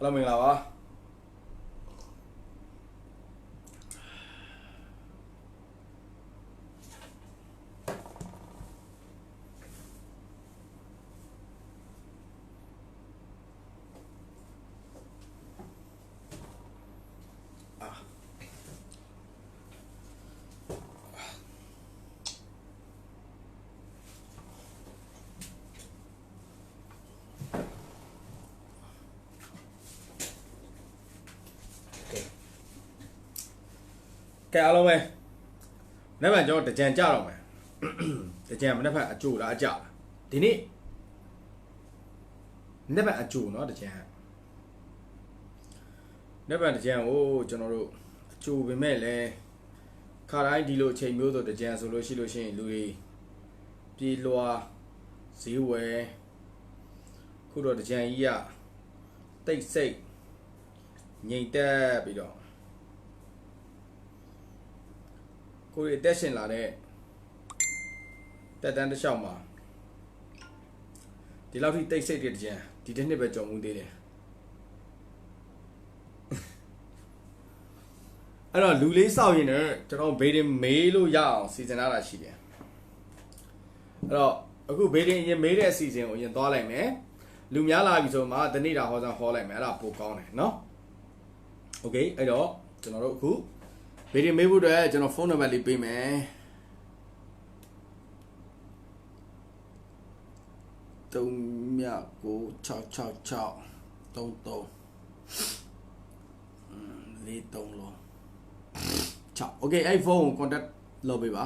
Hello မင်္ဂလာပါကဲအားလုံးပဲနေ့မှကျွန်တော်တကြံကြတော့မယ်တကြံမနေ့ဖက်အကျိုးလားအကြလားဒီနေ့နေ့ဖက်အကျိုးเนาะတကြံနေ့ဖက်တကြံကိုကျွန်တော်တို့အကျိုးပင်မဲ့လဲခါတိုင်းဒီလိုအချိန်မျိုးဆိုတကြံဆိုလို့ရှိရင်လူတွေပြေးလွှာဈေးဝယ်ခုတော့တကြံကြီးကတိတ်ဆိတ်ငြိမ်သက်ပြီးတော့ကိုယ်တက်ရှင်လာတဲ့တက်တန်းတစ်လျှောက်မှာဒီလောက်ထိတိတ်ဆိတ်တဲ့ကြံဒီတစ်နှစ်ပဲကြော်မှုသေးတယ်အဲ့တော့လူလေးစောက်ရင်တော့ကျွန်တော်ဘေးတင်မေးလို့ရအောင်စီစဉ်ထားတာရှိတယ်အဲ့တော့အခုဘေးတင်ရင်မေးတဲ့အစီအစဉ်ကိုရင်သွားလိုက်မယ်လူများလာပြီဆိုမှတနေ့တာဟောဆောင်ဟောလိုက်မယ်အဲ့ဒါပိုကောင်းတယ်เนาะโอเคအဲ့တော့ကျွန်တော်တို့အခုဘေးတင်မေးဖို့အတွက်ကျွန်တော်ဖုန်းနံပါတ်လေးပေးမယ်39966633 43လို့6โอเคအဲ့ဖုန်းကို contact လုပ်ပေးပါ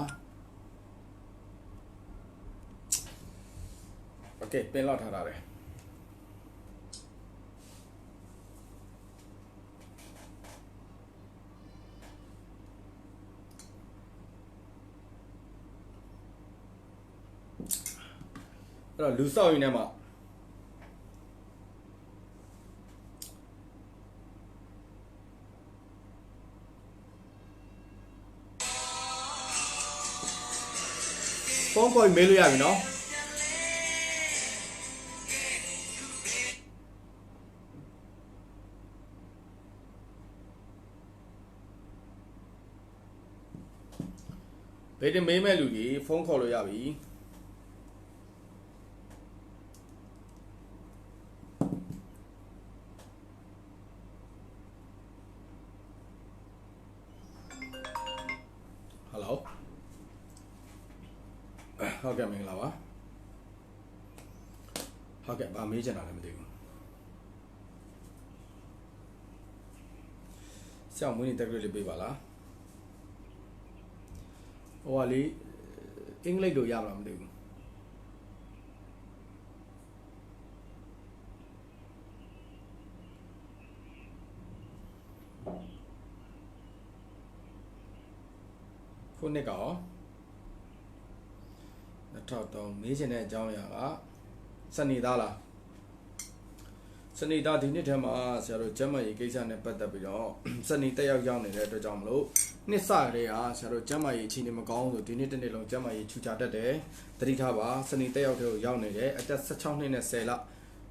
โอเคပင်လောက်ထားတာပဲအဲ့တော့လူဆောက်ရင်ထဲမှာဖုန်းခေါ်မေးလို့ရပြီနော်ဘယ်တင်မေးမဲ့လူကြီးဖုန်းခေါ်လို့ရပြီဟုတ်ကဲ့မင်္ဂလာပါဟုတ်ကဲ့ဗာမေးချင်တာလည်းမသိဘူးဆရာမွေးနေတက်ကြလေးပေးပါလားဟိုကလေအင်္ဂလိပ်လိုရမလားမသိဘူးခုနှစ်ကောထောက်တော့မေးချင်တဲ့အကြောင်းအရာကစနေသားလားစနေသားဒီနှစ်ထဲမှာဆရာတို့ကျမ်းမာရေးကိစ္စနဲ့ပတ်သက်ပြီးတော့စနေတက်ရောက်နေတဲ့အတွက်ကြောင့်မလို့နှစ်စကလေးကဆရာတို့ကျမ်းမာရေးအခြေအနေမကောင်းဆိုဒီနှစ်တစ်နှစ်လုံးကျမ်းမာရေးထူခြားတတ်တယ်သတိထားပါစနေတက်ရောက်တဲ့ကိုရောက်နေတယ်အသက်16နှစ်နဲ့10လ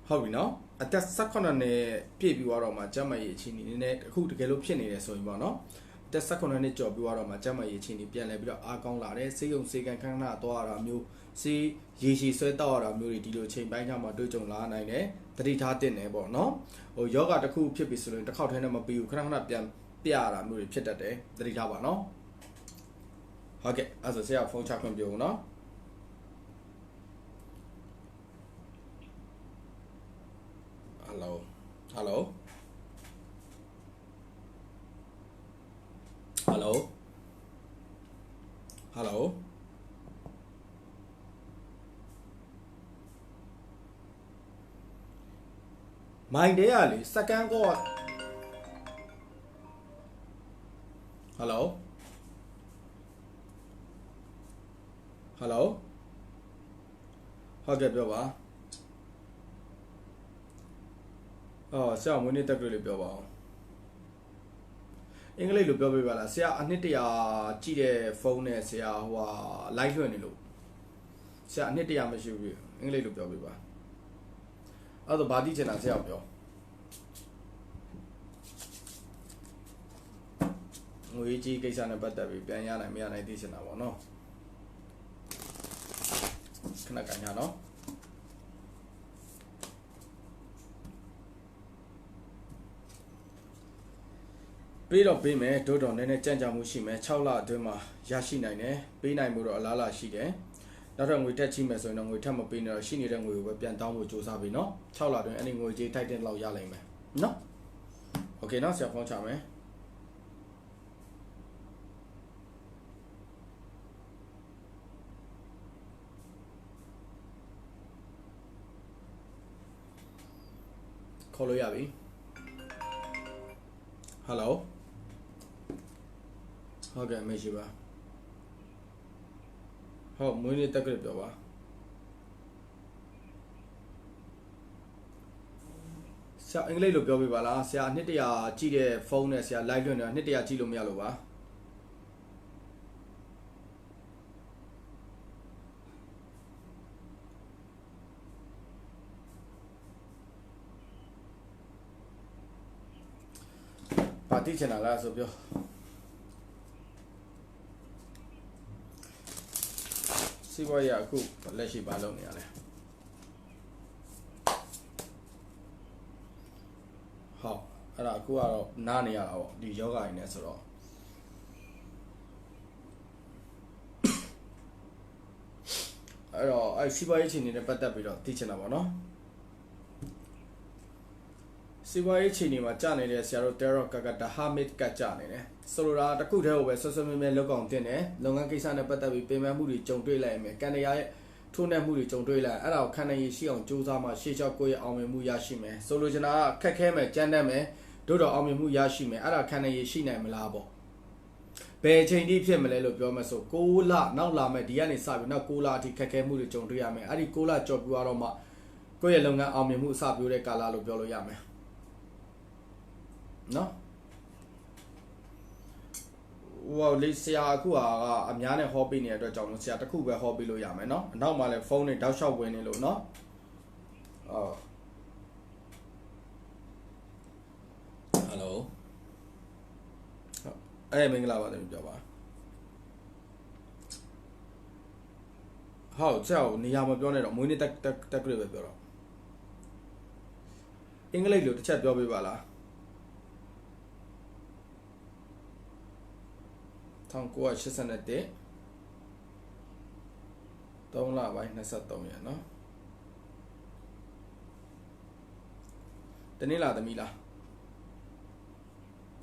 ဟုတ်ပြီနော်အသက်18နှစ်ပြည့်ပြီးတော့မှကျမ်းမာရေးအခြေအနေနဲ့အခုတကယ်လို့ဖြစ်နေတယ်ဆိုရင်ပေါ့နော်တက်18နှစ်ကျော်ပြီးတော့မှကျမ်းမာရေးအခြေအနေပြန်လဲပြီးတော့အားကောင်းလာတယ်စေယုံစေကန်ခန်းခဏသွားရတာမျိုးစေးရေရှည်ဆွဲတောက်ရတာမျိုးတွေဒီလိုချိန်ပိုင်းကြမှာတွေ့ကြုံလာနိုင်တယ်တတိထားတင်တယ်ပေါ့နော်ဟိုယောဂတစ်ခုဖြစ်ပြီဆိုရင်တစ်ခေါက်ထဲနဲ့မပြီးဘူးခဏခဏပြန်ပြရတာမျိုးတွေဖြစ်တတ်တယ်တတိထားပါနော်ဟုတ်ကဲ့အဲ့ဆိုဆရာဖုန်းချခွင့်ပြုနော်ဟယ်လိုဟယ်လိုHello Helloမိုင်တဲရလေစကန်ကောHello Helloဟုတ်ကဲ့ပြောပါဆရာမွေးနေ့တက်ကြလေးပြောပါအောင်အင်္ဂလိပ်လိုပြောပြပါလားဆရာအနှစ်တရာကြည့်တဲ့ဖုန်းနဲ့ဆရာဟိုဟာ live လွှင့်နေလို့ဆရာအနှစ်တရာမရှိဘူးအင်္ဂလိပ်လိုပြောပြပါအဲ့တော့ဘာသိချင်တာဆရာပြော ငွေကြီးကိစ္စနဲ့ပတ်သက်ပြီးပြန်ရနိုင်မရနိုင်သိချင်တာပေါ့နော်ခဏကန်ရနော်ပေးတော့ပေးမယ်တို့တော့နည်းနည်းကြံ့ကြာမှုရှိမယ်6လအတွင်းမှာရရှိနိုင်တယ်ပေးနိုင်မှုတော့အလားလာရှိတယ်နောက်တော့ငွေတက်ချိမယ်ဆိုရင်တော့ငွေထပ်မပေးနဲ့တော့ရှိနေတဲ့ငွေကိုပဲပြန်တောင်းဖို့စူးစမ်းပြီနော်6လအတွင်းအဲ့ဒီငွေကြီးထိုက်တဲ့လောက်ရနိုင်မယ်နော်โอเคနော်ဆရာဖုန်းချမယ်ခေါ်လို့ရပြီဟယ်လိုဟုတ်ကဲ့မရှိပါဟုတ်မွေးနေ့တက်ကြပြောပါဆရာအင်္ဂလိပ်လိုပြောပြပါလားဆရာနှစ်တရာကြည့်တဲ့ဖုန်းနဲ့ဆရာ live လွှင့်နေတာနှစ်တရာကြည့်လို့မရလို့ပါပါတိချင်တာလားဆိုပြောစီးပွားရေးအခုလက်ရှိဘာလုပ်နေရလဲဟုတ်အဲ့ဒါအခုကတော့နားနေရတာပေါ့ဒီယောဂအိုင်နဲ့ဆိုတော့အဲ့တော့အဲ့စီးပွားရေးအခြေအနေနဲ့ပတ်သက်ပြီးတော့သိချင်တာပေါ့နော်စီးပွားရေးအခြေအနေမှာကြာနေတဲ့ဆရာတို့ Terror ကတာဟာမစ်ကကြာနေတယ်ဆိုလိုတာတခုတည်းကိုပဲဆွဆွမြဲမြဲလောက်အောင်တင်တယ်လုပ်ငန်းကိစ္စနဲ့ပတ်သက်ပြီးပြင်ပမှုတွေကြုံတွေ့လိုက်မယ်ကန်တရားရဲ့ထိုးနှက်မှုတွေကြုံတွေ့လိုက်အဲ့ဒါကိုခံနိုင်ရရှိအောင်စူးစမ်းမှရှေ့လျှောက်ကိုယ့်ရဲ့အောင်မြင်မှုရရှိမယ်ဆိုလိုချင်တာကခက်ခဲမယ်ကြမ်းတမ်းမယ်တို့တော့အောင်မြင်မှုရရှိမယ်အဲ့ဒါခံနိုင်ရရှိနိုင်မလားပေါ့ဘယ်အချိန်ထိဖြစ်မလဲလို့ပြောမှဆို6လနောက်လာမယ်ဒီကနေစပြီးနောက်6လအထိခက်ခဲမှုတွေကြုံတွေ့ရမယ်အဲ့ဒီ6လကြော်ပြသွားတော့မှကိုယ့်ရဲ့လုပ်ငန်းအောင်မြင်မှုအစပြုတဲ့ကာလလို့ပြောလို့ရမယ်နော်ဟိုလေဆရာအခုကအများနဲ့ဟောပေးနေတဲ့အတွက်ကြောင့်ဆရာတစ်ခုပဲဟောပေးလို့ရမယ်နော်အနောက်မှာလည်းဖုန်းနဲ့တောက်လျှောက်ဝင်နေလို့နော်ဟယ်လိုအဲ့မင်္ဂလာပါတမီးပြောပါဟုတ်ဆရာနေရာမပြောနဲ့တော့မွေးနေ့တက်ကြွပဲပြောတော့အင်္ဂလိပ်လိုတစ်ချက်ပြောပေးပါလား1981 3လပိုင်း23ရက်နော်တနေ့လာသမီးလား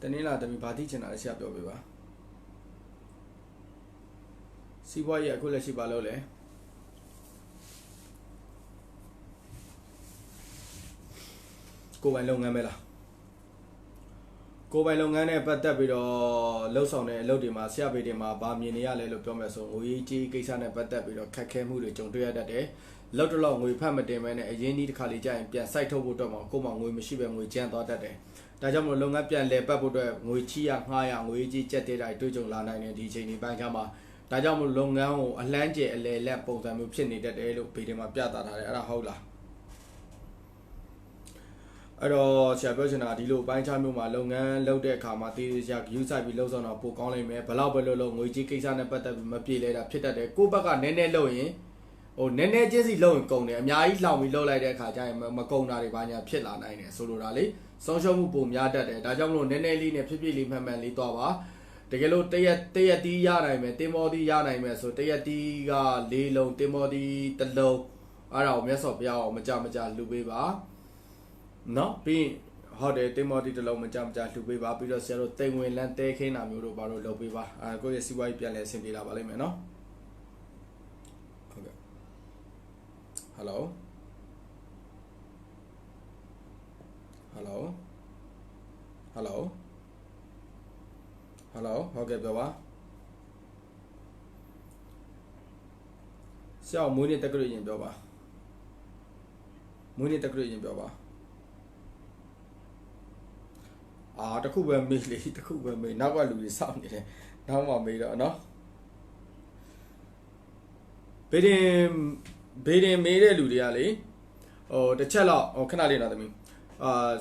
တနေ့လာသမီးဘာသိချင်တာလဲဆရာပြောပေးပါစီးပွားရေးအခုလက်ရှိဘာလုပ်လဲကိုယ်ပိုင်လုပ်ငန်းပဲလားကိုယ်ပိုင်လုပ်ငန်းနဲ့ပတ်သက်ပြီးတော့လှုပ်ဆောင်တဲ့အလုပ်တွေမှာဆရာပေတွေမှာဗာမြင်နေရလဲလို့ပြောမယ်ဆိုငွေကြီးကိစ္စနဲ့ပတ်သက်ပြီးတော့ခက်ခဲမှုတွေကြုံတွေ့ရတတ်တယ်လောက်တော့လောက်ငွေဖတ်မတင်မဲနဲ့အရင်ကြီးတစ်ခါလေးကြာရင်ပြန်စိုက်ထုတ်ဖို့အတွက်မှာကိုယ်မှငွေမရှိပဲငွေကျန်သွားတတ်တယ်ဒါကြောင့်မလို့လုပ်ငန်းပြန်လည်ပတ်ဖို့အတွက်ငွေချီရငှားရငွေကြီးကြက်တဲ့တိုင်းတွေ့ကြုံလာနိုင်တဲ့ဒီအချိန်ဒီပိုင်းကမှာဒါကြောင့်မလို့လုပ်ငန်းကိုအလန်းကျယ်အလယ်လက်ပုံစံမျိုးဖြစ်နေတတ်တယ်လို့ပေတွေမှာပြသထားတယ်အဲ့ဒါဟုတ်လားအဲ့တော့ဆရာပြောချင်တာဒီလိုပိုင်းခြားမျိုးမှာလုပ်ငန်းလုပ်တဲ့အခါမှာတည်တည်ချာယူဆိုင်ပြီးလှုပ်ဆောင်တော့ပိုကောင်းလိမ့်မယ်ဘလောက်ပဲလို့ငွေကြီးကိစ္စနဲ့ပတ်သက်ပြီးမပြေလဲတာဖြစ်တတ်တယ်ကိုယ့်ဘက်ကနည်းနည်းလုပ်ရင်ဟိုနည်းနည်းချင်းစီလုပ်ရင်ကုန်တယ်အများကြီးလှောင်ပြီးလုပ်လိုက်တဲ့အခါကျရင်မကုန်တာတွေဘာညာဖြစ်လာနိုင်တယ်ဆိုလိုတာလေဆုံးရှုံးမှုပုံများတတ်တယ်ဒါကြောင့်မလို့နည်းနည်းလေးနဲ့ဖြည်းဖြည်းလေးမှန်မှန်လေးသွားပါတကယ်လို့တရက်တီးရနိုင်မယ်တင်မောတီးရနိုင်မယ်ဆိုတရက်တီးက4လုံးတင်မောတီး1လုံးအဲ့ဒါကိုမြတ်စွာဘုရားကိုမကြလှူပေးပါနော်ပြီးဟုတ်တယ်တင်မောတီတစ်လုံးမကြလှူပေးပါပြီးတော့ဆရာတို့တိမ်ဝင်လန်းတဲခင်းတာမျိုးတို့ဘာလို့လုပ်ပေးပါကိုယ့်ရဲ့စီးပွားရေးပြန်လဲအဆင်ပြေလာပါလိမ့်မယ်နော်ဟုတ်ကဲ့ဟယ်လိုဟုတ်ကဲ့ပြောပါဆရာမွေးနေ့တက်ကြွရင်ပြောပါမွေးနေ့တက်ကြွရင်ပြောပါတခုပဲမေးလေတခုပဲမေးနောက်ကလူတွေစောင့်နေတယ်နောက်မှမေးတော့နော်ဘေးတင်မေးတဲ့လူတွေကလေဟိုတစ်ချက်လောက်ဟိုခဏလေးနော်သမီး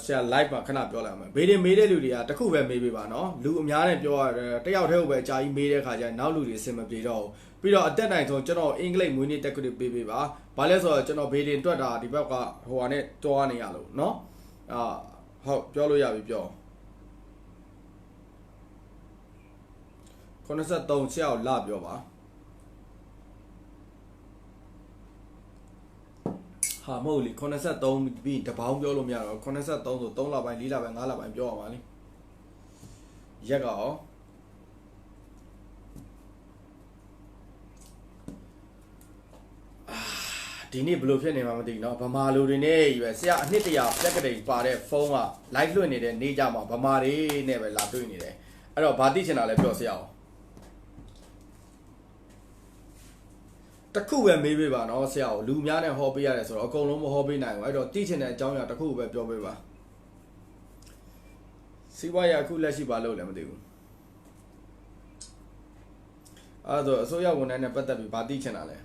ဆရာ live မှာခဏပြောလိုက်အောင်မေးတယ်မေးတဲ့လူတွေကတခုပဲမေးပေးပါနော်လူအများနဲ့ပြောရတယ်တယောက်တည်းကိုပဲအကြာကြီးမေးတဲ့ခါကျရင်နောက်လူတွေအဆင်မပြေတော့ဘူးပြီးတော့အတက်နိုင်ဆုံးကျွန်တော်အင်္ဂလိပ်မွေးနေ့တက်ခွင့်ပေးပါဘာလဲဆိုတော့ကျွန်တော်ဘေးတင်တွက်တာဒီဘက်ကဟိုဟာနဲ့တွားနေရလို့နော်ဟုတ်ပြောလို့ရပြီပြော83ဆရာကိုလာပြောပါဟာမဟုတ်လေ83ပြီးတပေါင်းပြောလို့မရတော့83ဆို3လပိုင်း4လပိုင်း5လပိုင်းပြောရမှာလေရက်ကောဒီနေ့ဘယ်လိုဖြစ်နေမှာမသိဘူးเนาะဗမာလူတွေနဲ့ရွယ်ဆရာအနှစ်တရာပြက်ကလေးပါတဲ့ဖုန်းက live လွှင့်နေတဲ့နေကြမှာဗမာတွေနဲ့ပဲလာတွေ့နေတယ်အဲ့တော့ဘာသိချင်တာလဲပြောဆရာအောင်တခုပဲမေးပေးပါနော်ဆရာကိုလူများနဲ့ဟောပေးရတယ်ဆိုတော့အကုန်လုံးမဟောပေးနိုင်ဘူးအဲ့တော့သိချင်တဲ့အကြောင်းအရာတခုပဲပြောပေးပါစီးပွားရေးအခုလက်ရှိပါလို့လည်းမသိဘူးအဲ့တော့အစိုးရဝန်ထမ်းနဲ့ပတ်သက်ပြီးဘာသိချင်တာလဲ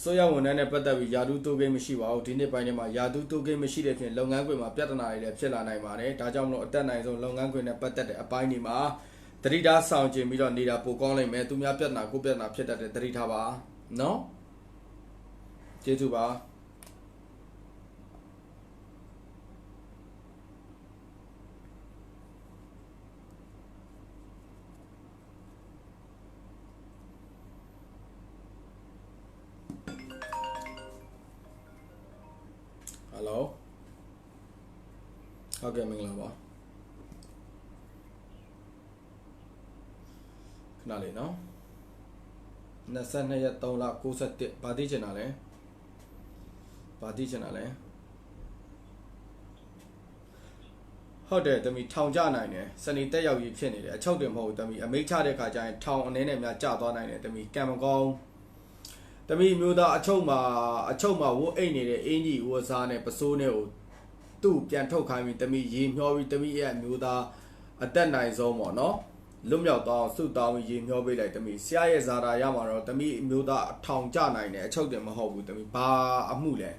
ဆိုရဝန်ထမ်းနဲ့ပတ်သက်ပြီးယာတုတိုးကိန်းမရှိပါဘူးဒီနေ့ပိုင်းထဲမှာယာတုတိုးကိန်းမရှိတဲ့ဖြင့်လုပ်ငန်းခွင်မှာပြဿနာတွေလည်းဖြစ်လာနိုင်ပါတယ်ဒါကြောင့်မလို့အတက်နိုင်ဆုံးလုပ်ငန်းခွင်နဲ့ပတ်သက်တဲ့အပိုင်းတွေမှာတတိထားဆောင်ကျင်ပြီးတော့နေတာပိုကောင်းနိုင်မယ်သူများပြဿနာကိုပြဿနာဖြစ်တတ်တဲ့တတိထားပါနော်ကျေးဇူးပါဟယ်လိုဟုတ်ကဲ့မင်္ဂလာပါခဏလေးနော်22ရက်3လ61ဘာသိချင်တာလဲဘာသိချင်တာလဲဟုတ်တယ်တမီထောင်ကြနိုင်တယ်စနေတက်ရောက်ရေးဖြစ်နေတယ်အချုပ်တယ်မဟုတ်ဘူးတမီအမိတ်ချတဲ့ခါကျရင်ထောင်အနေနဲ့များကြာသွားနိုင်တယ်တမီကံမကောင်းတမီမျိုးသားအချုပ်မှာဝတ်အိတ်နေတဲ့အင်ကြီးဝတ်စားနဲ့ပစိုးနဲ့ကိုသူ့ပြန်ထုတ်ခိုင်းပြီးတမီရေမျောပြီးတမီရဲ့မျိုးသားအသက်နိုင်ဆုံးပေါ့နော်လွတ်မြောက်တော့စုတောင်းပြီးရေမျောပေးလိုက်တမီဆရာရဲ့ဇာတာရမှာတော့တမီမျိုးသားထောင်ကြနိုင်တယ်အချုပ်တယ်မဟုတ်ဘူးတမီဘာအမှုလဲ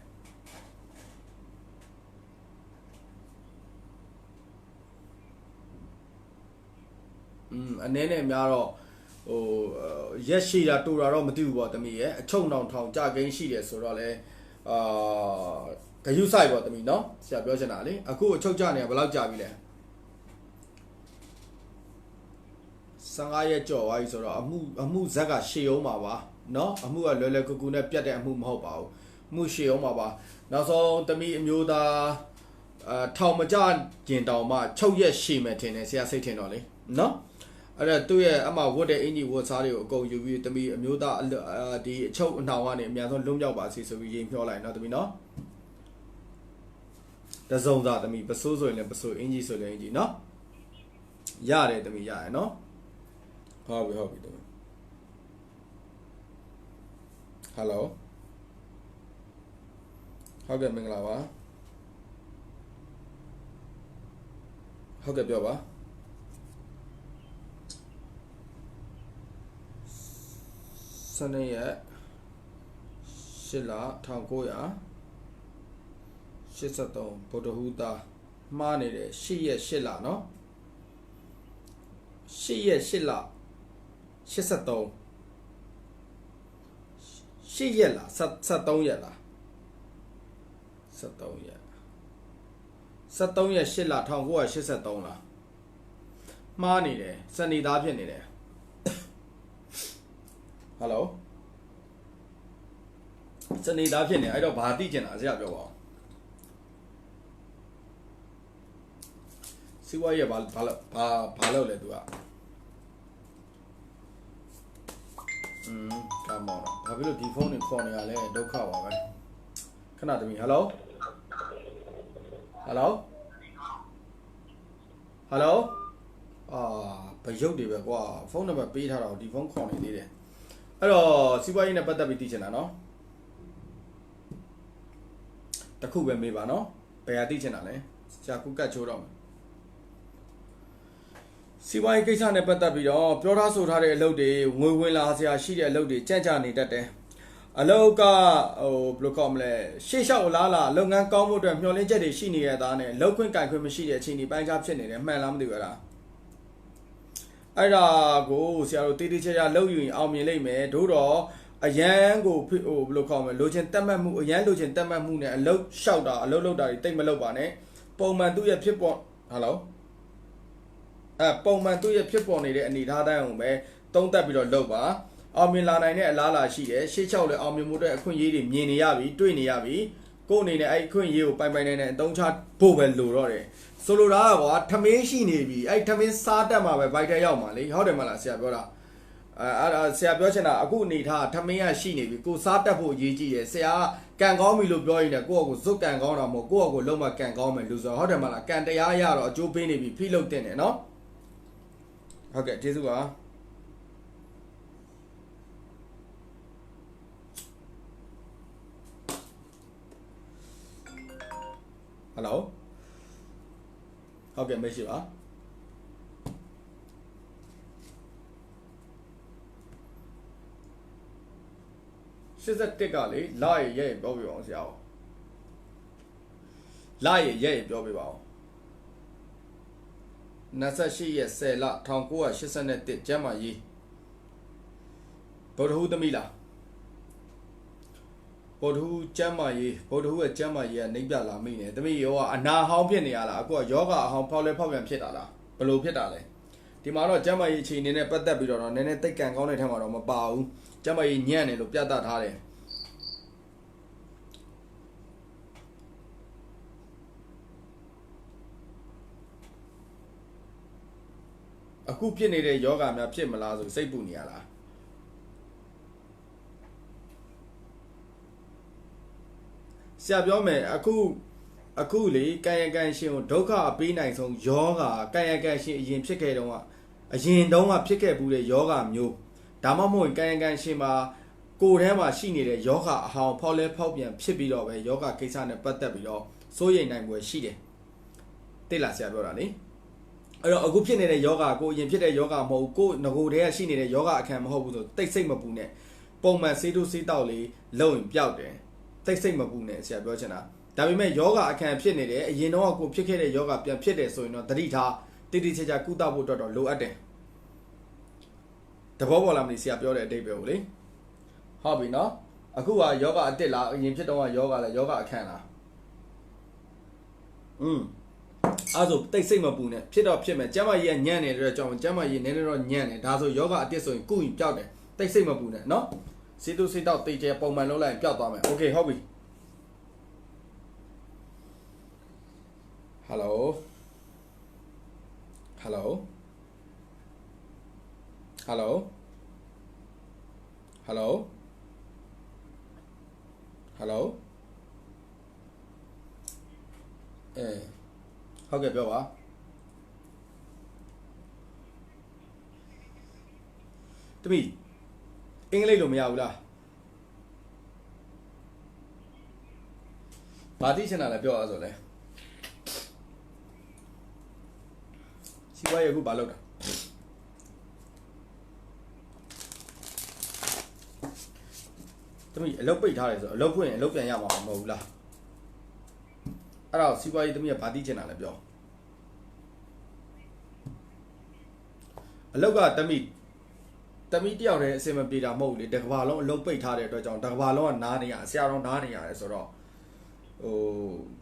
အနေနဲ့များတော့ဟိုရက်ရှိတာတူတာတော့မသိဘူးပေါ့တမီရဲ့အချုံနောင်ထောင်ကြကိန်းရှိတယ်ဆိုတော့လေဂယုဆိုင်ပေါ့တမီနော်ဆရာပြောချင်တာလေအခုအချုပ်ကြနေဘယ်လောက်ကြာပြီလဲ15ရက်ကြော်သွားပြီဆိုတော့အမှုဇက်ကရှေ့အောင်ပါပါနော်အမှုကလွယ်လွယ်ကူကူနဲ့ပြတ်တဲ့အမှုမဟုတ်ပါဘူးအမှုရှေ့အောင်ပါပါနောက်ဆုံးတမီအမျိုးသားထောင်မကြကျင်တောင်မှချုပ်ရက်ရှေ့မယ်ထင်တယ်ဆရာစိတ်ထင်တော့လေနော်အဲ့ဒါသူ့ရဲ့အမဝတ်တဲ့အင်ကြီးဝတ်စားတွေကိုအကုန်ယူပြီးတမီအမျိုးသားဒီအချုပ်အနှောင်ကနေအများဆုံးလွတ်မြောက်ပါစေဆိုပြီးရေမျှောလိုက်နော်တမီနော်တစုံသာတမီပစိုးဆိုရင်လည်းပစိုးအင်ကြီးဆိုလည်းအင်ကြီးနော်ရတယ်တမီရတယ်နော်ဟုတ်ပြီတမီဟယ်လိုဟုတ်ကဲ့မင်္ဂလာပါဟုတ်ကဲ့ပြောပါစနေရက်8လ1983ဗုဒ္ဓဟူးသားမှားနေတယ်8ရက်8လနော်8ရက်8လ83 8ရက်လား73ရက်လား73ရက်73ရက်8လ1983လားမှားနေတယ်စနေသားဖြစ်နေတယ်ဟယ်လိုစနေသားဖြစ်နေအဲ့တော့ဘာသိကျင်တာဆရာပြောပါဦးစီဝါရဲ့ဘာလုပ်လဲသူကကမောဘာဖြစ်လို့ဒီဖုန်းတွေခေါ်နေရလဲဒုက္ခပါပဲခဏတမီဟယ်လိုဘရုပ်တွေပဲကွာဖုန်းနံပါတ်ပေးထားတာဒီဖုန်းခေါ်နေသေးတယ်အဲ့တော့စီးပွားရေးနဲ့ပတ်သက်ပြီးသိချင်တာနော်တခုပဲမေးပါနော်ဘယ်ဟာသိချင်တာလဲဆရာကုကတ်ချိုးတော့မယ် စီးပွားရေးကိစ္စနဲ့ပတ်သက်ပြီးတော့ပြောထားဆိုထားတဲ့အလုပ်တွေငွေဝင်လာစရာရှိတဲ့အလုပ်တွေကြံ့ကြာနေတတ်တယ်အလောက်ကဟိုဘယ်လိုကောမလဲရှေ့လျှောက်လားလားလုပ်ငန်းကောင်းဖို့အတွက်မျှော်လင့်ချက်တွေရှိနေရတဲ့သားနဲ့လောက်ခွင့်ကြိုင်ခွင့်မရှိတဲ့အချိန်ဒီပိုင်းခြားဖြစ်နေတယ်မှန်လားမသိဘူးအဲ့ဒါကိုဆရာတို့တေးသေးချာချာလုပ်ယူရင်အောင်မြင်လိမ့်မယ်တို့တော့အရန်ကိုဟိုဘယ်လိုကောမလဲလိုချင်တက်မှတ်မှုအရန်လိုချင်တက်မှတ်မှုနဲ့အလုပ်လျှောက်တာအလုပ်လုပ်တာတွေတိတ်မလုပ်ပါနဲ့ပုံမှန်သူ့ရဲ့ဖြစ်ပေါ်ဟယ်လိုပုံမှန်သူ့ရဲ့ဖြစ်ပေါ်နေတဲ့အနေအထားတိုင်းအောင်ပဲသုံးသပ်ပြီးတော့လုပ်ပါအောင်မြင်လာနိုင်တဲ့အလားအလာရှိတယ်ရှေ့လျှောက်လည်းအောင်မြင်မှုအတွက်အခွင့်အရေးတွေမြင်နေရပြီတွေ့နေရပြီကိုယ်အနေနဲ့အဲ့အခွင့်အရေးကိုပိုင်နိုင်တဲ့အသုံးချဖို့ပဲလိုတော့တယ်ဆိုလိုတာကွာထမင်းရှိနေပြီအဲ့ထမင်းစားတတ်မှာပဲဗိုက်ထဲရောက်မှာလေဟုတ်တယ်မလားဆရာပြောတာဆရာပြောချင်တာအခုအနေထားထမင်းရရှိနေပြီကိုစားတတ်ဖို့အရေးကြီးတယ်ဆရာကန်ကောင်းပြီလို့ပြောရင်လည်းကိုယ့်အကိုဇွတ်ကန်ကောင်းတာမဟုတ်ကိုယ့်အကိုလုံးမကန်ကောင်းမယ်လို့ဆိုတော့ဟုတ်တယ်မလားကန်တရားရတော့အကျိုးပေးနေပြီဖိလုပ်တင်တယ်နော်ဟုတ်ကဲ့ကျေးဇူးပါဟယ်လိုဟုတ်ကဲ့မရှိပါ81ကလေလာရဲ့ပြောပြပါအောင်ဆရာလာရဲ့ပြောပြပါအောင်28ရက်10လ1981ကျမ်းမာရေးဗုဒ္ဓဟူးသမီးလားဗုဒ္ဓဟူးကျမ်းမာရေးဗုဒ္ဓဟူးရဲ့ကျမ်းမာရေးကနှိမ့်ပြလာမိနေသမီးရောကအနာဟောင်းဖြစ်နေရလားအခုကယောဂအဟောင်းဖောက်လဲဖောက်ပြန်ဖြစ်တာလားဘယ်လိုဖြစ်တာလဲဒီမှာတော့ကျမ်းမာရေးအခြေအနေနဲ့ပတ်သက်ပြီးတော့နည်းနည်းတိတ်ကန်ကောင်းတဲ့ထက်မှာတော့မပါဘူးကျမ်းမာရေးညံ့တယ်လို့ပြသထားတယ်အခုဖြစ်နေတဲ့ယောဂများဖြစ်မလားဆိုစိတ်ပူနေရလားဆရာပြောမယ်အခုလေကာယကံရှင်ကိုဒုက္ခအပေးနိုင်ဆုံးယောဂကာယကံရှင်အရင်ဖြစ်ခဲ့တော့အရင်တုန်းကဖြစ်ခဲ့ဘူးတဲ့ယောဂမျိုးဒါမှမဟုတ်ကာယကံရှင်မှာကိုယ်ထဲမှာရှိနေတဲ့ယောဂအဟောင်းဖောက်လဲဖောက်ပြန်ဖြစ်ပြီးတော့ပဲယောဂကိစ္စနဲ့ပတ်သက်ပြီးတော့စိုးရိမ်နိုင်ပွဲရှိတယ်သိလားဆရာပြောတာလေအဲ့တော့အခုဖြစ်နေတဲ့ယောဂကိုအရင်ဖြစ်တဲ့ယောဂမဟုတ်ကိုငကိုတည်းကရှိနေတဲ့ယောဂအခမ်းမဟုတ်ဘူးဆိုတိတ်ဆိတ်မပူနဲ့ပုံမှန်စေးတိုးစေးတောက်လေးလုံရင်ပျောက်တယ်တိတ်ဆိတ်မပူနဲ့ဆရာပြောချင်တာဒါပေမဲ့ယောဂအခမ်းဖြစ်နေတယ်အရင်တော့ကိုဖြစ်ခဲ့တဲ့ယောဂပြန်ဖြစ်တယ်ဆိုရင်တော့သတိထားတိတိကျကျကုသဖို့အတွက်တော့လိုအပ်တယ်တဘောပေါ်လာမလို့ဆရာပြောတဲ့အတိတ်ပဲကိုလေဟုတ်ပြီနော်အခုကယောဂအတစ်လားအရင်ဖြစ်တော့ကယောဂလည်းယောဂအခမ်းလားအဲ့ဆိုတိတ်စိတ်မပူနဲ့ဖြစ်တော့ဖြစ်မယ်ကျမ်းမာရေးကညံ့နေတဲ့အတွက်ကြောင့်ကျမ်းမာရေးနည်းနည်းတော့ညံ့တယ်ဒါဆိုယောဂအတစ်ဆိုရင်ကုရင်ပျောက်တယ်တိတ်စိတ်မပူနဲ့နော်စေတုစေတောက်တိတ်ကျပုံမှန်လုပ်လိုက်ရင်ပျောက်သွားမယ်โอเคဟုတ်ပြီဟယ်လိုဟယ်လိုဟယ်လိုဟယ်လိုဟယ်လိုဟုတ်ကဲ့ပြောပါတမီးအင်္ဂလိပ်လိုမရဘူးလားဘာသိချင်တာလဲပြောရဆိုလဲစီဝါရခုဘာလုပ်တာတမီးအလုပ်ပိတ်ထားတယ်ဆိုအလုပ်ဖွင့်ရင်အလုပ်ပြန်ရမှာမဟုတ်ဘူးလားအဲ့တော့စီးပွားရေးတမီးကဘာသိချင်တာလဲပြောအလောက်ကတမီးတယောက်တည်းအစင်မပြေတာမဟုတ်ဘူးလေတကဘာလုံးအလုပ်ပိတ်ထားတဲ့အတွက်ကြောင့်တကဘာလုံးကနားနေရဆရာတော်နားနေရတယ်ဆိုတော့ဟို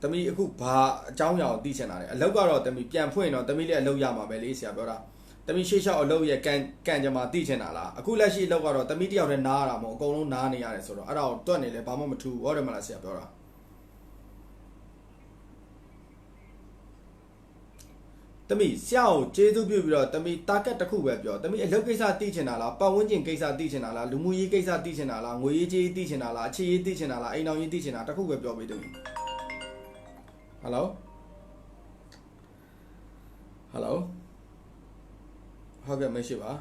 တမီးအခုဘာအကြောင်းအရာကိုသိချင်တာလဲအလောက်ကတော့တမီးပြန်ဖွင့်တော့တမီးလည်းအလုပ်ရမှာပဲလေဆရာပြောတာတမီးရှေ့လျှောက်အလုပ်ရဲ့ကန်ကြမှာသိချင်တာလားအခုလက်ရှိအလောက်ကတော့တမီးတယောက်တည်းနားရတာမဟုတ်အကုန်လုံးနားနေရတယ်ဆိုတော့အဲ့ဒါကိုတွက်နေလဲဘာမှမထူဘူးဟုတ်တယ်မလားဆရာပြောတာတမီးဆရာကိုကျေးဇူးပြုပြီးတော့တမီးတာဂက်တစ်ခုပဲပြောတမီးအလုပ်ကိစ္စသိချင်တာလားပတ်ဝန်းကျင်ကိစ္စသိချင်တာလားလူမှုရေးကိစ္စသိချင်တာလားငွေရေးကြေးသိချင်တာလားအခြေရေးသိချင်တာလားအိမ်တော်ရေးသိချင်တာတစ်ခုပဲပြောပေးတမီးဟယ်လိုဟယ်လိုဟုတ်ကဲ့မရှိပါ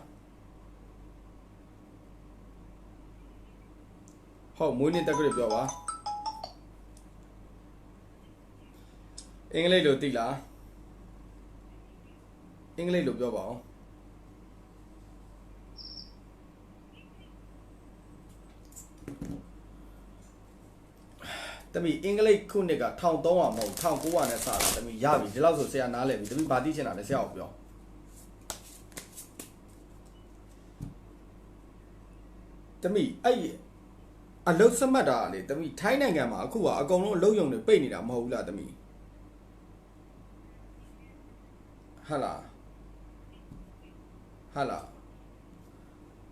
ဟုတ်မွေးနေ့တက်ကြွပြောပါအင်္ဂလိပ်လိုသိလားအင်္ဂလိပ်လိုပြောပါအောင် တမီအင်္ဂလိပ်ခုနှစ်က1300မဟုတ်1900နဲ့စတာတမီရပြီဒီလောက်ဆိုဆရာနားလည်ပြီတမီဘာသိချင်တာလဲဆရာကိုပြောတမီအဲ့အလုတ်စမှတ်တာလေတမီထိုင်းနိုင်ငံမှာအခုကအကုန်လုံးအလုတ်ယုံတွေပိတ်နေတာမဟုတ်ဘူးလားတမီဟာလား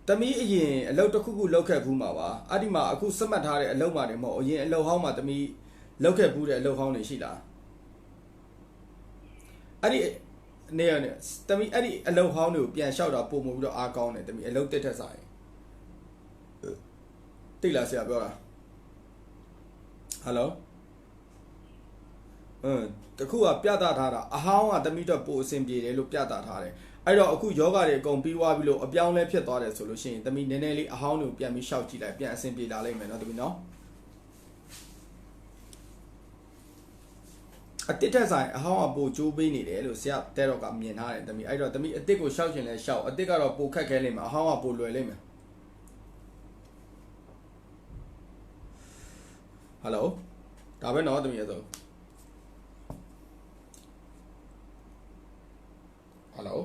တမီအရင်အလုတ်တစ်ခုခုလောက်ခဲ့ဘူးမှာပါအဲ့ဒီမှာအခုစမှတ်ထားတဲ့အလုတ်မှာတွေမဟုတ်အရင်အလုတ်ဟောင်းမှာတမီလောက်ခဲ့ဘူးတဲ့အလုတ်ဟောင်းတွေရှိလားအဲ့ဒီနေရနဲ့တမီအဲ့ဒီအလုတ်ဟောင်းတွေကိုပြန်လျှောက်တာပုံမှုပြီးတော့အားကောင်းတယ်တမီအလုတ်တက်ထက်ဆိုင်တိတ်လားဆရာပြောတာဟယ်လိုတခုကပြသထားတာအဟောင်းကတမီတော့ပိုအဆင်ပြေတယ်လို့ပြသထားတယ်အဲ့တော့အခုယောဂတွေအကုန်ပြီးွားပြီးလို့အပြောင်းလဲဖြစ်သွားတယ်ဆိုလို့ရှိရင်တမီနည်းနည်းလေးအဟောင်းတွေကိုပြန်ပြီးရှောက်ကြည့်လိုက်ပြန်အဆင်ပြေလာလိမ့်မယ်နော်တမီနော်အတစ်ထက်ဆိုင်အဟောင်းကပိုကျိုးပေးနေတယ်လို့ဆရာတဲတော့ကမြင်ထားတယ်တမီအဲ့တော့တမီအတစ်ကိုရှောက်ချင်လဲရှောက်အတစ်ကတော့ပိုခက်ခဲလိမ့်မယ်အဟောင်းကပိုလွယ်လိမ့်မယ်ဟယ်လိုဒါပဲနော်တမီရဆိုဟယ်လို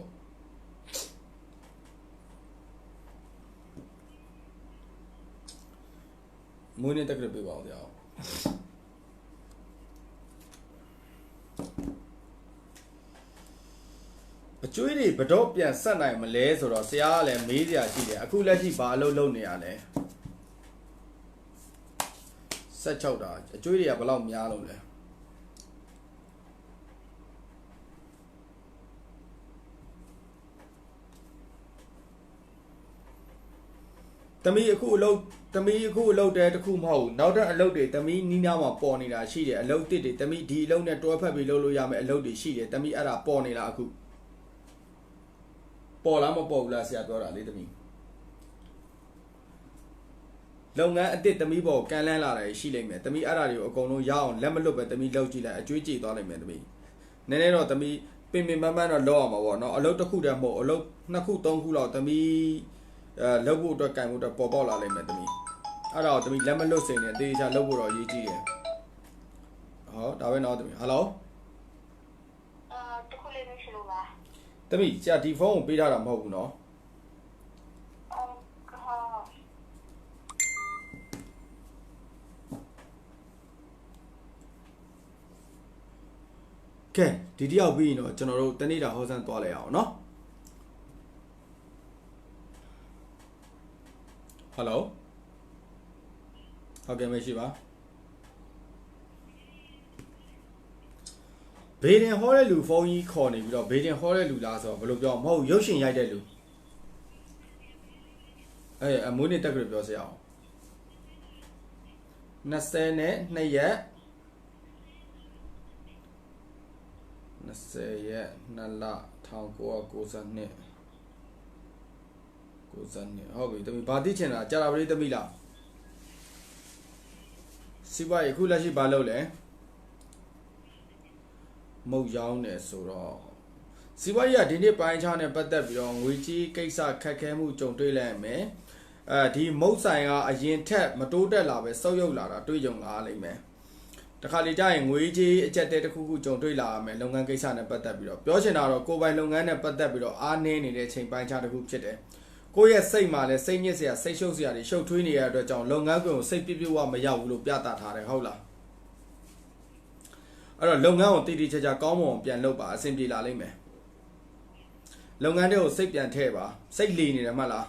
မွေးနေ့တက်ကြပြပါဦးတရားအကျွေးတွေဘတော့ပြန်ဆက်နိုင်မလဲဆိုတော့ဆရာကလည်းမေးစရာရှိတယ်အခုလက်ရှိဘာအလုပ်လုပ်နေရလဲ16တာအကျွေးတွေကဘယ်လောက်များလို့လဲတမီအခုအလုပ်တဲတခုမဟုတ်နောက်ထပ်အလုပ်တွေတမီနီးနားမှာပေါ်နေတာရှိတယ်အလုပ်တစ်တွေတမီဒီအလုပ်နဲ့တွဲဖက်ပြီးလုပ်လို့ရမယ်အလုပ်တွေရှိတယ်တမီအဲ့ဒါပေါ်နေလားအခုပေါ်လားမပေါ်ဘူးလားဆရာပြောတာလေတမီလုပ်ငန်းအစ်စ်တမီပေါ်ကန်လန်းလာတယ်ရှိလိမ့်မယ်တမီအဲ့ဒါတွေကိုအကုန်လုံးရအောင်လက်မလွတ်ပဲတမီလုပ်ကြည့်လိုက်အကျွေးကြည့်သွားလိမ့်မယ်တမီနည်းနည်းတော့တမီပင်မန်းတော့လောက်အောင်ပါဗောနော်အလုပ်တစ်ခုတည်းမဟုတ်အလုပ်2ခု3ခုလောက်တမီလုပ်ဖို့အတွက်ကန်ဖို့အတွက်ပေါ်ပေါက်လာလိမ့်မယ်တမီအဲ့ဒါတော့တမီလက်မလွတ်စိန်နဲ့တေးချာလုပ်ဖို့တော့အရေးကြီးတယ်ဟောဒါပဲနော်တမီဟယ်လိုတခုလေးမရှိလို့ပါတမီဆရာဒီဖုန်းကိုပေးထားတာမဟုတ်ဘူးနော်ကဲဒီတယောက်ပြီးရင်တော့ကျွန်တော်တို့တနေ့တာဟောစမ်းသွားလိုက်အောင်နော်ဟယ်လိုဟုတ်ကဲ့မရှိပါဘေးတင်ဟောတဲ့လူဖုန်းကြီးခေါ်နေပြီးတော့ဘေးတင်ဟောတဲ့လူလားဆိုတော့ဘယ်လိုပြောမဟုတ်ရုပ်ရှင်ရိုက်တဲ့လူအမွေးနေ့တက်ကြပြောစရာအောင်22ရက်20ရက်2လ1992ဟုတ်ပြီတမီဘာသိချင်တာကြာတာပရိသမီလားစီးပွားရေးအခုလက်ရှိဘာလုပ်လဲမုတ်ရောင်းတယ်ဆိုတော့စီးပွားရေးကဒီနေ့ပိုင်းခြားနဲ့ပတ်သက်ပြီးတော့ငွေကြီးကိစ္စခက်ခဲမှုကြုံတွေ့လိုက်မယ်ဒီမုတ်ဆိုင်ကအရင်ထက်မတိုးတက်လာပဲဆုတ်ယုတ်လာတာတွေ့ကြုံလာလိမ့်မယ်တခါလေကြာရင်ငွေကြီးအကျက်တဲတစ်ခုခုကြုံတွေ့လာရမယ်လုပ်ငန်းကိစ္စနဲ့ပတ်သက်ပြီးတော့ပြောချင်တာတော့ကိုယ်ပိုင်လုပ်ငန်းနဲ့ပတ်သက်ပြီးတော့အားနည်းနေတဲ့ချိန်ပိုင်းခြားတစ်ခုဖြစ်တယ်ကိုယ့်ရဲ့စိတ်မှာလည်းစိတ်ညစ်စရာစိတ်ရှုပ်စရာတွေရှုပ်ထွေးနေရတဲ့အတွက်ကြောင့်လုပ်ငန်းကိုစိတ်ပြည့်ပြည့်ဝမရောက်ဘူးလို့ပြသထားတယ်ဟုတ်လားအဲ့တော့လုပ်ငန်းကိုတည်တည်ချာချာကောင်းမွန်ပြန်လုပ်ပါအဆင်ပြေလာလိမ့်မယ်လုပ်ငန်းတွေကိုစိတ်ပြန်ထည့်ပါစိတ်လီနေတယ်မှတ်လား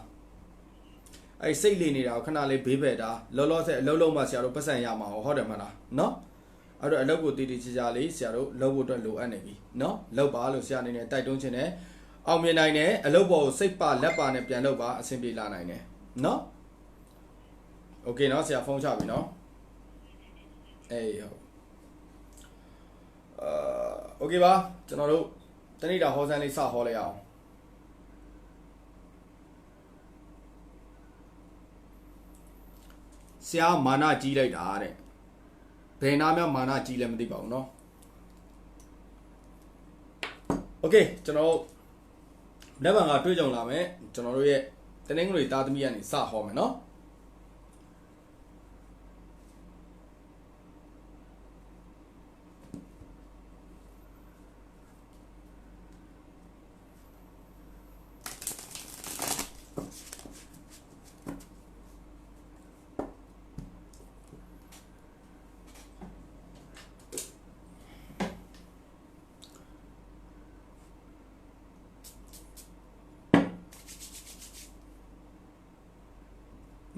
အဲ့စိတ်လီနေတာကိုခဏလေးဘေးဘက်တာလောလောဆယ်အလုပ်လုပ်မှဆရာတို့ပတ်စံရမှာဟုတ်တယ်မှတ်လားနော်အဲ့တော့အလုပ်ကိုတည်တည်ချာချာလေးဆရာတို့လုပ်ဖို့အတွက်လိုအပ်နေပြီနော်လုပ်ပါလို့ဆရာအနေနဲ့တိုက်တွန်းချင်တယ်အောင်မြင်နိုင်တယ်အလုပ်ပေါ်ကိုစိတ်ပါလက်ပါနဲ့ပြန်လုပ်ပါအဆင်ပြေလာနိုင်တယ်နော်โอเคနော်ဆရာဖုန်းချပြီနော်အေးဟုတ်โอเคပါကျွန်တော်တို့တနေ့တာဟောစမ်းလေးစဟောလိုက်အောင်ဆရာမာနကြီးလိုက်တာတဲ့ဘယ်နာများမာနကြီးလဲမသိပါဘူးเนาะโอเคကျွန်တော်လက်ဗန်ကတွေ့ကြုံလာမယ်ကျွန်တော်တို့ရဲ့တနင်္ဂနွေသားသမီးကနေစဟောမယ်เนาะ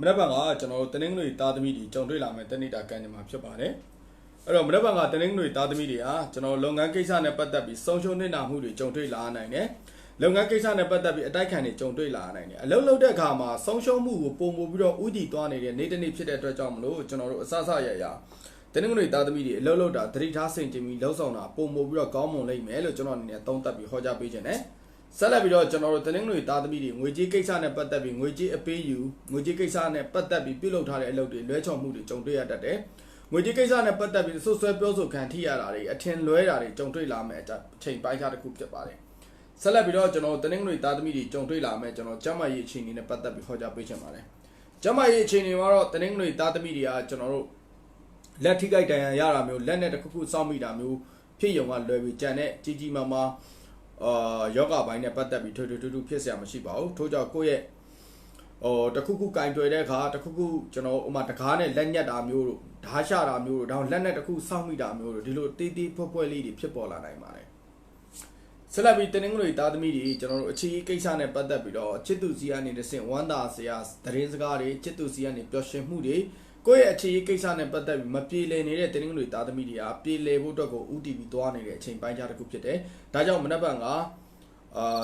မနေ့ကကျွန်တော်တို့တနင်္ဂနွေသားသမီးတွေကြုံတွေ့လာမယ်တနေ့တာကံကြမ္မာဖြစ်ပါတယ်အဲ့တော့မနေ့ကတနင်္ဂနွေသားသမီးတွေဟာကျွန်တော်လုပ်ငန်းကိစ္စနဲ့ပတ်သက်ပြီးဆုံးရှုံးနေတာမှုတွေကြုံတွေ့လာနိုင်တယ်လုပ်ငန်းကိစ္စနဲ့ပတ်သက်ပြီးအတိုက်ခံတွေကြုံတွေ့လာနိုင်တယ်အလုပ်လုပ်တဲ့အခါမှာဆုံးရှုံးမှုကိုပုံပို့ပြီးတော့ဥတီသွားနေတဲ့နေ့တစ်နေ့ဖြစ်တဲ့အတွက်ကြောင့်မလို့ကျွန်တော်တို့အစရရတနင်္ဂနွေသားသမီးတွေအလုပ်လုပ်တာသတိထားဆင်ခြင်ပြီးလှုပ်ဆောင်တာပုံပို့ပြီးတော့ကောင်းမွန်လိမ့်မယ်လို့ကျွန်တော်အနေနဲ့သုံးသပ်ပြီးဟောကြားပေးခြင်းနဲ့ဆက်လက်ပြီးတော့ကျွန်တော်တို့တနင်္ဂနွေသားသမီးတွေငွေကြေးကိစ္စနဲ့ပတ်သက်ပြီးငွေကြေးအပေးယူငွေကြေးကိစ္စနဲ့ပတ်သက်ပြီးပြုလုပ်ထားတဲ့အလုပ်တွေလွဲချော်မှုတွေကြုံတွေ့ရတတ်တယ်ငွေကြေးကိစ္စနဲ့ပတ်သက်ပြီးဆွဆွဲပြောဆိုခံထိရတာတွေအထင်လွဲတာတွေကြုံတွေ့လာမယ်အချိန်ပိုင်းခြားတစ်ခုဖြစ်ပါတယ်ဆက်လက်ပြီးတော့ကျွန်တော်တနင်္ဂနွေသားသမီးတွေကြုံတွေ့လာမယ်ကျွန်တော်ကျမကြီးအခြေအနေနဲ့ပတ်သက်ပြီးဟောကြားပေးချင်ပါတယ်ကျမကြီးအခြေအနေမှာတော့တနင်္ဂနွေသားသမီးတွေကကျွန်တော်တို့လက်ထိခိုက်ဒဏ်ရာရတာမျိုးလက်နဲ့တစ်ခုစောင့်မိတာမျိုးဖြစ်ရုံကလွယ်ပြီးကြံတဲ့ကြီးမားယောဂပိုင်းနဲ့ပတ်သက်ပြီးထူးဖြစ်เสียမရှိပါဘူးထို့ကြောင့်ကိုယ့်ရဲ့တစ်ခုကင်တွယ်တဲ့အခါတစ်ခုကျွန်တော်ဥမာတကားနဲ့လက်ညက်တာမျိုးတို့ဓာတ်ရှာတာမျိုးတို့ဒါလက်နဲ့တစ်ခုစောင့်မိတာမျိုးတို့ဒီလိုတေးဖွဲ့လေးတွေဖြစ်ပေါ်လာနိုင်ပါတယ်ဆက်လက်ပြီးတနင်္ဂနွေသားသမီးတွေကျွန်တော်တို့အခြေကိစ္စနဲ့ပတ်သက်ပြီးတော့ချစ်သူစီကနေတစ်ဆင့်ဝမ်းသာစရာသတင်းစကားတွေချစ်သူစီကနေပျော်ရွှင်မှုတွေကိုယ့်ရဲ့အခြေကိစ္စနဲ့ပတ်သက်ပြီးမပြေလည်နေတဲ့တနင်္ဂနွေသားသမီးတွေဟာပြေလည်ဖို့အတွက်ကိုဥတည်ပြီးသွားနေတဲ့အချိန်ပိုင်းခြားတစ်ခုဖြစ်တယ်။ဒါကြောင့်မနက်ဖြန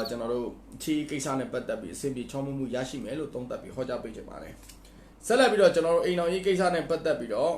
်ကျွန်တော်တို့အခြေကိစ္စနဲ့ပတ်သက်ပြီးအဆင်ပြေချောမွေ့မှုရရှိမယ်လို့သုံးသပ်ပြီးဟောကြားပေးချင်ပါတယ်။ဆက်လက်ပြီးတော့ကျွန်တော်တို့အိမ်တော်ရေးကိစ္စနဲ့ပတ်သက်ပြီးတော့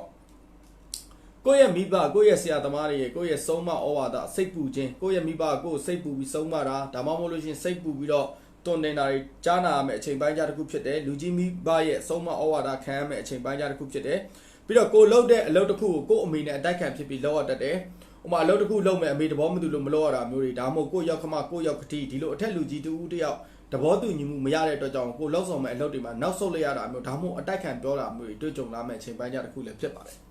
ကိုယ့်ရဲ့မိဘကိုယ့်ရဲ့ဆရာသမားတွေရဲ့ကိုယ့်ရဲ့ဆုံးမဩဝါဒစိတ်ပူခြင်းကိုယ့်ရဲ့မိဘကိုစိတ်ပူပြီးဆုံးမတာဒါမှမဟုတ်လို့ရှိရင်စိတ်ပူပြီးတော့တွန်တင်တာတွေကြားနာရမယ့်အချိန်ပိုင်းခြားတစ်ခုဖြစ်တယ်လူကြီးမိဘရဲ့ဆုံးမဩဝါဒခံရမယ့်အချိန်ပိုင်းခြားတစ်ခုဖြစ်တယ်ပြီးတော့ကိုလှုပ်တဲ့အလုပ်တစ်ခုကိုကို့အမေနဲ့အတိုက်ခံဖြစ်ပြီးလောက်ရတတ်တယ်ဥပမာအလုပ်တစ်ခုလုပ်မယ်အမေတဘောမတူလို့မလုပ်ရတာမျိုးတွေဒါမှမဟုတ်ကိုရောက်ခမကိုရောက်ခတိဒီလိုအထက်လူကြီးတူဦးတယောက်တဘောတူညီမှုမရတဲ့အတွက်ကြောင့်ကိုလောက်ဆောင်မဲ့အလုပ်တွေမှာနောက်ဆုတ်လိုက်ရတာမျိုးဒါမှမဟုတ်အတိုက်ခံပြောတာမျိုးတွေတွေ့ကြုံလာမဲ့အချိန်ပိုင်းခြားတစ်ခုလည်းဖြစ်ပါတယ်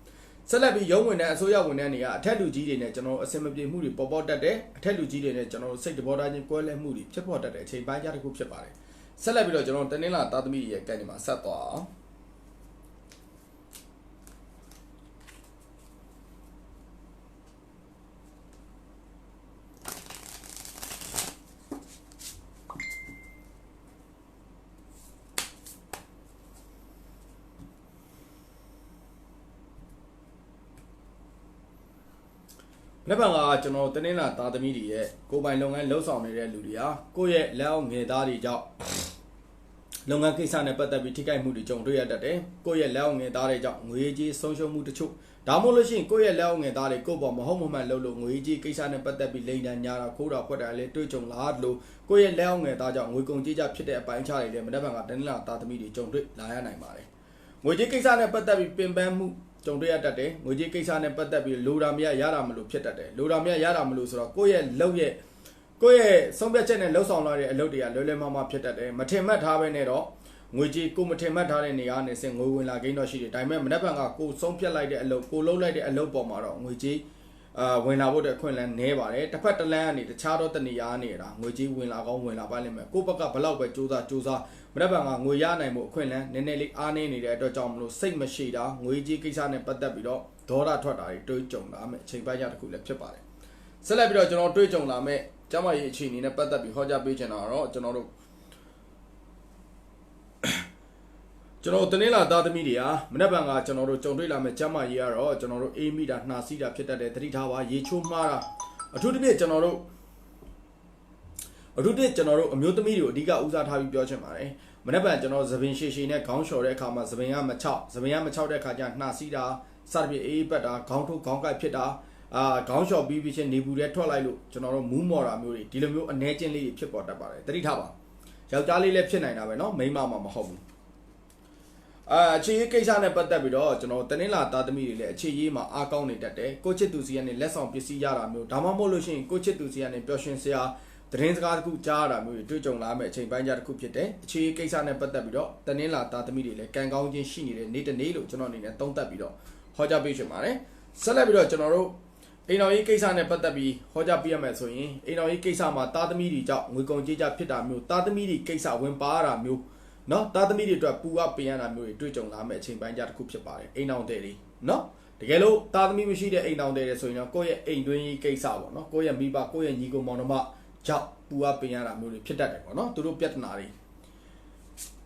ဆက်လက်ပြီးရုံးဝင်တဲ့အစိုးရဝန်ထမ်းတွေကအထက်လူကြီးတွေနဲ့ကျွန်တော်အစင်မပြေမှုတွေပေါ်တတ်တယ်အထက်လူကြီးတွေနဲ့ကျွန်တော်စိတ်တဘောသားချင်းကွဲလဲမှုတွေဖြစ်ပေါ်တတ်တဲ့အချိန်ပိုင်းခြားတစ်ခုဖြစ်ပါတယ်ဆက်လက်ပြီးတော့ကျွန်တော်တနင်္လာသားသမီးရဲ့ကံဒီမှာဆက်သွားအောင်လက်ပံကကျွန်တော်တနင်္လာသားသမီးတွေရဲ့ကိုယ်ပိုင်လုပ်ငန်းလှုပ်ဆောင်နေတဲ့လူတွေဟာကိုယ့်ရဲ့လက်အောက်ငယ်သားတွေကြောင့်လုပ်ငန်းကိစ္စနဲ့ပတ်သက်ပြီးထိခိုက်မှုတွေကြုံတွေ့ရတတ်တယ်ကိုယ့်ရဲ့လက်အောက်ငယ်သားတွေကြောင့်ငွေကြေးဆုံးရှုံးမှုတချို့ဒါမှမဟုတ်လို့ရှိရင်ကိုယ့်ရဲ့လက်အောက်ငယ်သားတွေကိုယ့်ဘောမဟုတ်မမှန်လုပ်လို့ငွေကြေးကိစ္စနဲ့ပတ်သက်ပြီးလိမ်တန်ညာတာခိုးတာဖွက်တာလည်းတွေ့ကြုံလာလို့ကိုယ့်ရဲ့လက်အောက်ငယ်သားကြောင့်ငွေကုန်ကြေးကြဖြစ်တဲ့အပိုင်းခြားတွေလည်းမနေ့ကတနင်္လာသားသမီးတွေကြုံတွေ့လာရနိုင်ပါတယ်ငွေကြေးကိစ္စနဲ့ပတ်သက်ပြီးပင်ပန်းမှုကြုံတွေ့ရတတ်တယ်ငွေကြေးကိစ္စနဲ့ပတ်သက်ပြီးလိုတာမရရတာမလို့ဖြစ်တတ်တယ်လိုတာမရရတာမလို့ဆိုတော့ကိုယ့်ရဲ့လုပ်ရဲ့ကိုယ့်ရဲ့ဆုံးဖြတ်ချက်နဲ့လှုပ်ဆောင်လာတဲ့အလုပ်တွေကလွယ်မဖြစ်တတ်တယ်မထင်မှတ်ထားပဲနဲ့တော့ငွေကြေးကိုမထင်မှတ်ထားတဲ့နေရာနဲ့စင်ငွေဝင်လာကိန်းတော့ရှိတယ်ဒါပေမဲ့မနေ့ကကိုဆုံးဖြတ်လိုက်တဲ့အလုပ်ကိုလှုပ်လိုက်တဲ့အလုပ်ပေါ်မှာတော့ငွေကြေးဝင်လာဖို့အတွက်ခွင့်လန်းနေပါတယ်တစ်ဖက်တစ်လမ်းကနေတခြားတော့တနေရာနေတာငွေကြေးဝင်လာကောင်းဝင်လာပါလိမ့်မယ်ကိုယ့်ဘက်ကဘလောက်ပဲစူးစမ်းမနေ့ကငွေရနိုင်မှုအခွင့်လန်းနည်းနည်းလေးအားနည်းနေတဲ့အတွက်ကြောင့်မလို့စိတ်မရှိတာငွေကြေးကိစ္စနဲ့ပတ်သက်ပြီးတော့ဒေါသထွက်တာတွေတွေးကြုံလာမယ်အချိန်ပိုင်းကြတစ်ခုလည်းဖြစ်ပါတယ်ဆက်လက်ပြီးတော့ကျွန်တော်တွေးကြုံလာမယ်ကျမရဲ့အခြေအနေနဲ့ပတ်သက်ပြီးဟောကြားပေးချင်တာတော့ကျွန်တော်တနင်္လာသားသမီးတွေဟာမနေ့ကကျွန်တော်တို့ကြုံတွေ့လာမယ်ကျမကြီးကတော့ကျွန်တော်တို့အေးမိတာနှာစီးတာဖြစ်တတ်တယ်သတိထားပါရေချိုးမှားတာအထူးသဖြင့်ကျွန်တော်တို့အမျိုးသမီးတွေကိုအဓိကဦးစားထားပြီးပြောချင်ပါတယ်မနေ့ကကျွန်တော်သပင်ရှည်နဲ့ခေါင်းလျှော်တဲ့အခါမှာသပင်ကမချောက်တဲ့အခါကျနှာစီးတာစသဖြင့်အေးပတ်တာခေါင်းထိုးခေါင်းကိုက်ဖြစ်တာခေါင်းလျှော်ပြီးချင်းနေပူတဲ့ထွက်လိုက်လို့ကျွန်တော်တို့မူးမော်တာမျိုးတွေဒီလိုမျိုးအနေချင်းလေးတွေဖြစ်ပေါ်တတ်ပါတယ်သတိထားပါယောက်ျားလေးလည်းဖြစ်နိုင်တာပဲเนาะမိန်းမမှမဟုတ်ဘူးအခြေရေးကိစ္စနဲ့ပတ်သက်ပြီးတော့ကျွန်တော်တနင်္လာသားသမီးတွေလည်းအခြေရေးမှာအားကောင်းနေတတ်တယ်ကိုချစ်သူစီကနေလက်ဆောင်ပစ္စည်းရတာမျိုးဒါမှမဟုတ်လို့ရှိရင်ကိုချစ်သူစီကနေပျော်ရွှင်စရာသတင်းစကားတစ်ခုကြားရတာမျိုးတွေတွေ့ကြုံလာမယ့်အချိန်ပိုင်းကြတစ်ခုဖြစ်တယ်အခြေရေးကိစ္စနဲ့ပတ်သက်ပြီးတော့တနင်္လာသားသမီးတွေလည်းကံကောင်းခြင်းရှိနေတဲ့နေ့တစ်နေ့လို့ကျွန်တော်အနေနဲ့သုံးသပ်ပြီးတော့ဟောကြားပေးချင်ပါတယ်ဆက်လက်ပြီးတော့ကျွန်တော်တို့အိမ်တော်ရေးကိစ္စနဲ့ပတ်သက်ပြီးဟောကြားပေးရမယ်ဆိုရင်အိမ်တော်ရေးကိစ္စမှာသားသမီးတွေကြောင့်ငွေကုန်ကြေးကြဖြစ်တာမျိုးသားသမီးတွေကိစ္စဝင်ပါရတာမျိုးနော်သားသမီးတွေအတွက်ပူအပ်ပေးရတာမျိုးတွေတွေ့ကြုံလာမယ့်အချိန်ပိုင်းကြတစ်ခုဖြစ်ပါတယ်အိမ်တော်တဲ့တွေနော်တကယ်လို့သားသမီးမရှိတဲ့အိမ်တော်တဲ့တွေဆိုရင်တော့ကိုယ့်ရဲ့အိမ်တွင်းရေးကိစ္စပေါ့နော်ကိုယ့်ရဲ့မိဘကိုယ့်ရဲ့ညီကိုမောင်နှမကြောင့်ပူအပ်ပေးရတာမျိုးတွေဖြစ်တတ်တယ်ပေါ့နော်သူတို့ပြဿနာတွေ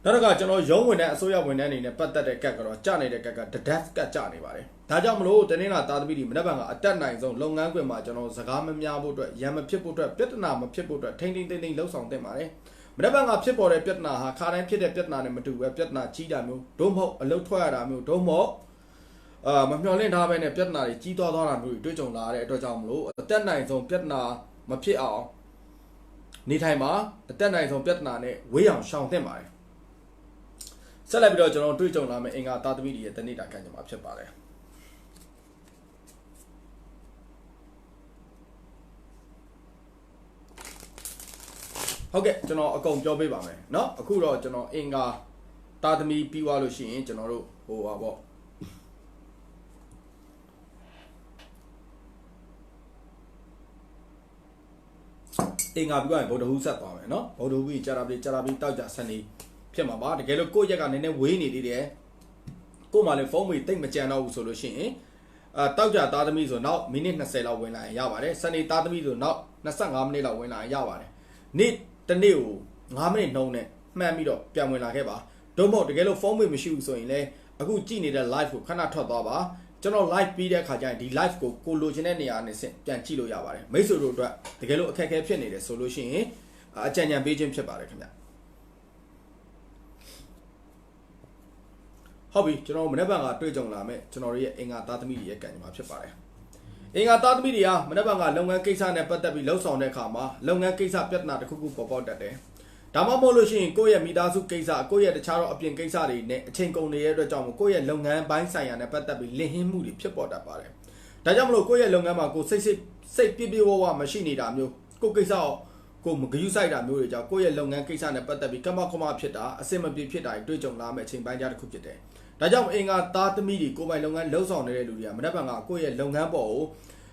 နောက်တစ်ခါကျွန်တော်ရုံးဝင်တဲ့အစိုးရဝန်ထမ်းတွေနဲ့ပတ်သက်တဲ့ကတ်ကတော့ကြာနေတဲ့ကတ်က death ကတ်ကြာနေပါတယ်ဒါကြောင့်မလို့တနင်္လာသားသမီးတွေမနေ့ကကအတက်နိုင်ဆုံးလုပ်ငန်းခွင်မှာကျွန်တော်စကားမများဖို့အတွက်ရံမဖြစ်ဖို့အတွက်ပြဿနာမဖြစ်ဖို့အတွက်ထိန်းထိန်းသိမ်းသိမ်းလှုပ်ဆောင်သင့်ပါတယ်မနေ့ကဖြစ်ပေါ်တဲ့ပြဿနာဟာခါတိုင်းဖြစ်တဲ့ပြဿနာနဲ့မတူပဲပြဿနာကြီးတာမျိုးဒုံမဟုတ်အလုတ်ထွက်ရတာမျိုးဒုံမဟုတ်မမျှော်လင့်ထားပဲနဲ့ပြဿနာတွေကြီးသွားတာမျိုးတွေတွေ့ကြုံလာတဲ့အတွက်ကြောင့်မလို့အတက်နိုင်ဆုံးပြဿနာမဖြစ်အောင်နေထိုင်မှာအတက်နိုင်ဆုံးပြဿနာနဲ့ဝေးအောင်ရှောင်သင့်ပါတယ်ဆက်လက်ပြီးတော့ကျွန်တော်တွေ့ကြုံလာမယ့်အင်္ဂါသားသမီးတွေရဲ့တနေ့တာကံကြမ္မာဖြစ်ပါတယ်ဟုတ်ကဲ့ကျွန်တော်အကုန်ပြောပေးပါမယ်เนาะအခုတော့ကျွန်တော်အင်္ဂါသားသမီးပြီးသွားလို့ရှိရင်ကျွန်တော်တို့ဟိုပါပေါ့အင်္ဂါပြီးသွားရင်ဗုဒ္ဓဟူးဆက်သွားမယ်เนาะဗုဒ္ဓဟူးပြီးကြာတာပြီးတောက်ကြစနေဖြစ်မှာပါတကယ်လို့ကိုယ့်ရက်ကနည်းနည်းဝေးနေသေးတယ်ကို့မှာလည်းဖုန်းမေးတိတ်မကြံတော့ဘူးဆိုလို့ရှိရင်တောက်ကြသားသမီးဆိုနောက်မိနစ်20လောက်ဝင်လာရင်ရပါတယ်စနေသားသမီးဆိုနောက်25မိနစ်လောက်ဝင်လာရင်ရပါတယ်နေ့တစ်နေ့ကို9မိနစ်နှုံးနဲ့မှန်ပြီးတော့ပြန်ဝင်လာခဲ့ပါတို့မဟုတ်တကယ်လို့ဖုန်းမေးမရှိဘူးဆိုရင်လည်းအခုကြည့်နေတဲ့ live ကိုခဏထွက်သွားပါကျွန်တော် live ပြီးတဲ့အခါကျရင်ဒီ live ကိုလိုချင်တဲ့နေရာနဲ့ပြန်ကြည့်လို့ရပါတယ်မိတ်ဆွေတို့အတွက်တကယ်လို့အခက်အခဲဖြစ်နေတယ်ဆိုလို့ရှိရင်အကြံဉာဏ်ပေးခြင်းဖြစ်ပါတယ်ခင်ဗျဟုတ်ပြီကျွန်တော်မနေ့ကတွေ့ကြုံလာမဲ့ကျွန်တော်တို့ရဲ့အင်္ဂါသားသမီးတွေရဲ့ကံကြမ္မာဖြစ်ပါတယ်အင်္ဂါသားသမီးတွေဟာမနေ့ကလုပ်ငန်းကိစ္စနဲ့ပတ်သက်ပြီးလှုပ်ဆောင်တဲ့အခါမှာလုပ်ငန်းကိစ္စပြဿနာတစ်ခုခုပေါ်ပေါက်တတ်တယ်ဒါမှမဟုတ်လို့ရှိရင်ကိုယ့်ရဲ့မိသားစုကိစ္စကိုယ့်ရဲ့တခြားသောအပြင်ကိစ္စတွေနဲ့အချိန်ကုန်နေတဲ့အတွက်ကြောင့်ကိုယ့်ရဲ့လုပ်ငန်းပိုင်းဆိုင်ရာနဲ့ပတ်သက်ပြီးလင်ဟင်းမှုတွေဖြစ်ပေါ်တတ်ပါတယ်ဒါကြောင့်မလို့ကိုယ့်ရဲ့လုပ်ငန်းမှာကိုစိတ်ပြပြဝဝမရှိနေတာမျိုးကိုယ့်ကိစ္စကိုမဂရုစိုက်တာမျိုးတွေကြောင့်ကိုယ့်ရဲ့လုပ်ငန်းကိစ္စနဲ့ပတ်သက်ပြီးကမဖြစ်တာအဆင်မပြေဖြစ်တာတွေ့ကြုံလာမယ့်အချိန်ပိုင်းကြားတစ်ခုဖြစ်တယ်ဒါကြောင့်အင်္ဂါသားသမီးတွေကိုယ်ပိုင်လုပ်ငန်းလှုပ်ဆောင်နေတဲ့လူတွေကမနက်ဖြန်ကကိုယ့်ရဲ့လုပ်ငန်းပေါ်ကို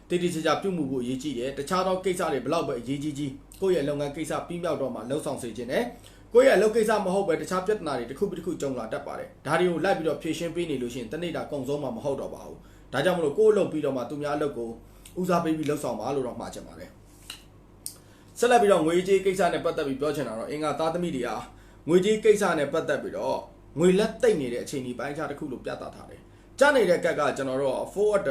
တည်တည်ချာချာပြုမှုဖို့အရေးကြီးတယ်တခြားသောကိစ္စတွေဘလောက်ပဲအရေးကြီးကိုယ့်ရဲ့လုပ်ငန်းကိစ္စပြီးမြောက်တော့မှလှုပ်ဆောင်စေခြင်းနဲ့ကိုယ့်ရဲ့လုပ်ကိစ္စမဟုတ်ပဲတခြားပြဿနာတွေတစ်ခုပြီးတစ်ခုကြုံလာတတ်ပါတယ်ဒါတွေကိုလိုက်ပြီးတော့ဖြေရှင်းပေးနေလို့ရှိရင်တနေ့တာကုန်ဆုံးမှမဟုတ်တော့ပါဘူးဒါကြောင့်မလို့ကိုယ့်အလုပ်ပြီးတော့မှသူများအလုပ်ကိုဦးစားပေးပြီးလှုပ်ဆောင်ပါလို့တော့မှာချင်ပါတယ်ဆက်လက်ပြီးတော့ငွေကြေးကိစ္စနဲ့ပတ်သက်ပြီးပြောချင်တာတော့အင်္ဂါသားသမီးတွေဟာငွေကြေးကိစ္စနဲ့ပတ်သက်ပြီးတော့ငွေလက်သိမ့်နေတဲ့အချိန်ဒီပိုင်းခြားတစ်ခုလို့ပြသထားတယ်။ကြားနေတဲ့ကတ်ကကျွန်တော်တို့ forward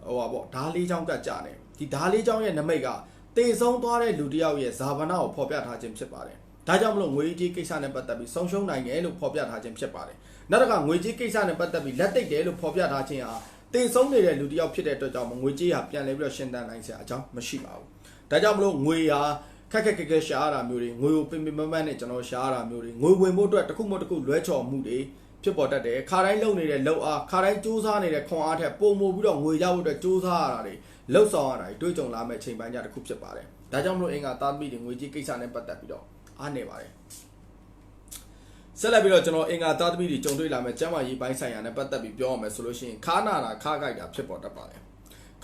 ဟိုပါပေါ့ဓာလေးချောင်းကတ်ကြားနေဒီဓာလေးချောင်းရဲ့နမိတ်ကတေဆုံးသွားတဲ့လူတစ်ယောက်ရဲ့ဇာဗနာကိုဖော်ပြထားခြင်းဖြစ်ပါတယ်။ဒါကြောင့်မလို့ငွေကြေးကိစ္စနဲ့ပတ်သက်ပြီးဆုံးရှုံးနိုင်တယ်လို့ဖော်ပြထားခြင်းဖြစ်ပါတယ်။နောက်တစ်ခါငွေကြေးကိစ္စနဲ့ပတ်သက်ပြီးလက်သိမ့်တယ်လို့ဖော်ပြထားခြင်းဟာတေဆုံးနေတဲ့လူတစ်ယောက်ဖြစ်တဲ့အတွက်ကြောင့်ငွေကြေးဟာပြန်လည်ပြီးတော့ရှင်းတန်းနိုင်စရာအကြောင်းမရှိပါဘူး။ဒါကြောင့်မလို့ငွေဟာခက်ခက်ရှားရတာမျိုးတွေငွေကိုပင်ပင်မမနဲ့ကျွန်တော်ရှားရတာမျိုးတွေငွေဝင်ဖို့အတွက်တစ်ခုမှတစ်ခုလွဲချော်မှုတွေဖြစ်ပေါ်တတ်တယ်ခါတိုင်းလုံနေတဲ့လုံအားခါတိုင်းစူးစမ်းနေတဲ့ခွန်အားထက်ပုံမို့ပြီးတော့ငွေရဖို့အတွက်စူးစမ်းရတာတွေလှုပ်ဆောင်ရတာတွေတွေ့ကြုံလာမဲ့ချိန်ပိုင်းကြတစ်ခုဖြစ်ပါတယ်ဒါကြောင့်မလို့အင်္ဂါသားသမီးတွေငွေကြေးကိစ္စနဲ့ပတ်သက်ပြီးတော့အားနေပါတယ်ဆက်လက်ပြီးတော့ကျွန်တော်အင်္ဂါသားသမီးတွေကြုံတွေ့လာမဲ့ကျန်းမာရေးပိုင်းဆိုင်ရာနဲ့ပတ်သက်ပြီးပြောရမယ်ဆိုလို့ရှိရင်ခါနာတာခါကြိုက်တာဖြစ်ပေါ်တတ်ပါတယ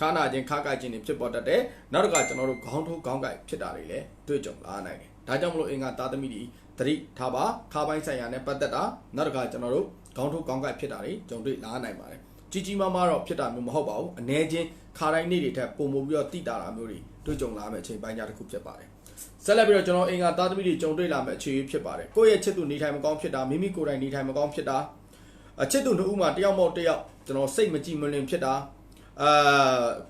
်ခါနာခြင်းခါကြိုက်ခြင်းတွေဖြစ်ပေါ်တတ်တယ်နောက်တစ်ခါကျွန်တော်တို့ခေါင်းထိုးခေါင်းကြိုက်ဖြစ်တာတွေလည်းတွေ့ကြုံလာနိုင်တယ်ဒါကြောင့်မလို့အင်္ဂါသားသမီးတွေသတိထားပါခါပိုင်းဆိုင်ရာနဲ့ပတ်သက်တာနောက်တစ်ခါကျွန်တော်တို့ခေါင်းထိုးခေါင်းကိုက်ဖြစ်တာတွေကြုံတွေ့လာနိုင်ပါတယ်ကြီးကြီးမားမားတော့ဖြစ်တာမျိုးမဟုတ်ပါဘူးအ ਨੇ ချင်းခါတိုင်းနေ့တွေထက်ပုံပုံပြီးတော့တိတာတာမျိုးတွေတွေ့ကြုံလာမယ့်အချိန်ပိုင်းခြားတစ်ခုဖြစ်ပါတယ်ဆက်လက်ပြီးတော့ကျွန်တော်အင်္ဂါသားသမီးတွေကြုံတွေ့လာမယ့်အခြေအနေဖြစ်ပါတယ်ကိုယ့်ရဲ့ချစ်သူနေထိုင်မကောင်းဖြစ်တာမိမိကိုယ်တိုင်နေထိုင်မကောင်းဖြစ်တာချစ်သူနှစ်ဦးမှာတယောက်မဟုတ်တယောက်ကျွန်တော်စိတ်မကြည်မလင်ဖြစ်တာ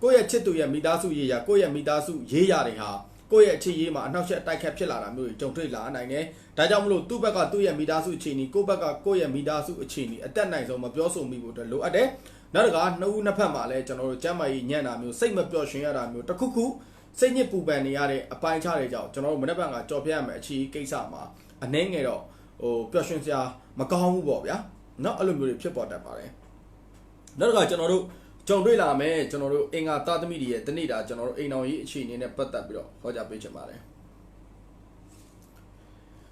ကိုယ့်ရဲ့ချစ်သူရဲ့မိသားစုရေးရာကိုယ့်ရဲ့မိသားစုရေးရာတွေဟာကိုယ့်ရဲ့အခြေရေးမှာအနှောက်အယှက်တိုက်ခတ်ဖြစ်လာတာမျိုးတွေကြုံတွေ့လာနိုင်တယ်။ဒါကြောင့်မလို့သူ့ဘက်ကသူ့ရဲ့မိသားစုအခြေအနေကိုယ့်ဘက်ကကိုယ့်ရဲ့မိသားစုအခြေအနေအတက်နိုင်ဆုံးမပြောဆိုမိဖို့အတွက်လိုအပ်တယ်။နောက်တစ်ခါနှစ်ဦးနှစ်ဖက်မှာလည်းကျွန်တော်တို့ကျမ်းမာရေးညံ့တာမျိုးစိတ်မပျော်ရွှင်ရတာမျိုးတစ်ခုခုစိတ်ညစ်ပူပန်နေရတဲ့အပိုင်းခြားတွေကြောင့်ကျွန်တော်တို့မနေ့ကကြော်ပြရမယ်အခြေကိစ္စမှာအနှဲငယ်တော့ပျော်ရွှင်စရာမကောင်းဘူးပေါ့ဗျာ။နော်အဲ့လိုမျိုးတွေဖြစ်ပေါ်တတ်ပါတယ်။နောက်တစ်ခါကျွန်တော်တို့ကြုံတွေ့လာမယ်ကျွန်တော်တို့အင်္ဂါသားသမီးတွေရဲ့တနေ့တာကျွန်တော်တို့အိမ်တော်ရေးအခြေအနေနဲ့ပတ်သက်ပြီးတော့ဟောကြားပေးချင်ပါတယ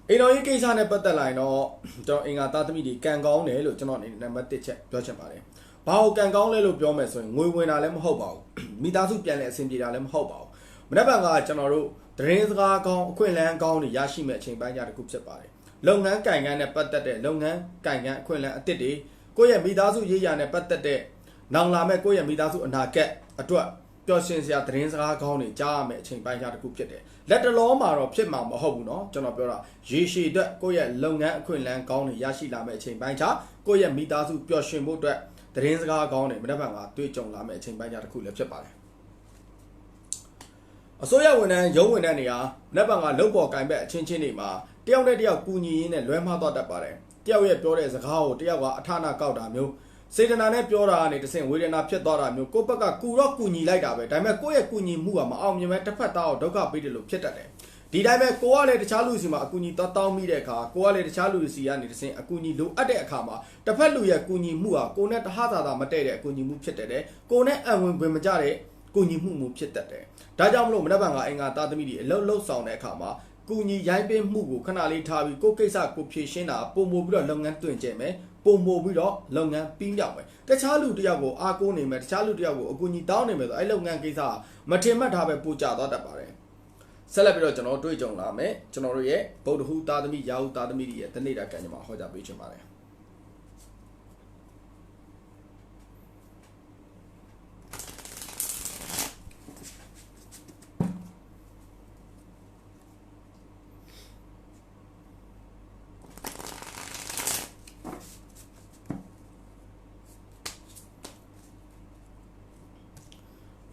်အိမ်တော်ရေးကိစ္စနဲ့ပတ်သက်လာရင်တော့ကျွန်တော်အင်္ဂါသားသမီးတွေကံကောင်းတယ်လို့ကျွန်တော်အနေနဲ့နံပါတ်1ချက်ပြောချင်ပါတယ်ဘာလို့ကံကောင်းလဲလို့ပြောမယ်ဆိုရင်ငွေဝင်တာလည်းမဟုတ်ပါဘူးမိသားစုပြန်လည်အဆင်ပြေတာလည်းမဟုတ်ပါဘူးမနေ့ကကျွန်တော်တို့သတင်းစကားကောင်းအခွင့်အလမ်းကောင်းတွေရရှိမဲ့အချိန်ပိုင်းကြတစ်ခုဖြစ်ပါတယ်လုပ်ငန်းကိုင်ကန်းနဲ့ပတ်သက်တဲ့လုပ်ငန်းကိုင်ကန်းအခွင့်အလမ်းအသစ်တွေကိုယ့်ရဲ့မိသားစုရေးရာနဲ့ပတ်သက်တဲ့နောင်လာမဲ့ကိုယ့်ရဲ့မိသားစုအနာဂတ်အတွက်ပ ပျော်ရွှင်စရာသတင်းစကားကောင်းတွေကြားရမယ်အချိန်ပိုင်းခြားတစ်ခုဖြစ်တယ်လက်တလုံးမှာတော့ဖြစ်မှာမဟုတ်ဘူးเนาะကျွန်တော်ပြောတာရေရှည်အတွက်ကိုယ့်ရဲ့လုပ်ငန်းအခွင့်အလမ်းကောင်းတွေရရှိလာမယ်အချိန်ပိုင်းခြားကိုယ့်ရဲ့မိသားစုပျော်ရွှင်ဖို့အတွက်သတင်းစကားကောင်းတွေမနေ့ကတွေ့ကြုံလာမယ်အချိန်ပိုင်းခြားတစ်ခုလည်းဖြစ်ပါတယ်အစိုးရဝန်ထမ်းရုံးဝန်ထမ်းတွေဟာမနေ့ကလုပ်ပေါ်ကင်ဘက်အချင်းချင်းတွေမှာတယောက်နဲ့တယောက်ကူညီရင်းနဲ့လွဲမှားသွားတတ်ပါတယ်တယောက်ရဲ့ပြောတဲ့စကားကိုတယောက်ကအထာနာကောက်တာမျိုးစေတနာနဲ့ပြောတာကနေတဆင့်ဝေဒနာဖြစ်သွားတာမျိုးကိုယ့်ဘက်ကကူတော့ကူညီလိုက်တာပဲဒါပေမဲ့ကိုယ့်ရဲ့ကူညီမှုကမအောင်မြင်ပဲတစ်ဖက်သားကိုဒုက္ခပေးတယ်လို့ဖြစ်တတ်တယ်ဒီတိုင်းပဲကိုကလည်းတခြားလူစီမှာအကူအညီတောင်းမိတဲ့အခါကိုကလည်းတခြားလူစီကနေတဆင့်အကူအညီလိုအပ်တဲ့အခါမှာတစ်ဖက်လူရဲ့ကူညီမှုဟာကိုနဲ့တဟသာမတည့်တဲ့အကူအညီမှုဖြစ်တတ်တယ်ကိုနဲ့အဝင်ဝင်မကြတဲ့ကူညီမှုဖြစ်တတ်တယ်ဒါကြောင့်မလို့မနက်ဖြန်ကအင်္ဂါသားသမီးတွေအလုံးလုံးဆောင်တဲ့အခါမှာကူညီရိုင်းပင်းမှုကိုခဏလေးထားပြီးကိုကိစ္စကိုဖြေရှင်းတာပုံမို့ပြီးတော့လုပ်ငန်းတွင်ကျဲမယ်ပုံမို့ပြီးတော့လုပ်ငန်းပြီးမြောက်မယ်တခြားလူတယောက်ကိုအားကိုးနေမယ်တခြားလူတယောက်ကိုအကူအညီတောင်းနေမယ်ဆိုအဲ့လုပ်ငန်းကိစ္စမထင်မှတ်ထားပဲပို့ကြသွားတတ်ပါတယ်ဆက်လက်ပြီးတော့ကျွန်တော်တွေ့ကြုံလာမယ်ကျွန်တော်တို့ရဲ့ဗုဒ္ဓဟူသားသမီးရာဟုသားသမီးတွေရဲ့တနေ့တာကံကြမ္မာဟောကြားပေးချင်ပါတယ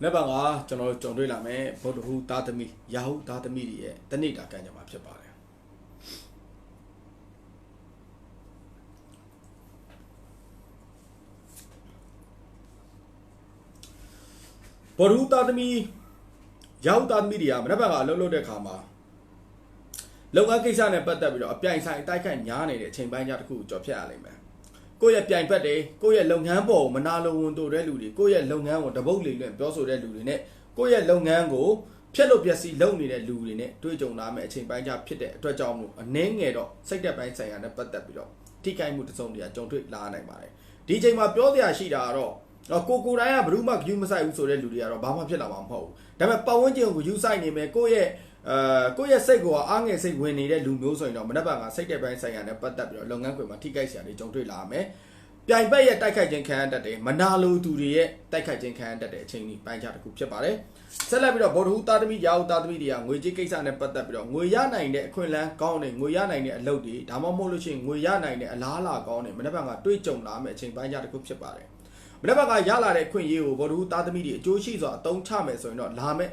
်လက်ပါကကျွန်တော်ကြုံတွေ့လာမယ်ဗုဒ္ဓဟူသားသမီးရာဟုသားသမီးတွေရဲ့တနေ့တာကံကြမ္မာဖြစ်ပါတယ်ဗုဒ္ဓဟူသားသမီးရာဟုသားသမီးတွေကမနေ့ကအလုပ်လုပ်တဲ့ခါမှာလုပ်ငန်းကိစ္စနဲ့ပတ်သက်ပြီးတော့အပြိုင်ဆိုင်တိုက်ခိုက်ညားနေတဲ့အချိန်ပိုင်းတစ်ခုကိုကြော်ဖြတ်ရလိမ့်မယ်ကိုယ့်ရဲ့ပြိုင်ဘက်တွေကိုယ့်ရဲ့လုပ်ငန်းပေါ်မနာလိုဝန်တိုတဲ့လူတွေကိုယ့်ရဲ့လုပ်ငန်းကိုတပုတ်လေလွင့်ပြောဆိုတဲ့လူတွေနဲ့ကိုယ့်ရဲ့လုပ်ငန်းကိုဖျက်လို့ပျက်စီးလုပ်နေတဲ့လူတွေနဲ့တွေ့ကြုံလာမယ့်အချိန်ပိုင်းခြားဖြစ်တဲ့အတွက်ကြောင့်မို့အနည်းငယ်တော့စိတ်သက်ပိုင်းဆိုင်ရာနဲ့ပတ်သက်ပြီးတော့ထိခိုက်မှုတစုံတရာကြုံတွေ့လာနိုင်ပါတယ်ဒီအချိန်မှာပြောစရာရှိတာကတော့ကိုတိုင်းကဘယ်သူမှဂရုမစိုက်ဘူးဆိုတဲ့လူတွေကတော့ဘာမှဖြစ်လာမှာမဟုတ်ဘူးဒါပေမဲ့ပတ်ဝန်းကျင်ကိုဂရုစိုက်နေမယ်ကိုယ့်ရဲ့စိတ်ကိုအားငယ်စိတ်ဝင်နေတဲ့လူမျိုးဆိုရင်တော့မနက်ဖြန်ကစိတ်သက်ပိုင်းဆိုင်ရာနဲ့ပတ်သက်ပြီးတော့လုပ်ငန်းခွင်မှာထိခိုက်စရာတွေကြုံတွေ့လာမယ်ပြိုင်ဘက်ရဲ့တိုက်ခိုက်ခြင်းခံရတတ်တယ်မနာလိုသူတွေရဲ့တိုက်ခိုက်ခြင်းခံရတတ်တဲ့အချိန်ကြီးပိုင်းခြားတစ်ခုဖြစ်ပါတယ်ဆက်လက်ပြီးတော့ဗုဒ္ဓဟူသားသမီးရာဟုသားသမီးတွေကငွေကြေးကိစ္စနဲ့ပတ်သက်ပြီးတော့ငွေရနိုင်တဲ့အခွင့်အလမ်းကောင်းတယ်ငွေရနိုင်တဲ့အလုပ်တွေဒါမှမဟုတ်လို့ရှိရင်ငွေရနိုင်တဲ့အလားအလာကောင်းတယ်မနေ့ကတွေ့ကြုံလာမယ့်အချိန်ပိုင်းခြားတစ်ခုဖြစ်ပါတယ်မနေ့ကရလာတဲ့အခွင့်အရေးကိုဗုဒ္ဓဟူသားသမီးတွေအကျိုးရှိစွာအသုံးချမယ်ဆိုရင်တော့လာမယ့်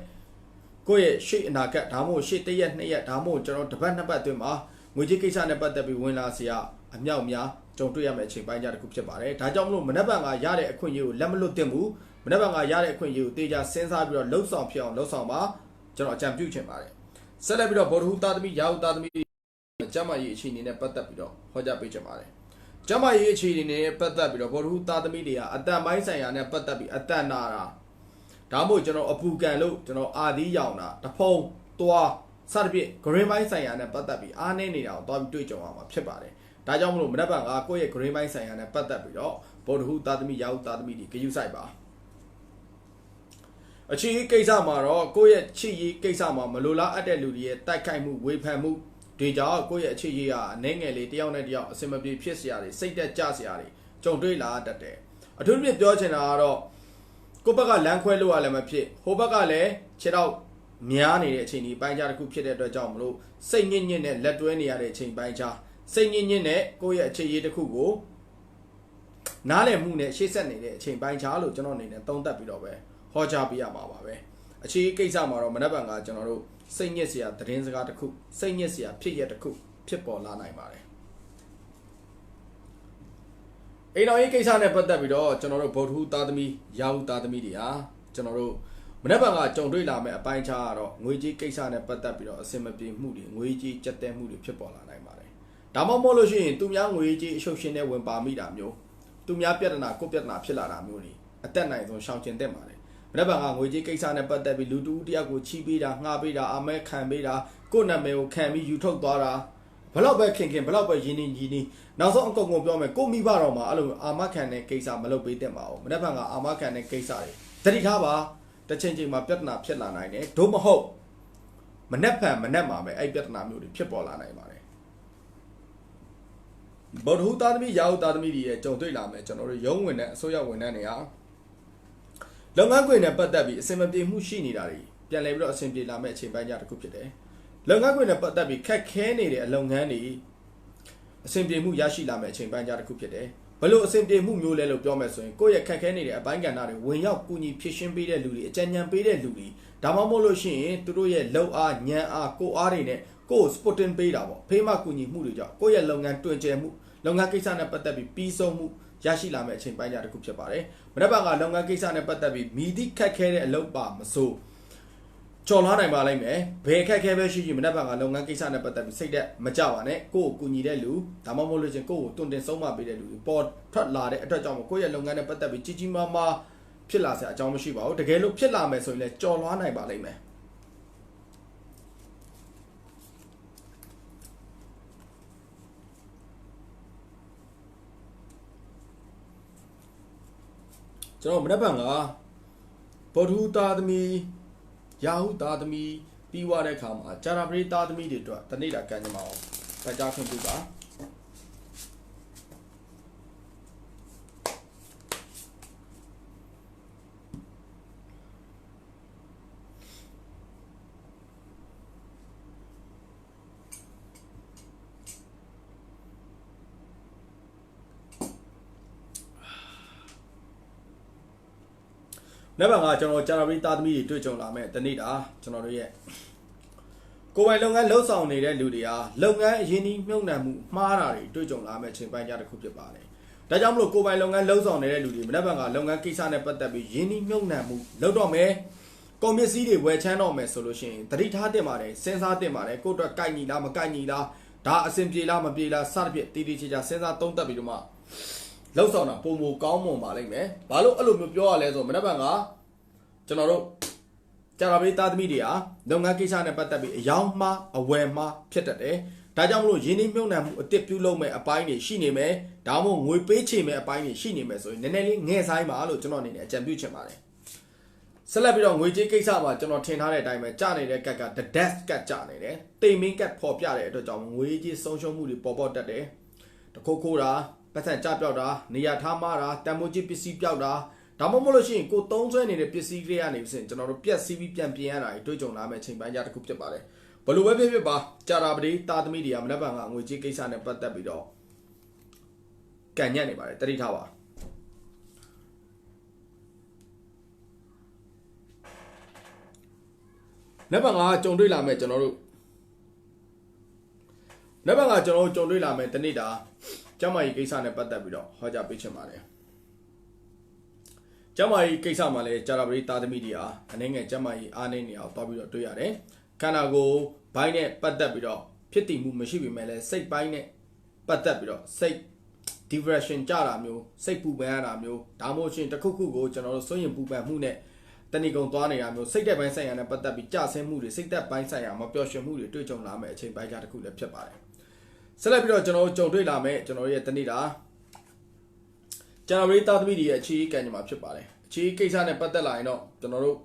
ကိုယ့်ရဲ့ရှေ့အနာဂတ်ဒါမှမဟုတ်ရှေ့တစ်ရက်နှစ်ရက်ဒါမှမဟုတ်ကျွန်တော်တစ်ပတ်နှစ်ပတ်အတွင်းမှာငွေကြေးကိစ္စနဲ့ပတ်သက်ပြီးဝင်လာစရာအမြောက်များကြုံတွေ့ရမယ့်အချိန်ပိုင်းခြားတစ်ခုဖြစ်ပါတယ်ဒါကြောင့်မလို့မနေ့ကရတဲ့အခွင့်အရေးကိုလက်မလွတ်သင့်ဘူးမနေ့ကရတဲ့အခွင့်အရေးကိုတေချာစဉ်းစားပြီးတော့လှုပ်ဆောင်ဖြစ်အောင်လှုပ်ဆောင်ပါကျွန်တော်အကြံပြုချင်ပါတယ်ဆက်လက်ပြီးတော့ဗုဒ္ဓဟူသားသမီးရာဟုသားသမီးကျမ်းမာရေးအခြေအနေနဲ့ပတ်သက်ပြီးတော့ဟောကြားပေးချင်ပါတယ်ကျမ်းမာရေးအခြေအနေနဲ့ပတ်သက်ပြီးတော့ဗုဒ္ဓဟူသားသမီးတွေကအတန်ပိုင်းဆိုင်ရာနဲ့ပတ်သက်ပြီးအတန်နာတာဒါမှမဟုတ်ကျွန်တော်အပူကန်လို့ကျွန်တော်အာသီးရောင်တာတဖုံသွားစသဖြင့် green ပိုင်းဆိုင်ရာနဲ့ပတ်သက်ပြီးအားနည်းနေတာကိုတွားပြီးတွေ့ကြုံရမှာဖြစ်ပါတယ်ဒါကြောင့်မလို့မနေ့ကကိုယ့်ရဲ့ green ပိုင်းဆိုင်ရာနဲ့ပတ်သက်ပြီးတော့ဗုဒ္ဓဟူသားသမီးရာဟုသားသမီးတွေဂရုစိုက်ပါအချီကိစ္စမှာတော့ကိုယ့်ရဲ့ချစ်ရေးကိစ္စမှာမလိုလားအပ်တဲ့လူတွေရဲ့တိုက်ခိုက်မှုဝေဖန်မှုဒီကြောင့်ကိုယ့်ရဲ့အချစ်ရေးဟာအနေငယ်လေးတယောက်နဲ့တယောက်အစင်မပြေဖြစ်စရာတွေစိတ်သက်ကြစရာတွေကြုံတွေ့လာတတ်တယ်အထူးသဖြင့်ပြောချင်တာကတော့ကိုယ့်ဘက်ကလမ်းခွဲလို့ရလည်းမဖြစ်ဟိုဘက်ကလည်းခြေတော့များနေတဲ့အချိန်ဒီပိုင်းခြားတစ်ခုဖြစ်တဲ့အတွက်ကြောင့်မလို့စိတ်ညစ်ညစ်နဲ့လက်တွဲနေရတဲ့အချိန်ပိုင်းခြားစိတ်ညစ်ညစ်နဲ့ကိုယ့်ရဲ့အချစ်ရေးတစ်ခုကိုနားလည်မှုနဲ့ရှေ့ဆက်နေတဲ့အချိန်ပိုင်းခြားလို့ကျွန်တော်အနေနဲ့သုံးသပ်ပြီးတော့ပဲဟောကြားပေးရမှာပါပဲအခြေကိစ္စမှာတော့မနက်ဖြန်ကကျွန်တော်တို့စိတ်ညစ်စရာသတင်းစကားတစ်ခုစိတ်ညစ်စရာဖြစ်ရတစ်ခုဖြစ်ပေါ်လာနိုင်ပါတယ်အိမ်တော်ရေးကိစ္စနဲ့ပတ်သက်ပြီးတော့ကျွန်တော်တို့ဗုဒ္ဓဟူသားသမီးရာဟုသားသမီးတွေဟာကျွန်တော်တို့မနက်ဖြန်ကကြုံတွေ့လာမယ့်အပိုင်းခြားကတော့ငွေကြေးကိစ္စနဲ့ပတ်သက်ပြီးတော့အစင်မပြေမှုတွေငွေကြေးကြက်တဲမှုတွေဖြစ်ပေါ်လာနိုင်ပါတယ်ဒါမှမဟုတ်လို့ရှိရင်သူများငွေကြေးအရှုပ်ရှင်းနဲ့ဝင်ပါမိတာမျိုးသူများပြဿနာကိုပြဿနာဖြစ်လာတာမျိုးတွေအသက်နိုင်ဆုံးရှောင်ကျဉ်သင့်ပါတယ်မနေ့ကငွေကြေးကိစ္စနဲ့ပတ်သက်ပြီးလူတူတယောက်ကိုချီးပေးတာငှားပေးတာအမဲခံပေးတာကိုယ့်နာမည်ကိုခံပြီးယူထုတ်သွားတာဘလောက်ပဲခင်ဘလောက်ပဲရင်းနှီးကြီးနီးနောက်ဆုံးအကုန်ပြောမယ်ကိုမိဘတော်မှာအဲ့လိုအာမခံတဲ့ကိစ္စမလုပ်ပေးသင့်ပါဘူးမနေ့ကအာမခံတဲ့ကိစ္စတွေတတိထားပါတစ်ချိန်ချိန်မှာပြဿနာဖြစ်လာနိုင်တယ်ဒို့မဟုတ်မနေ့မှာပဲအဲ့ပြဿနာမျိုးတွေဖြစ်ပေါ်လာနိုင်ပါတယ်ဗုဒ္ဓဟူသားသမီးရာဟုသားသမီးတွေရဲ့ကြုံတွေ့လာမယ်ကျွန်တော်တို့ရုံးဝင်တဲ့အစိုးရဝန်ထမ်းတွေဟာ လုပ်ငန်းခွင်နဲ့ပတ်သက်ပြီးအစင်မပြေမှုရှိနေတာတွေပြန်လည်ပြီးတော့အဆင်ပြေလာမဲ့အချိန်ပိုင်းကြတစ်ခုဖြစ်တယ်လုပ်ငန်းခွင်နဲ့ပတ်သက်ပြီးခက်ခဲနေတဲ့အလုပ်ငန်းတွေအဆင်ပြေမှုရရှိလာမဲ့အချိန်ပိုင်းကြတစ်ခုဖြစ်တယ်ဘလို့အဆင်ပြေမှုမျိုးလဲလို့ပြောမယ်ဆိုရင်ကိုယ့်ရဲ့ခက်ခဲနေတဲ့အပိုင်းကဏ္ဍတွေဝင်ရောက်ကူညီဖြည့်ရှင်းပေးတဲ့လူတွေအကြံဉာဏ်ပေးတဲ့လူတွေဒါမှမဟုတ်လို့ရှိရင်သူတို့ရဲ့လုံအားဉာဏ်အားကိုအားတွေနဲ့ကိုယ် supporting ပေးတာပေါ့ဖေးမကူညီမှုတွေကြောင့်ကိုယ့်ရဲ့လုပ်ငန်းတွင်ကျယ်မှုလုပ်ငန်းကိစ္စနဲ့ပတ်သက်ပြီးပြီးဆုံးမှုရရှိလာမဲ့အချိန်ပိုင်းကြတစ်ခုဖြစ်ပါတယ်မနေ့ကလုပ်ငန်းကိစ္စနဲ့ပတ်သက်ပြီးမိသည့်ခက်ခဲတဲ့အလုပ်ပါမစိုးကျော်လွှားနိုင်ပါလိမ့်မယ်ဘယ်ခက်ခဲပဲရှိရှိမနေ့ကလုပ်ငန်းကိစ္စနဲ့ပတ်သက်ပြီးစိတ်သက်မကြပါနဲ့ကိုယ့်ကိုကူညီတဲ့လူဒါမှမဟုတ်လို့ချင်းကိုယ့်ကိုတွင်တင်ဆုံးမပေးတဲ့လူပေါ်ထွက်လာတဲ့အတွက်ကြောင့်ကိုယ့်ရဲ့လုပ်ငန်းနဲ့ပတ်သက်ပြီးကြီးကြီးမားမားဖြစ်လာစရာအကြောင်းမရှိပါဘူးတကယ်လို့ဖြစ်လာမယ်ဆိုရင်လည်းကျော်လွှားနိုင်ပါလိမ့်မယ်ကျွန်တော်မနေ့ကဘောဓုသားသမီးရာဟုသားသမီးပြီးွားတဲ့အခါမှာဂျာရာပရိသားသမီးတွေအတွက်တနေ့တာကန်ကြမှာအောင်ဖတ်ကြားခွင့်ပြုပါနောက်ပါကျွန်တော်ဂျာရာပရိသားသမီးတွေတွေ့ကြုံလာမဲ့တနေ့တာကျွန်တော်တို့ရဲ့ကိုယ်ပိုင်လုပ်ငန်းလှုပ်ဆောင်နေတဲ့လူတွေဟာလုပ်ငန်းအရင်းနှီးမြှုပ်နှံမှုမှားတာတွေတွေ့ကြုံလာမဲ့ချိန်ပိုင်းကြတစ်ခုဖြစ်ပါတယ်။ဒါကြောင့်မလို့ကိုယ်ပိုင်လုပ်ငန်းလှုပ်ဆောင်နေတဲ့လူတွေမနေ့ကလုပ်ငန်းကိစ္စနဲ့ပတ်သက်ပြီးရင်းနှီးမြှုပ်နှံမှုလုပ်တော့မယ်။ကုန်ပစ္စည်းတွေဝယ်ချမ်းတော့မယ်ဆိုလို့ရှိရင်တတိထားတင်ပါတယ်စဉ်းစားတင်ပါတယ်ကိုယ့်အတွက်ကိုက်ညီလားမကိုက်ညီလားဒါအဆင်ပြေလားမပြေလားစသဖြင့်တည်တည်ချာချာစဉ်းစားသုံးသပ်ပြီးတော့မှလှုပ်ဆောင်တာပုံမကောင်းမွန်ပါလိမ့်မယ်။ဘာလို့အဲ့လိုမျိုးပြောရလဲဆိုမနေ့ကကျွန်တော်တို့ဂျာရာပရိသားသမီးတွေဟာလုပ်ငန်းကိစ္စနဲ့ပတ်သက်ပြီးအယောင်မှားအဝယ်မှားဖြစ်တတ်တယ်။ဒါကြောင့်မလို့ရင်းနှီးမြှုပ်နှံမှုအသစ်ပြုလုပ်မဲ့အပိုင်းတွေရှိနေမယ်။ဒါမှမဟုတ်ငွေပေးချေမဲ့အပိုင်းတွေရှိနေမယ်ဆိုရင်နည်းနည်းလေးငဲ့ဆိုင်ပါလို့ကျွန်တော်အနေနဲ့အကြံပြုချင်ပါတယ်။ဆက်လက်ပြီးတော့ငွေကြေးကိစ္စမှာကျွန်တော်ထင်ထားတဲ့အတိုင်းပဲကြနေတဲ့ကတ်က the desk ကတ်ကြနေတယ်။တိမ်မင်းကတ်ပေါ်ပြတဲ့အတွက်ကြောင့်ငွေကြေးဆုံးရှုံးမှုတွေပေါ်ပေါက်တတ်တယ်။တခုခိုးတာပတ်စံကြပြောက်တာနေရာထားမှားတာတန်မိုးကြီးပစ္စည်းပြောက်တာဒါမှမဟုတ်လို့ရှိရင်ကိုသုံးဆွဲနေတဲ့ပစ္စည်းတွေကနေပြီးကျွန်တော်တို့ပြက်စီးပြီးပြန်ပြင်ရတာတွေ့ကြုံလာမယ့်ချိန်ပိုင်းကြတစ်ခုဖြစ်ပါတယ်ဘလို့ပဲဖြစ်ပါကြာတာပတိတာသမီတွေကမနက်ဖြန်ကငွေကြေးကိစ္စနဲ့ပတ်သက်ပြီးတော့ကန်ညက်နေပါတယ်တတိထားပါနက်ဖြန်ကကြုံတွေ့လာမယ့်ကျွန်တော်တို့နက်ဖြန်ကကျွန်တော်တို့ကြုံတွေ့လာမယ့်တနေ့တာကျမကြီးကိစ္စနဲ့ပတ်သက်ပြီးတော့ဟောကြားပေးချင်ပါတယ်ကျမကြီးကိစ္စမှာလည်းဂျာရာပရိသားသမီးတွေဟာအနေငယ်ကျမကြီးအားနေနေအောင်တွားပြီးတော့တွေ့ရတယ်ခန္ဓာကိုယ်ဘိုင်းနဲ့ပတ်သက်ပြီးတော့ဖြစ်တည်မှုမရှိပေမဲ့လည်းစိတ်ပိုင်းနဲ့ပတ်သက်ပြီးတော့စိတ် depression ကြတာမျိုးစိတ်ပူပန်ရတာမျိုးဒါမှမဟုတ်ရှင်တစ်ခုခုကိုကျွန်တော်တို့စွန့်ရင်ပူပန်မှုနဲ့တဏှိကုံသွားနေတာမျိုးစိတ်သက်ပိုင်းဆိုင်ရာနဲ့ပတ်သက်ပြီးကြဆင်းမှုတွေစိတ်သက်ပိုင်းဆိုင်ရာမပျော်ရွှင်မှုတွေတွေ့ကြုံလာမယ့်အချိန်ပိုင်းတစ်ခုလည်းဖြစ်ပါတယ်ဆက်လက်ပြီးတော့ကျွန်တော်တို့ကြုံတွေ့လာမယ့်ကျွန်တော်ရဲ့တနေ့တာဂျာရာပရိသားသမီးတွေရဲ့အခြေခံကြမှာဖြစ်ပါတယ်အခြေကိစ္စနဲ့ပတ်သက်လာရင်တော့ကျွန်တော်တို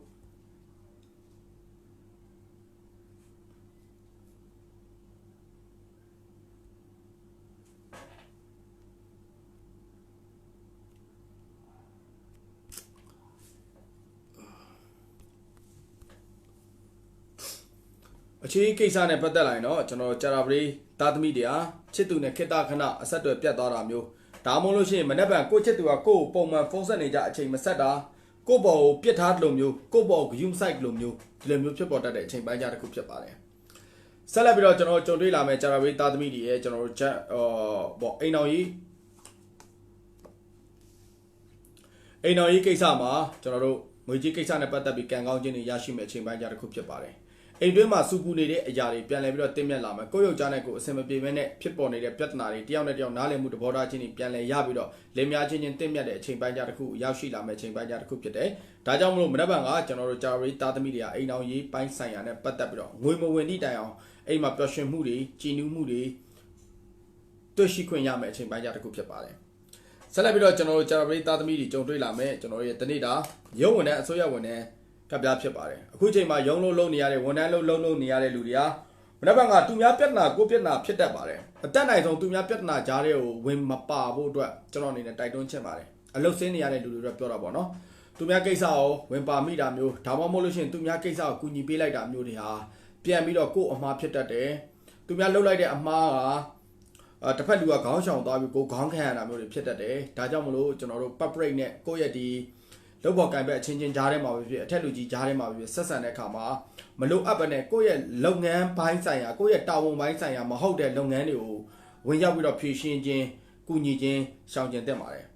့အခြေကိစ္စနဲ့ပတ်သက်လာရင်တော့ကျွန်တော်ဂျာရာပရိသားသမီးတွေဟာချစ်သူနဲ့ခေတ္တခဏအဆက်အသွယ်ပြတ်သွားတာမျိုးဒါမှမဟုတ်လို့ရှိရင်မနေ့ကကိုချစ်သူကကိုပုံမှန်ဖုန်းဆက်နေကြအချိန်မဆက်တာကိုပေါ်ကိုပြစ်ထားတယ်လို့မျိုးကိုပေါ်ကို gym site လို့မျိုးဒီလိုမျိုးဖြစ်ပေါ်တတ်တဲ့အချိန်ပိုင်းကြားတစ်ခုဖြစ်ပါတယ်ဆက်လက်ပြီးတော့ကျွန်တော်ကြုံတွေ့လာမယ့်ဂျာရာပရိသားသမီးတွေရဲ့ကျွန်တော်တို့ပေါ့အိမ်တော်ကြီးကိစ္စမှာကျွန်တော်တို့ငွေကြေးကိစ္စနဲ့ပတ်သက်ပြီးကံကောင်းခြင်းတွေရရှိမယ့်အချိန်ပိုင်းကြားတစ်ခုဖြစ်ပါတယ်အိမ်တွင်းမှာစူပူနေတဲ့အရာတွေပြန်လည်ပြီးတော့တင်မြတ်လာမယ်ကိုယ့်ယောက်ျားနဲ့ကိုယ်အဆင်မပြေဘဲနဲ့ဖြစ်ပေါ်နေတဲ့ပြဿနာတွေတယောက်နဲ့တယောက်နားလည်မှုသဘောထားချင်းတွေပြန်လည်ရပြီးတော့လင်မယားချင်းတင်မြတ်တဲ့အချိန်ပိုင်းကြားတစ်ခုရောက်ရှိလာမယ့်အချိန်ပိုင်းကြားတစ်ခုဖြစ်တယ်။ဒါကြောင့်မလို့မနက်ဖြန်ကကျွန်တော်တို့ဂျာရီသားသမီးတွေကအိမ်တော်ရေးပိုင်းဆိုင်ရာနဲ့ပတ်သက်ပြီးတော့ငွေမဝင်သည့်တိုင်အောင်အိမ်မှာပျော်ရွှင်မှုတွေကြည်နူးမှုတွေတွေ့ရှိခွင့်ရမယ့်အချိန်ပိုင်းကြားတစ်ခုဖြစ်ပါတယ်။ဆက်လက်ပြီးတော့ကျွန်တော်တို့ဂျာရီသားသမီးတွေကြုံတွေ့လာမယ့်ကျွန်တော်ရဲ့တနေ့တာရုံးဝင်တဲ့အစိုးရဝင်တဲ့ကပ်ပြားဖြစ်ပါတယ်အခုချိန်မှာရုံးလုံးနေရတဲ့ဝန်ထမ်းလုံးနေရတဲ့လူတွေဟာမနက်ဖြန်ကသူများပြဿနာကိုပြဿနာဖြစ်တတ်ပါတယ်အတက်နိုင်ဆုံးသူများပြဿနာကြားတဲ့ကိုဝင်မပါဖို့အတွက်ကျွန်တော်အနေနဲ့တိုက်တွန်းချင်ပါတယ်အလုတ်စင်းနေရတဲ့လူတွေတော့ပြောတာပေါ့နော် သူများကိစ္စကိုဝင်ပါမိတာမျိုးဒါမှမဟုတ်လို့ရှိရင်သူများကိစ္စကိုကူညီပေးလိုက်တာမျိုးတွေဟာပြန်ပြီးတော့ကိုယ့်အမှားဖြစ်တတ်တယ်သူများလှုပ်လိုက်တဲ့အမှားကတစ်ဖက်လူကခေါင်းရှောင်သွားပြီးကိုခေါင်းခံရတာမျိုးတွေဖြစ်တတ်တယ်ဒါကြောင့်မလို့ကျွန်တော်တို့ public နဲ့ကိုယ့်ရဲ့ဒီလုပ်ပေါ်ကံပဲအချင်းချင်းကြားထဲမှာပဲဖြစ်အထက်လူကြီးကြားထဲမှာပဲဖြစ်ဆက်ဆံတဲ့အခါမှာမလို့အပ်ပဲနဲ့ကိုယ့်ရဲ့လုပ်ငန်းပိုင်းဆိုင်ရာကိုယ့်ရဲ့တာဝန်ပိုင်းဆိုင်ရာမဟုတ်တဲ့လုပ်ငန်းတွေကိုဝင်ရောက်ပြီးတော့ဖြည့်ရှင်းခြင်းကူညီခြင်းရှောင်ကျဉ်တက်ပါတယ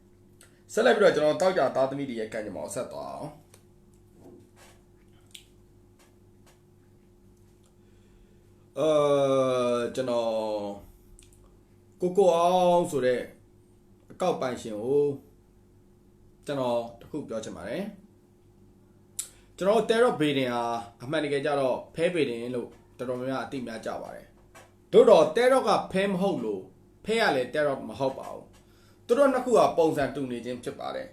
်ဆက်လိုက်ပြီးတော့ကျွန်တော်တောက်ကြသားသမီးတွေရဲ့ကံကြမ္မာကိုဆက်သွားအောင်ကျွန်တော်ကိုအောင်ဆိုတဲ့အကောက်ပိုင်ရှင်ကိုကျွန်တော်တခုပြောချင်ပါတယ်ကျွန်တော်တဲရော့ဘေဒင်ဟာအမှန်တကယ်ကြတော့ဖဲဘေဒင်လို့တော်တော်များများအသိများကြပါတယ်တို့တော့တဲရော့ကဖဲမဟုတ်လို့ဖဲရလေတဲရော့မဟုတ်ပါဘူးသူတို့နှစ်ခုကပုံစံတူနေခြင်းဖြစ်ပါတယ်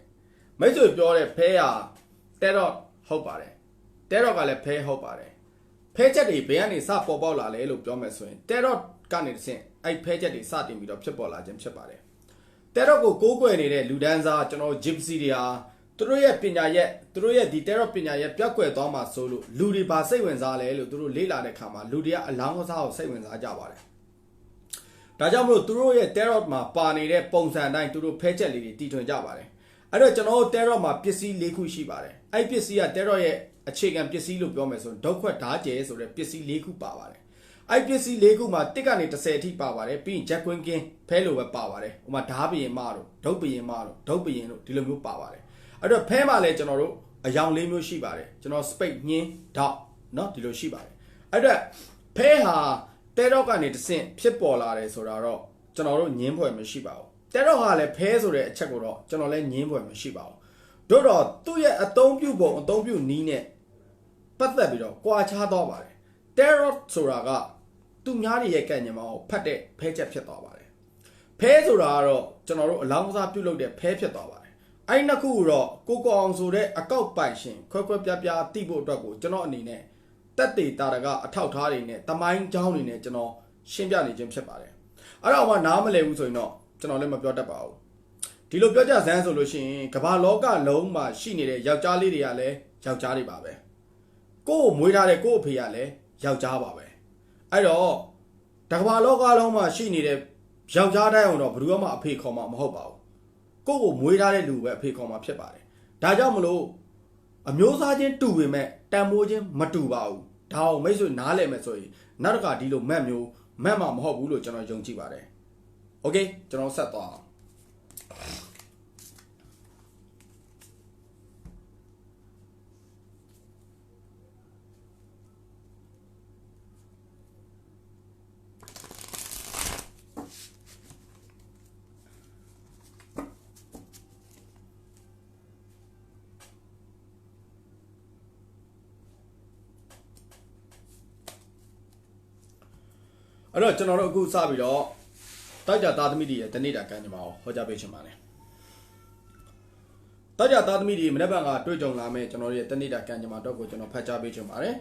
မိတ်ဆွေပြောတဲ့ဖဲရတဲရော့ဟုတ်ပါတယ်တဲရော့ကလည်းဖဲဟုတ်ပါတယ်ဖဲချက်တွေဘယ်ကနေစပေါ်ပေါက်လာလဲလို့ပြောမယ်ဆိုရင်တဲရော့ကနေတစ်ဆင့်အဲ့ဖဲချက်တွေစတင်ပြီးတော့ဖြစ်ပေါ်လာခြင်းဖြစ်ပါတယ်တဲရော့ကိုကိုးကွယ်နေတဲ့လူဒန်းစားကျွန်တော် gypsy တွေဟာသူတို့ရဲ့ပညာရက်သူတို့ရဲ့ဒီတဲရော့ပညာရက်ပြတ်ကွယ်သွားမှာဆိုလို့လူတွေပါစိတ်ဝင်စားလဲလို့သူတို့လေ့လာတဲ့ခါမှာလူတွေကအလောင်းကစားကိုစိတ်ဝင်စားကြပါတယ်ဒါကြောင့်မလို့သူတို့ရဲ့ tarot မှာပါနေတဲ့ပုံစံအတိုင်းသူတို့ဖဲချက်လေးတွေတည်ထွင်ကြပါတယ်အဲ့တော့ကျွန်တော်တို့ tarot မှာပစ္စည်း၄ခုရှိပါတယ်အဲ့ပစ္စည်းက tarot ရဲ့အခြေခံပစ္စည်းလို့ပြောမယ်ဆိုရင်ဒုက္ခဓာတ်ကျဲဆိုတဲ့ပစ္စည်း၄ခုပါပါတယ်အဲ့ပစ္စည်း၄ခုမှာ1ကနေ10အထိပါပါတယ်ပြီးရင် jack queen king ဖဲလိုပဲပါပါတယ်ဥပမာဓာဘယင်မတို့ဒုတ်ဘယင်မတို့ဒုတ်ဘယင်တို့ဒီလိုမျိုးပါပါတယ်အဲ့တော့ဖဲမှာလည်းကျွန်တော်တို့အယောင်၄မျိုးရှိပါတယ်ကျွန်တော် spade ညင်းဓာတ်เนาะဒီလိုရှိပါတယ်အဲ့တော့ဖဲဟာတဲတော့ကနေတဆင့်ဖြစ်ပေါ်လာတယ်ဆိုတာတော့ကျွန်တော်တို့ညင်းဖွယ်မရှိပါဘူးတဲတော့ဟာလည်းဖဲဆိုတဲ့အချက်ကိုတော့ကျွန်တော်လည်းညင်းဖွယ်မရှိပါဘူးတို့တော့သူ့ရဲ့အသုံးပြုပုံအသုံးပြုနည်းနဲ့ပတ်သက်ပြီးတော့ကွာခြားသွားပါတယ်တဲတော့ဆိုတာကသူများတွေရဲ့ကံဉာဏ်မှာဖတ်တဲ့ဖဲချက်ဖြစ်သွားပါတယ်ဖဲဆိုတာကတော့ကျွန်တော်တို့အလောင်းကစားပြုတ်လုပ်တဲ့ဖဲဖြစ်သွားပါတယ်အဲ့နှစ်ခုတော့ကိုအောင်ဆိုတဲ့အကောက်ပိုင်ရှင်ခွဲခွဲပြားပြားတိဖို့အတွက်ကိုကျွန်တော်အနေနဲ့တက်တေတာကအထောက်ထားတွေနဲ့တမိုင်းเจ้าတွေနဲ့ကျွန်တော်ရှင်းပြနေခြင်းဖြစ်ပါတယ်အဲ့တော့မှနားမလည်ဘူးဆိုရင်တော့ကျွန်တော်လည်းမပြောတတ်ပါဘူးဒီလိုပြောကြစမ်းဆိုလို့ရှိရင်ကမ္ဘာလောကလုံးမှာရှိနေတဲ့ယောက်ျားလေးတွေကလည်းယောက်ျားတွေပါပဲကိုယ်မွေးထားတဲ့ကိုယ့်အဖေကလည်းယောက်ျားပါပဲအဲ့တော့ကမ္ဘာလောကလုံးမှာရှိနေတဲ့ယောက်ျားတိုင်းအောင်တော့ဘယ်သူမှအဖေခေါ်မှာမဟုတ်ပါဘူးကိုယ့်ကိုမွေးထားတဲ့လူပဲအဖေခေါ်မှာဖြစ်ပါတယ်ဒါကြောင့်မလို့အမျိုးသားချင်းတူပေမဲ့တန်ဖိုးချင်းမတူပါဘူးဒါအောင်မိတ်ဆွေနားလည်မယ်ဆိုရင်နောက်တစ်ခါဒီလိုမတ်မျိုးမတ်မှာမဟုတ်ဘူးလို့ကျွန်တော်ယုံကြည်ပါတယ်โอเคကျွန်တော်ဆက်သွားအောင်အဲ့တော့ကျွန်တော်တို့အခုစပြီးတော့တိုက်ကြသားသမီးတွေရဲ့တနေ့တာကံကြမ္မာကိုဟောကြားပေးချင်ပါတယ်တိုက်ကြသားသမီးတွေမနေ့ကတွေ့ကြုံလာမဲ့ကျွန်တော်တို့ရဲ့တနေ့တာကံကြမ္မာတော့ကိုကျွန်တော်ဖတ်ကြားပေးချင်ပါတယ်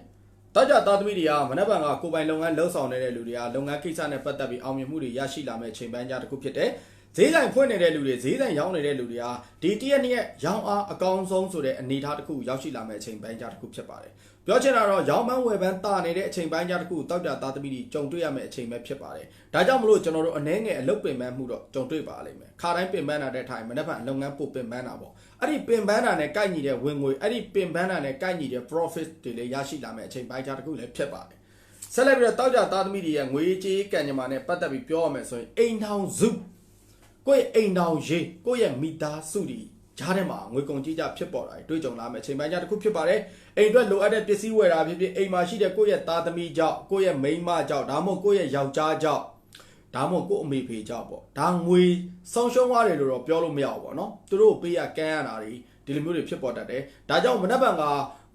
တိုက်ကြသားသမီးတွေကမနေ့ကကိုပိုင်လုပ်ငန်းလှုပ်ဆောင်နေတဲ့လူတွေကလုပ်ငန်းကိစ္စနဲ့ပတ်သက်ပြီးအောင်မြင်မှုတွေရရှိလာမဲ့ချိန်ပန်းကြားတစ်ခုဖြစ်တဲ့ဈေးဆိုင်ဖွင့်နေတဲ့လူတွေဈေးဆိုင်ရောင်းနေတဲ့လူတွေဟာဒီတရက်နေ့ရောင်းအားအကောင်းဆုံးဆိုတဲ့အနေအထားတစ်ခုရောက်ရှိလာမဲ့ချိန်ပန်းကြားတစ်ခုဖြစ်ပါတယ်ပြောချင်တာတော့ရောင်းပန်းဝယ်ပန်းတာနေတဲ့အချိန်ပိုင်းကြားတစ်ခုတောက်ကြသားသမီးတွေကြုံတွေ့ရမယ့်အချိန်ပဲဖြစ်ပါတယ်။ဒါကြောင့်မလို့ကျွန်တော်တို့အနည်းငယ်အလုပ်ပင်ပန်းမှုတော့ကြုံတွေ့ပါလိမ့်မယ်။ခါတိုင်းပင်ပန်းတာတဲ့ထိုင်မနေ့ကလုပ်ငန်းပို့ပင်ပန်းတာပေါ့။အဲ့ဒီပင်ပန်းတာနဲ့ကိုက်ညီတဲ့ဝင်ငွေအဲ့ဒီပင်ပန်းတာနဲ့ကိုက်ညီတဲ့ profit တွေလည်းရရှိလာမယ့်အချိန်ပိုင်းကြားတစ်ခုလည်းဖြစ်ပါတယ်။ဆက်လက်ပြီးတော့တောက်ကြသားသမီးတွေရဲ့ငွေကြေးကံကြမ္မာနဲ့ပတ်သက်ပြီးပြောရမယ်ဆိုရင်အိမ်ထောင်စုကိုယ့်ရဲ့အိမ်ထောင်ရေးကိုယ့်ရဲ့မိသားစုတွေကြားထဲမှာငွေကုန်ကြေးကြဖြစ်ပေါ်လာတယ်တွေ့ကြုံလာမယ့်အချိန်ပိုင်းကြားတစ်ခုဖြစ်ပါတယ်အိမ်အတွက်လိုအပ်တဲ့ပစ္စည်းဝယ်တာဖြစ်ဖြစ်အိမ်မှာရှိတဲ့ကိုယ့်ရဲ့သားသမီးကြောင့်ကိုယ့်ရဲ့မိန်းမကြောင့်ဒါမှမဟုတ်ကိုယ့်ရဲ့ယောက်ျားကြောင့်ဒါမှမဟုတ်ကိုယ့်အမေဖေကြောင့်ပေါ့ဒါငွေဆုံးရှုံးရတယ်လို့တော့ပြောလို့မရဘူးပေါ့နော်သူတို့ပေးရကမ်းရတာတွေဒီလိုမျိုးတွေဖြစ်ပေါ်တတ်တယ်ဒါကြောင့်မနက်ဖြန်က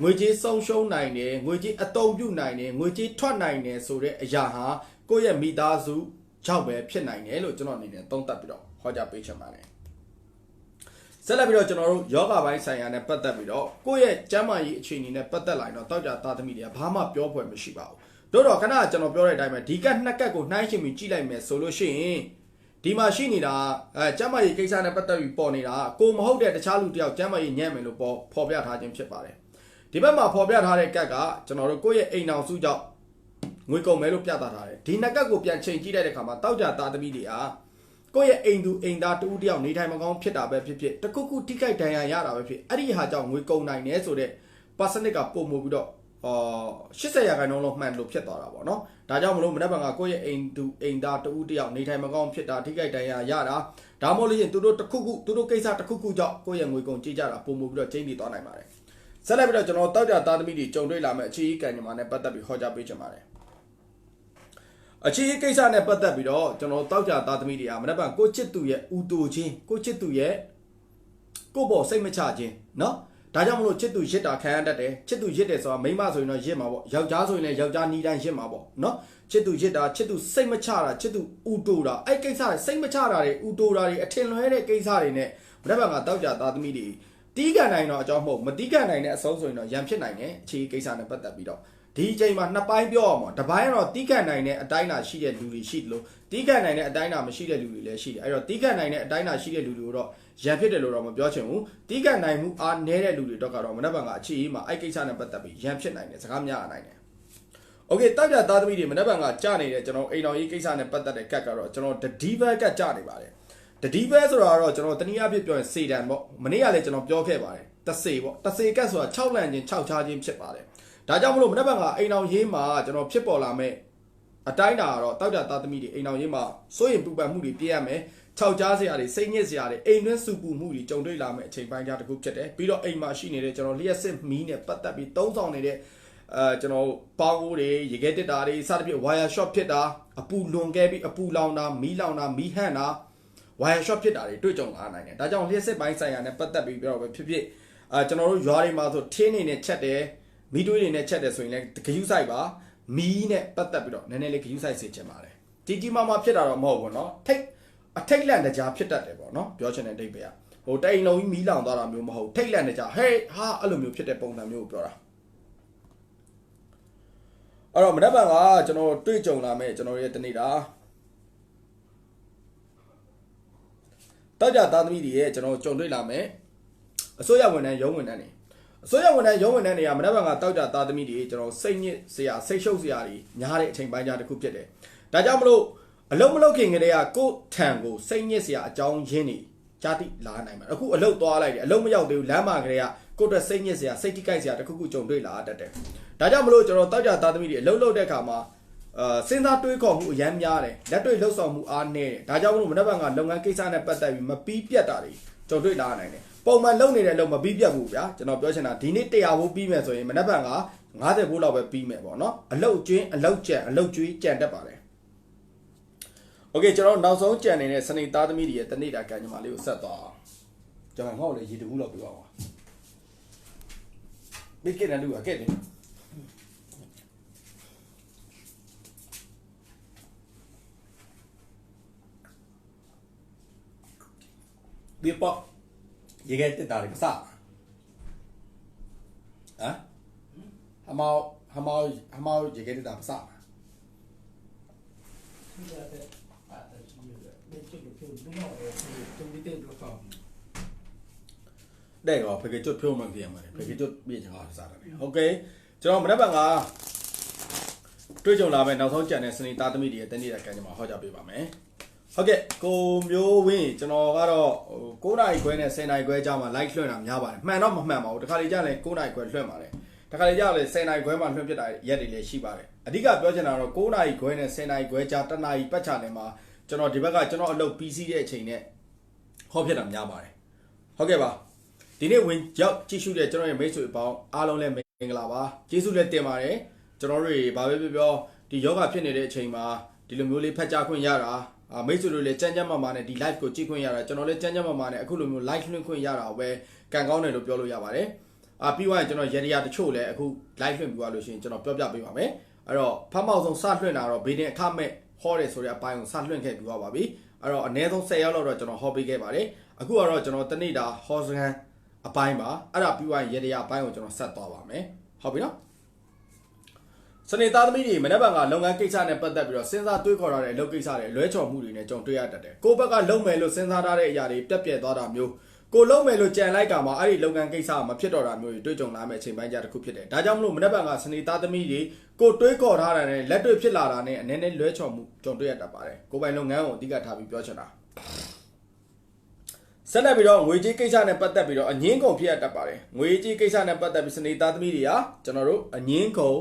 ငွေကြေးဆုံးရှုံးနိုင်တယ်ငွေကြေးအသုံးပြုနိုင်တယ်ငွေကြေးထွက်နိုင်တယ်ဆိုတဲ့အရာဟာကိုယ့်ရဲ့မိသားစုကြောင့်ပဲဖြစ်နိုင်တယ်လို့ကျွန်တော်အနေနဲ့သုံးသပ်ပြီးတော့ဟောကြားပေးချင်ပါတယ်ဆက်လက်ပြီးတော့ကျွန်တော်တို့ယောဂပိုင်းဆိုင်ရာနဲ့ပတ်သက်ပြီးတော့ကိုယ့်ရဲ့ကျန်းမာရေးအခြေအနေနဲ့ပတ်သက်လာရင်တော့တောက်ကြသားသမီးတွေကဘာမှပြောဖွယ်မရှိပါဘူးတို့တော့ခဏကျွန်တော်ပြောတဲ့အတိုင်းပဲဒီကက်နှစ်ကက်ကိုနှိုင်းရှင်ပြီးကြည့်လိုက်မယ်ဆိုလို့ရှိရင်ဒ ဒီမှာရှိနေတာကျမ်းမာရေးကိစ္စနဲ့ပတ်သက်ပြီးပေါ်နေတာကိုမဟုတ်တဲ့တခြားလူတယောက်ကျမ်းမာရေးညံ့မယ်လို့ပေါ်ပြထားခြင်းဖြစ်ပါတယ်ဒီဘက်မှာပေါ်ပြထားတဲ့ကတ်ကကျွန်တော်တို့ကိုယ့်ရဲ့အိမ်အောင်စုကြောင့်ငွေကုန်မယ်လို့ပြသထားတယ်ဒီနှစ်ကတ်ကိုပြန်ချိန်ကြည့်လိုက်တဲ့အခါမှာတောက်ကြသားသမီးတွေဟာကိုယ့်ရဲ့အိမ်သူအိမ်သားတူတယောက်နေထိုင်မကောင်းဖြစ်တာပဲဖြစ်ဖြစ်တခုခုထိခိုက်ဒဏ်ရာရတာပဲဖြစ်အဲ့ဒီဟာကြောင့်ငွေကုန်နိုင်တယ်ဆိုတဲ့ percentage ကပုံမှုပြီးတော့80%လောက်မှန်လို့ဖြစ်သွားတာပေါ့နော်ဒါကြောင့်မလို့မနေ့ကကိုယ့်ရဲ့အိမ်သူအိမ်သားတူတယောက်နေထိုင်မကောင်းဖြစ်တာထိခိုက်ဒဏ်ရာရတာဒါမှမဟုတ်လို့ရင်သူတို့တခုခုသူတို့ကိစ္စတခုခုကြောင့်ကိုယ့်ရဲ့ငွေကုန်ကြေးကြတာပုံမှုပြီးတော့ကျင်းပြီးသွားနိုင်ပါတယ်ဆက်လက်ပြီးတော့ကျွန်တော်တောက်ကြသားသမီးတွေကြုံတွေ့လာမယ့်အခြေအကံညမှာနဲ့ပတ်သက်ပြီးဟောကြားပေးချင်ပါတယ်အခြေအကိစ္စနဲ့ပတ်သက်ပြီးတော့ကျွန်တော်တောက်ကြသားသမီးတွေကမနေ့ကကိုချစ်သူရဲ့ဦးတူချင်းကိုချစ်သူရဲ့ကိုပေါ်စိတ်မချခြင်းနော်ဒါကြောင့်မလို့ချစ်သူရစ်တာခံရတတ်တယ်ချစ်သူရစ်တယ်ဆိုတာမိန်းမဆိုရင်တော့ရစ်မှာပေါ့ယောက်ျားဆိုရင်လည်းယောက်ျားနီးတိုင်းရစ်မှာပေါ့နော်ချစ်သူရစ်တာချစ်သူစိတ်မချတာချစ်သူဦးတူတာအဲ့ကိစ္စတွေစိတ်မချတာတွေဦးတူတာတွေအထင်လွဲတဲ့ကိစ္စတွေနဲ့မနေ့ကတောက်ကြသားသမီးတွေတီးကန်နိုင်တော့အကြောင်းမဟုတ်မတီးကန်နိုင်တဲ့အဆုံးဆိုရင်တော့ရန်ဖြစ်နိုင်တယ်အခြေကိစ္စနဲ့ပတ်သက်ပြီးတော့ဒီအချိန်မှာနှစ်ပိုင်းပြောအောင်တပိုင်းကတော့တီးကန်နိုင်တဲ့အတိုင်းအတာရှိတဲ့လူတွေရှိတယ်လို့တီးကန်နိုင်တဲ့အတိုင်းအတာမရှိတဲ့လူတွေလည်းရှိတယ်အဲ့တော့တီးကန်နိုင်တဲ့အတိုင်းအတာရှိတဲ့လူတွေတော့ရန်ဖြစ်တယ်လို့တော့မပြောချင်ဘူးတီးကန်နိုင်မှုအားနည်းတဲ့လူတွေတော့ကတော့မနေ့ကအခြေအမှာအဲ့ကိစ္စနဲ့ပတ်သက်ပြီးရန်ဖြစ်နိုင်တယ်စကားများရနိုင်တယ်โอเคတောက်ကြသားသမီးတွေမနေ့ကကြာနေတဲ့ကျွန်တော်အိမ်တော်ကြီးကိစ္စနဲ့ပတ်သက်တဲ့ကတ်ကတော့ကျွန်တော်ဒီဘက်ကကြာနေပါတယ်ဒီဘဲဆိုတာတော့ကျွန်တော်တနည်းအားဖြင့်ပြောရင်စေတံပေါ့မနေ့ကလည်းကျွန်တော်ပြောခဲ့ပါတယ်တစေပေါ့တစေကတ်ဆိုတာ6လန့်ချင်း6ချားချင်းဖြစ်ပါတယ်ဒါကြောင့်မလို့မနေ့ကအိမ်အောင်ရေးမှာကျွန်တော်ဖြစ်ပေါ်လာမဲ့အတိုင်းတာကတော့တောက်ကြသားသမီးတွေအိမ်အောင်ရေးမှာစိုးရင်ပူပန်မှုတွေပြည့်ရမယ်6ချားစရာတွေစိတ်ညစ်စရာတွေအိမ်တွင်းစုပူမှုတွေကြုံတွေ့လာမဲ့အချိန်ပိုင်းကြားတစ်ခုဖြစ်တယ်ပြီးတော့အိမ်မှာရှိနေတဲ့ကျွန်တော်လျှက်စစ်မီးနဲ့ပတ်သက်ပြီးသုံးဆောင်နေတဲ့ကျွန်တော်ပေါင်းကိုတွေရေခဲတစ်တာတွေစသဖြင့် wire short ဖြစ်တာအပူလွန်ခဲ့ပြီးအပူလောင်တာမီးလောင်တာမီးဟန့်တာwire short ဖြစ်တာတွေတွေ့ကြုံလာနိုင်တယ်ဒါကြောင့်လျှက်စစ်ပိုင်းဆိုင်ရာနဲ့ပတ်သက်ပြီးတော့ပဲဖြစ်ဖြစ်ကျွန်တော်တို့ရွာတွေမှာဆိုထင်းနေနဲ့ချက်တယ်မီးတွေးတွေနဲ့ချက်တယ်ဆိုရင်လည်းဂယုဆိုင်ပါမီးနဲ့ပတ်သက်ပြီးတော့နည်းနည်းလေးဂယုဆိုင်စေချင်ပါတယ်ကြီးမားမားဖြစ်တာတော့မဟုတ်ဘူးเนาะအထိတ်လန့်တကြားဖြစ်တတ်တယ်ပေါ့เนาะပြောချင်တဲ့အဓိပ္ပာယ်ဟိုတိန်လုံးကြီးမီးလောင်သွားတာမျိုးမဟုတ်ထိတ်လန့်တကြားဟေးဟာအဲ့လိုမျိုးဖြစ်တဲ့ပုံစံမျိုးကိုပြောတာအဲ့တော့မနေ့ကကျွန်တော်တွေ့ကြုံလာမဲ့ကျွန်တော်ရဲ့တနေ့တာတောက်ကြသားသမီးတွေရဲ့ကျွန်တော်ကြုံတွေ့လာမယ်အစိုးရဝန်ထမ်းရုံးဝန်ထမ်းတွေအစိုးရဝန်ထမ်းရုံးဝန်ထမ်းတွေကမနေ့ကတောက်ကြသားသမီးတွေကျွန်တော်စိတ်ညစ်စရာစိတ်ရှုပ်စရာတွေများတဲ့အချိန်ပိုင်းကြားတစ်ခုဖြစ်တယ်ဒါကြောင့်မလို့အလုံးမလုံးခင်ကလေးကကိုယ့်ထံကိုစိတ်ညစ်စရာအကြောင်းရင်းတွေကြားသိလာနိုင်မှာအခုအလုံးသွားလိုက်တယ်အလုံးမရောက်သေးဘူးလမ်းမှာကလေးကကိုယ့်အတွက်စိတ်ညစ်စရာစိတ်ထိခိုက်စရာတစ်ခုခုကြုံတွေ့လာတတ်တယ်ဒါကြောင့်မလို့ကျွန်တော်တောက်ကြသားသမီးတွေအလုံးလုံးတဲ့အခါမှာစဉ်းစားတွေးခေါ်မှုအများများတယ်လက်တွေ့လှုပ်ဆောင်မှုအားနည်းတယ်ဒါကြောင့်မလို့မနေ့ကလုပ်ငန်းကိစ္စနဲ့ပတ်သက်ပြီးမပြီးပြတ်တာတွေကြုံတွေ့လာနိုင်တယ်ပုံမှန်လုပ်နေတဲ့အလုပ်မပြီးပြတ်ဘူးဗျာကျွန်တော်ပြောချင်တာဒီနေ့100ဘိုးပြီးမယ်ဆိုရင်မနေ့က50ဘိုးလောက်ပဲပြီးမယ်ပေါ့နော်အလုပ်ကျွင်းအလုပ်ကြံအလုပ်ကျွေးကြံတတ်ပါတယ်โอเคကျွန်တော်နောက်ဆုံးကြံနေတဲ့စနေသားသမီးတွေရဲ့တနေ့တာကံကြမ္မာလေးကိုဆက်သွားအောင်ကျွန်တော်ဟောက်လေရေတူလောက်ပြောအောင်မိကနဲ့လူကခဲ့တယ်ဒီပေါ့ရေခဲတက်တာတွေမစဟမ်ဟမောရေခဲတက်တာမစတဲ့ကောဖေကကျွတ်ဖြုံးမှပြန်ပါတယ်ဖေကကျွတ်ပြည့်ချင်တာစားတယ်โอเคကျွန်တော်မနေ့ကတွေ့ကြုံလာမဲ့နောက်ဆုံးကြံတဲ့စနေသားသမီးတွေရဲ့တနေ့တာကံကြမ္မာဟောကြားပေးပါမယ်ဟုတ်ကဲ့ကိုမျိုးဝင်းကျွန်တော်ကတော့9နာရီခွဲနဲ့10နာရီခွဲကြားမှာ live လွှင့်တာများပါတယ်မှန်တော့မမှန်ပါဘူးတခါလေကြာလဲ9နာရီခွဲလွှင့်ပါတယ်တခါလေကြာလဲ10နာရီခွဲမှာလွှင့်ဖြစ်တာရက်တွေလည်းရှိပါတယ်အဓိကပြောချင်တာတော့9နာရီခွဲနဲ့10နာရီခွဲကြား1နာရီပတ်ချာလည်မှာကျွန်တော်ဒီဘက်ကကျွန်တော်အလုပ်ပြီးစီးတဲ့အချိန်နဲ့ဟောဖြစ်တာများပါတယ်ဟုတ်ကဲ့ပါဒီနေ့ဝင်ရောက်ကြည့်ရှုတဲ့ကျွန်တော်ရဲ့မိတ်ဆွေပေါင်းအားလုံးလည်းမင်္ဂလာပါကျေးဇူးလည်းတင်ပါတယ်ကျွန်တော်တို့ဘာပဲပြောဒီယောဂဖြစ်နေတဲ့အချိန်မှာဒီလိုမျိုးလေးဖတ်ကြားခွင့်ရတာမိတ်ဆွေတို့လည်းကြမ်းကြမ်းမာမာနဲ့ဒီ live ကိုကြည့်ခွင့်ရတာကျွန်တော်လည်းကြမ်းကြမ်းမာမာနဲ့အခုလိုမျိုး live လွှင့်ခွင့်ရတာပဲကံကောင်းတယ်လို့ပြောလို့ရပါတယ်ပြီးသွားရင်ကျွန်တော်ရေရာတချို့လည်းအခု live လွှင့်ပြီးသွားလို့ရှိရင်ကျွန်တော်ပြောပြပေးပါမယ်အဲ့တော့ဖတ်မောက်ဆုံးစလွှင့်တာတော့ဘေးတင်အခမဲ့ဟောတယ်ဆိုတဲ့အပိုင်းကိုစလွှင့်ခဲ့ပြီးသွားပါပြီအဲ့တော့အနည်းဆုံး10ရောက်တော့ကျွန်တော်ဟောပေးခဲ့ပါတယ်အခုကတော့ကျွန်တော်တနေ့တာဟောစကန်အပိုင်းပါအဲ့ဒါပြီးသွားရင်ရေရာအပိုင်းကိုကျွန်တော်ဆက်သွားပါမယ်ဟုတ်ပြီနော်က စနေသားသမီးတွေမနေ့ကလုပ်ငန်းကိစ္စနဲ့ပတ်သက်ပြီးတော့စဉ်းစားတွေးခေါ်ထားတဲ့အလုပ်ကိစ္စတွေလွဲချော်မှုတွေနဲ့ကြုံတွေ့ရတတ်တယ်ကိုယ့်ဘက်ကလုံမယ်လို့စဉ်းစားထားတဲ့အရာတွေပြက်ပြက်သွားတာမျိုးကိုလုံမယ်လို့ကြံလိုက်ကမှအဲ့ဒီလုပ်ငန်းကိစ္စမဖြစ်တော့တာမျိုးတွေတွေ့ကြုံလာမယ့်အချိန်ပိုင်းကြတစ်ခုဖြစ်တယ်ဒါကြောင့်မလို့မနေ့ကစနေသားသမီးတွေကိုတွေးခေါ်ထားတာနဲ့လက်တွေ့ဖြစ်လာတာနဲ့အနေနဲ့လွဲချော်မှုကြုံတွေ့ရတတ်ပါတယ်ကိုပိုင်လုပ်ငန်းကိုအဓိကထားပြီးပြောချင်တာဆက်လက်ပြီးတော့ငွေကြေးကိစ္စနဲ့ပတ်သက်ပြီးတော့အငင်းကုန်ဖြစ်ရတတ်ပါတယ်ငွေကြေးကိစ္စနဲ့ပတ်သက်ပြီးစနေသားသမီးတွေဟာကျွန်တော်တို့အငင်းကုန